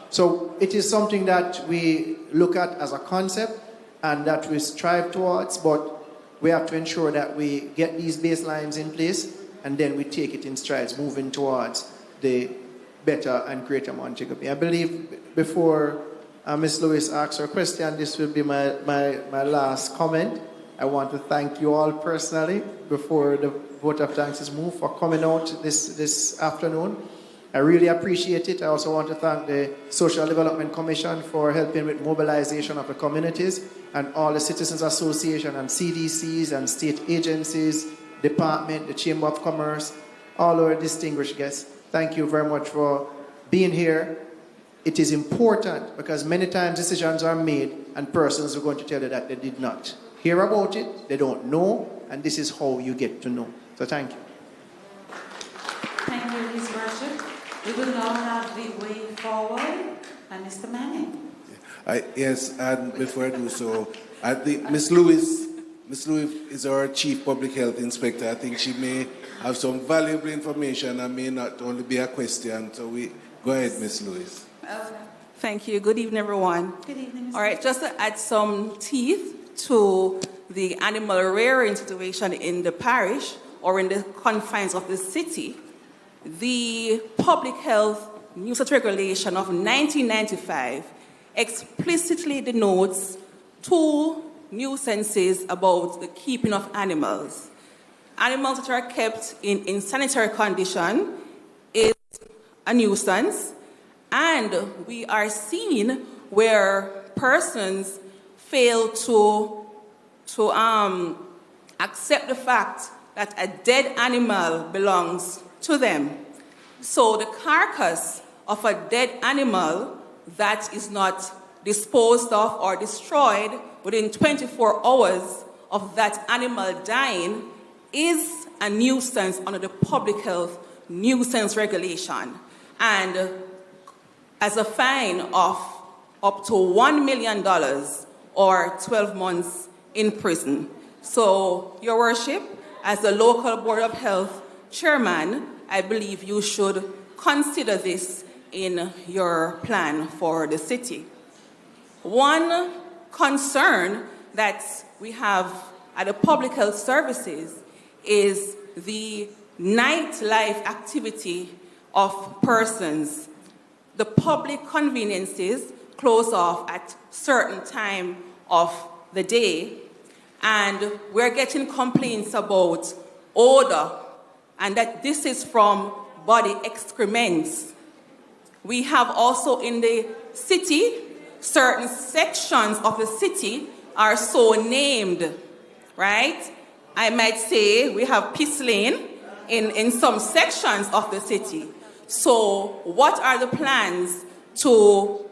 So it is something that we look at as a concept and that we strive towards, but we have to ensure that we get these baselines in place and then we take it in strides, moving towards the better and greater Montego Bay. I believe before Ms. Lewis asks her question, this will be my last comment. I want to thank you all personally before the vote of thanks is moved for coming out this afternoon. I really appreciate it. I also want to thank the Social Development Commission for helping with mobilization of the communities and all the Citizens Association and CDCs and state agencies, department, the Chamber of Commerce, all our distinguished guests. Thank you very much for being here. It is important because many times decisions are made and persons are going to tell you that they did not hear about it, they don't know, and this is how you get to know. So thank you. Thank you, His Worship. We will now have the way forward, and Mr. Manning. Yes, and before I do so, I think Ms. Lewis is our Chief Public Health Inspector. I think she may have some valuable information and may not only be a question. So go ahead, Ms. Lewis. Thank you. Good evening, everyone. Good evening, Ms. All right, just to add some teeth to the animal rearing situation in the parish or in the confines of the city, the Public Health Nuisance Regulation of 1995 explicitly denotes two nuisances about the keeping of animals. Animals that are kept in insanitary condition is a nuisance, and we are seeing where persons fail to accept the fact that a dead animal belongs to them. So the carcass of a dead animal that is not disposed of or destroyed within 24 hours of that animal dying is a nuisance under the Public Health Nuisance Regulation, and as a fine of up to $1 million or 12 months in prison. So, Your Worship, as the local Board of Health chairman, I believe you should consider this in your plan for the city. One concern that we have at the Public Health Services is the nightlife activity of persons. The public conveniences close off at certain time of the day, and we're getting complaints about odor, and that this is from body excrements. We have also in the city, certain sections of the city are so named, right? I might say we have piss lane in some sections of the city. So what are the plans to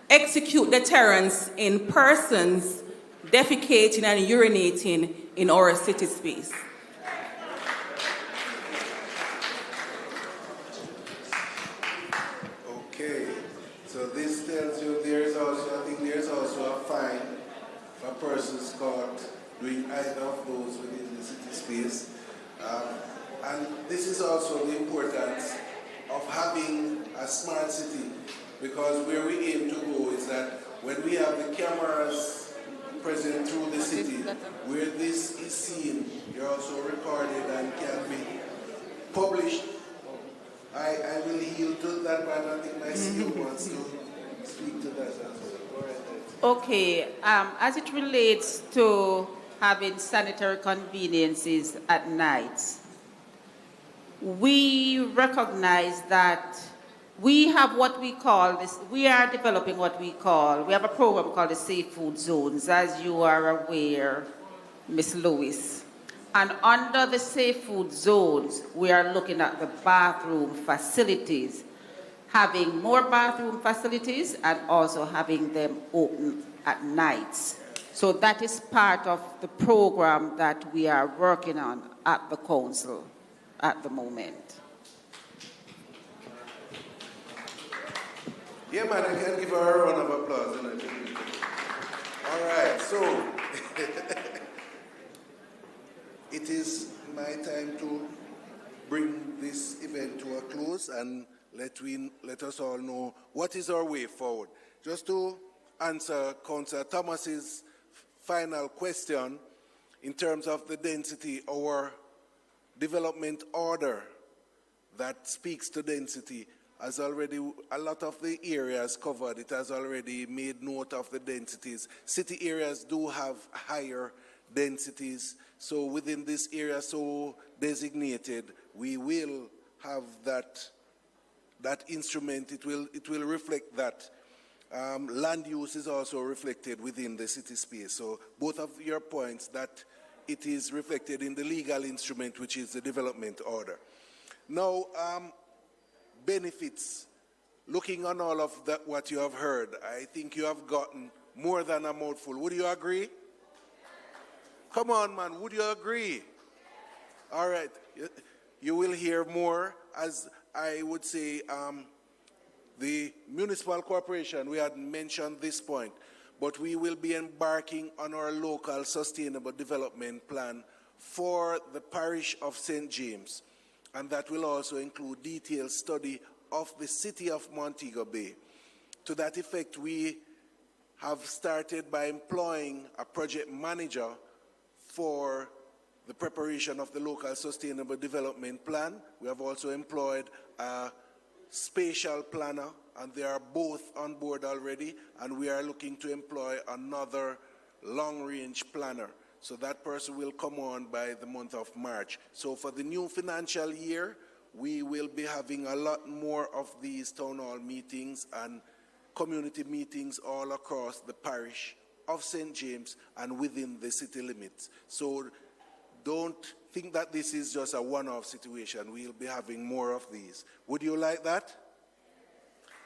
execute deterrence in persons defecating and urinating in our city space? Okay, so this tells you there's also, I think there's also a fine for persons caught doing either of those within the city space. And this is also the importance of having a smart city, because where we aim to go is that when we have the cameras present through the city, where this is seen, you're also recorded and can be published. I will yield to that, but I think my CEO wants to speak to that as well. Okay, as it relates to having sanitary conveniences at night, we recognize that we have what we call this, we are developing what we have a program called the Safe Food Zones, as you are aware, Ms. Lewis. And under the Safe Food Zones, we are looking at the bathroom facilities, having more bathroom facilities and also having them open at nights. So that is part of the program that we are working on at the council at the moment. Yeah, man, I can give her a round of applause. All right, so it is my time to bring this event to a close and let us all know what is our way forward. Just to answer Councillor Thomas's final question in terms of the density, our development order that speaks to density has already, a lot of the areas covered, it has already made note of the densities. City areas do have higher densities, so within this area so designated, we will have that instrument, it will reflect that. Land use is also reflected within the city space. So both of your points, that it is reflected in the legal instrument, which is the development order. Now, benefits. Looking on all of that, what you have heard, I think you have gotten more than a mouthful. Would you agree? Come on, man, would you agree? All right, you will hear more, as I would say, the municipal corporation, we had mentioned this point, but we will be embarking on our local sustainable development plan for the parish of St. James. And that will also include detailed study of the city of Montego Bay. To that effect, we have started by employing a project manager for the preparation of the local sustainable development plan. We have also employed a spatial planner, and they are both on board already, and we are looking to employ another long-range planner. So that person will come on by the month of March. So for the new financial year, we will be having a lot more of these town hall meetings and community meetings all across the parish of St. James and within the city limits. So don't think that this is just a one-off situation. We'll be having more of these. Would you like that?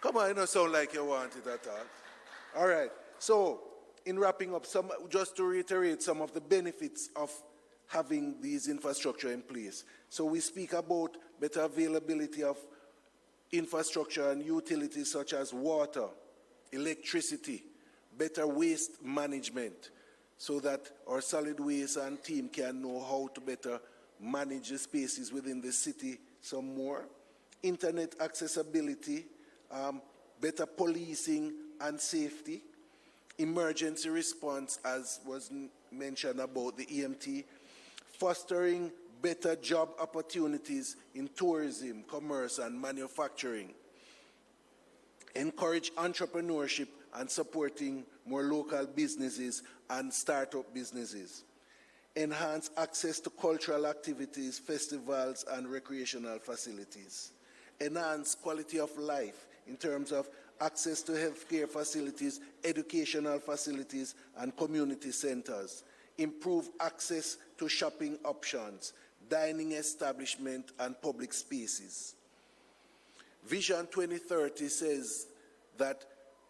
Come on, you don't sound like you want it at all. All right. So in wrapping up, just to reiterate some of the benefits of having these infrastructure in place. So we speak about better availability of infrastructure and utilities such as water, electricity, better waste management, so that our solid waste and team can know how to better manage the spaces within the city some more. Internet accessibility, better policing and safety, emergency response, as was mentioned about the EMT, fostering better job opportunities in tourism, commerce, and manufacturing, encourage entrepreneurship and supporting more local businesses and startup businesses, enhance access to cultural activities, festivals, and recreational facilities, enhance quality of life in terms of access to healthcare facilities, educational facilities, and community centers, improve access to shopping options, dining establishment, and public spaces. Vision 2030 says that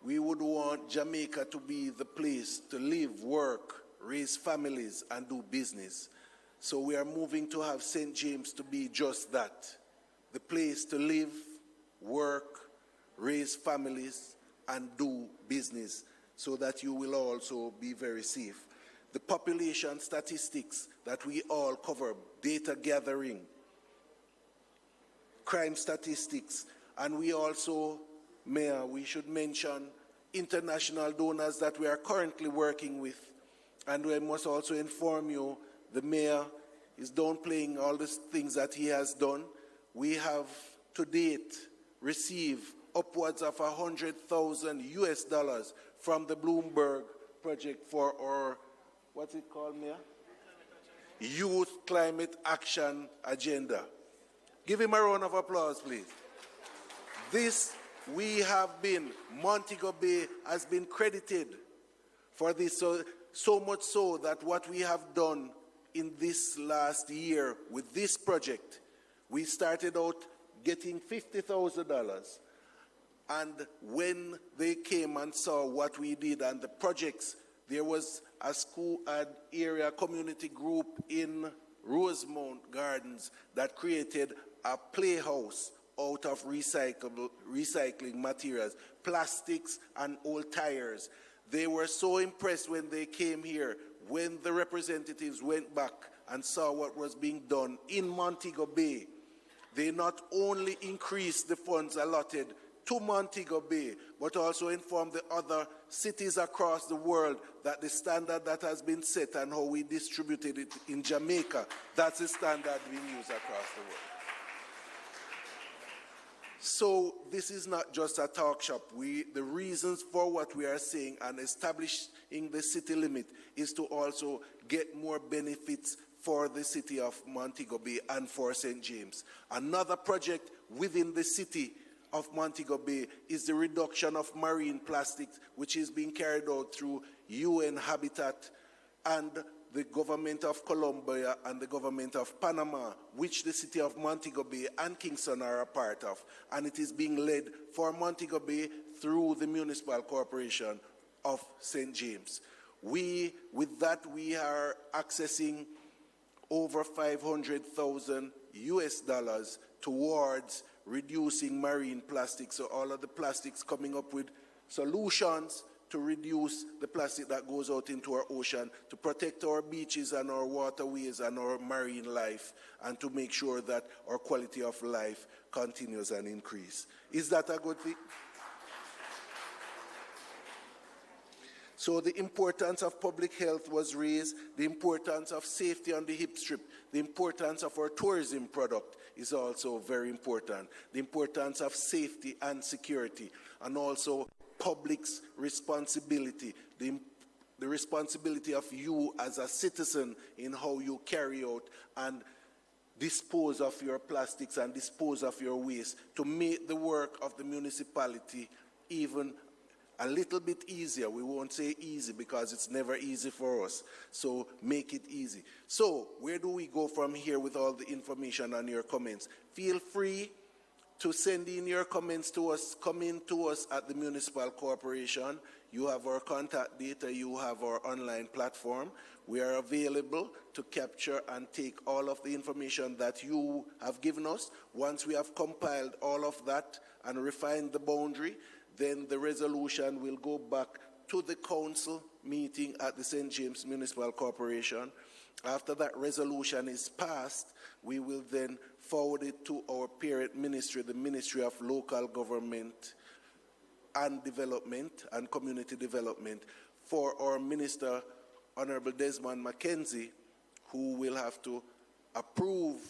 we would want Jamaica to be the place to live, work, raise families, and do business. So we are moving to have St. James to be just that, the place to live, work, raise families, and do business, so that you will also be very safe. The population statistics that we all cover, data gathering, crime statistics, and we also, Mayor, we should mention international donors that we are currently working with. And we must also inform you, the Mayor is downplaying all the things that he has done. We have to date received upwards of $100,000 from the Bloomberg project for our, what's it called, Mayor? Youth Climate Action Agenda. Give him a round of applause, please. This, we have been, Montego Bay has been credited for this, so much so that what we have done in this last year with this project, we started out getting $50,000. And when they came and saw what we did and the projects, there was a school, an area community group in Rosemount Gardens that created a playhouse out of recycling materials, plastics and old tires. They were so impressed when they came here, when the representatives went back and saw what was being done in Montego Bay. They not only increased the funds allotted to Montego Bay, but also informed the other cities across the world that the standard that has been set and how we distributed it in Jamaica, that's the standard being used across the world. So this is not just a talk shop. The reasons for what we are saying and establishing the city limit is to also get more benefits for the city of Montego Bay and for St. James. Another project within the city of Montego Bay is the reduction of marine plastics, which is being carried out through UN Habitat and the government of Colombia and the government of Panama, which the city of Montego Bay and Kingston are a part of. And it is being led for Montego Bay through the Municipal Corporation of St. James. With that, we are accessing over $500,000 towards reducing marine plastics. So all of the plastics coming up with solutions to reduce the plastic that goes out into our ocean, to protect our beaches and our waterways and our marine life, and to make sure that our quality of life continues and increase. Is that a good thing? So the importance of public health was raised, the importance of safety on the hip strip, the importance of our tourism product is also very important, the importance of safety and security, and also public's responsibility, the responsibility of you as a citizen in how you carry out and dispose of your plastics and dispose of your waste to make the work of the municipality even a little bit easier. We won't say easy because it's never easy for us. So make it easy. So where do we go from here with all the information and your comments? Feel free to send in your comments to us. Come in to us at the Municipal Corporation. You have our contact data. You have our online platform. We are available to capture and take all of the information that you have given us. Once we have compiled all of that and refined the boundary, then the resolution will go back to the council meeting at the St. James Municipal Corporation. After that resolution is passed, we will then forward it to our parent ministry, the Ministry of Local Government and Development and Community Development, for our Minister, Honorable Desmond McKenzie, who will have to approve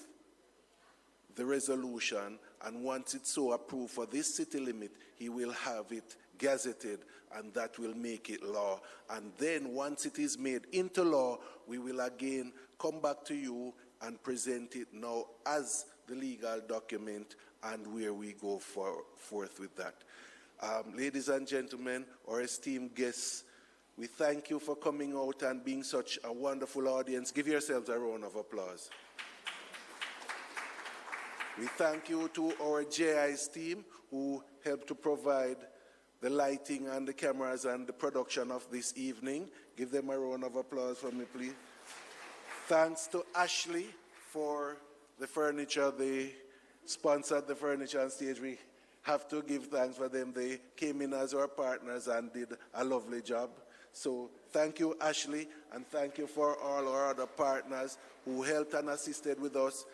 the resolution, and once it's so approved for this city limit, he will have it gazetted, and that will make it law. And then once it is made into law, we will again come back to you and present it now as the legal document and where we go forth with that. Ladies and gentlemen, our esteemed guests, we thank you for coming out and being such a wonderful audience. Give yourselves a round of applause. We thank you to our JI's team who helped to provide the lighting and the cameras and the production of this evening. Give them a round of applause for me, please. Thanks to Ashley for the furniture. They sponsored the furniture on stage. We have to give thanks for them. They came in as our partners and did a lovely job. So thank you, Ashley, and thank you for all our other partners who helped and assisted with us.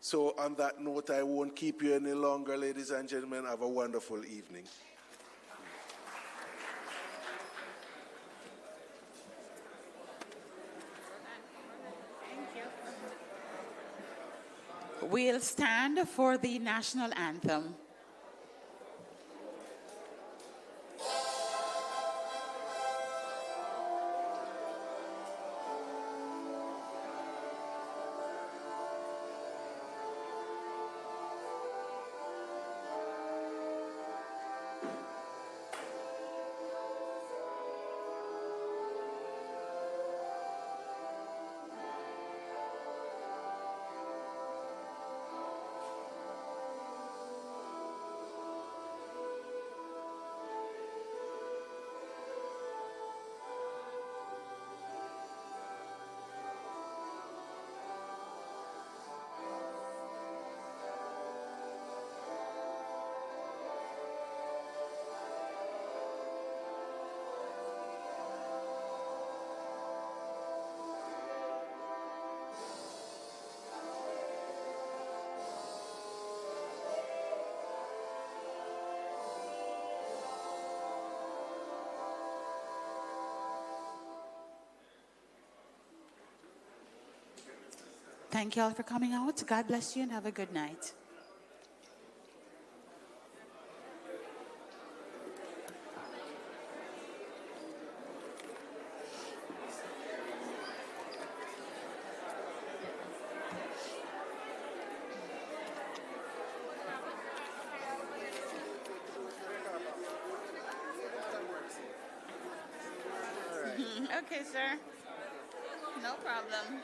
So on that note, I won't keep you any longer, ladies and gentlemen. Have a wonderful evening. We'll stand for the national anthem. Thank you all for coming out. God bless you and have a good night. Okay, sir. No problem.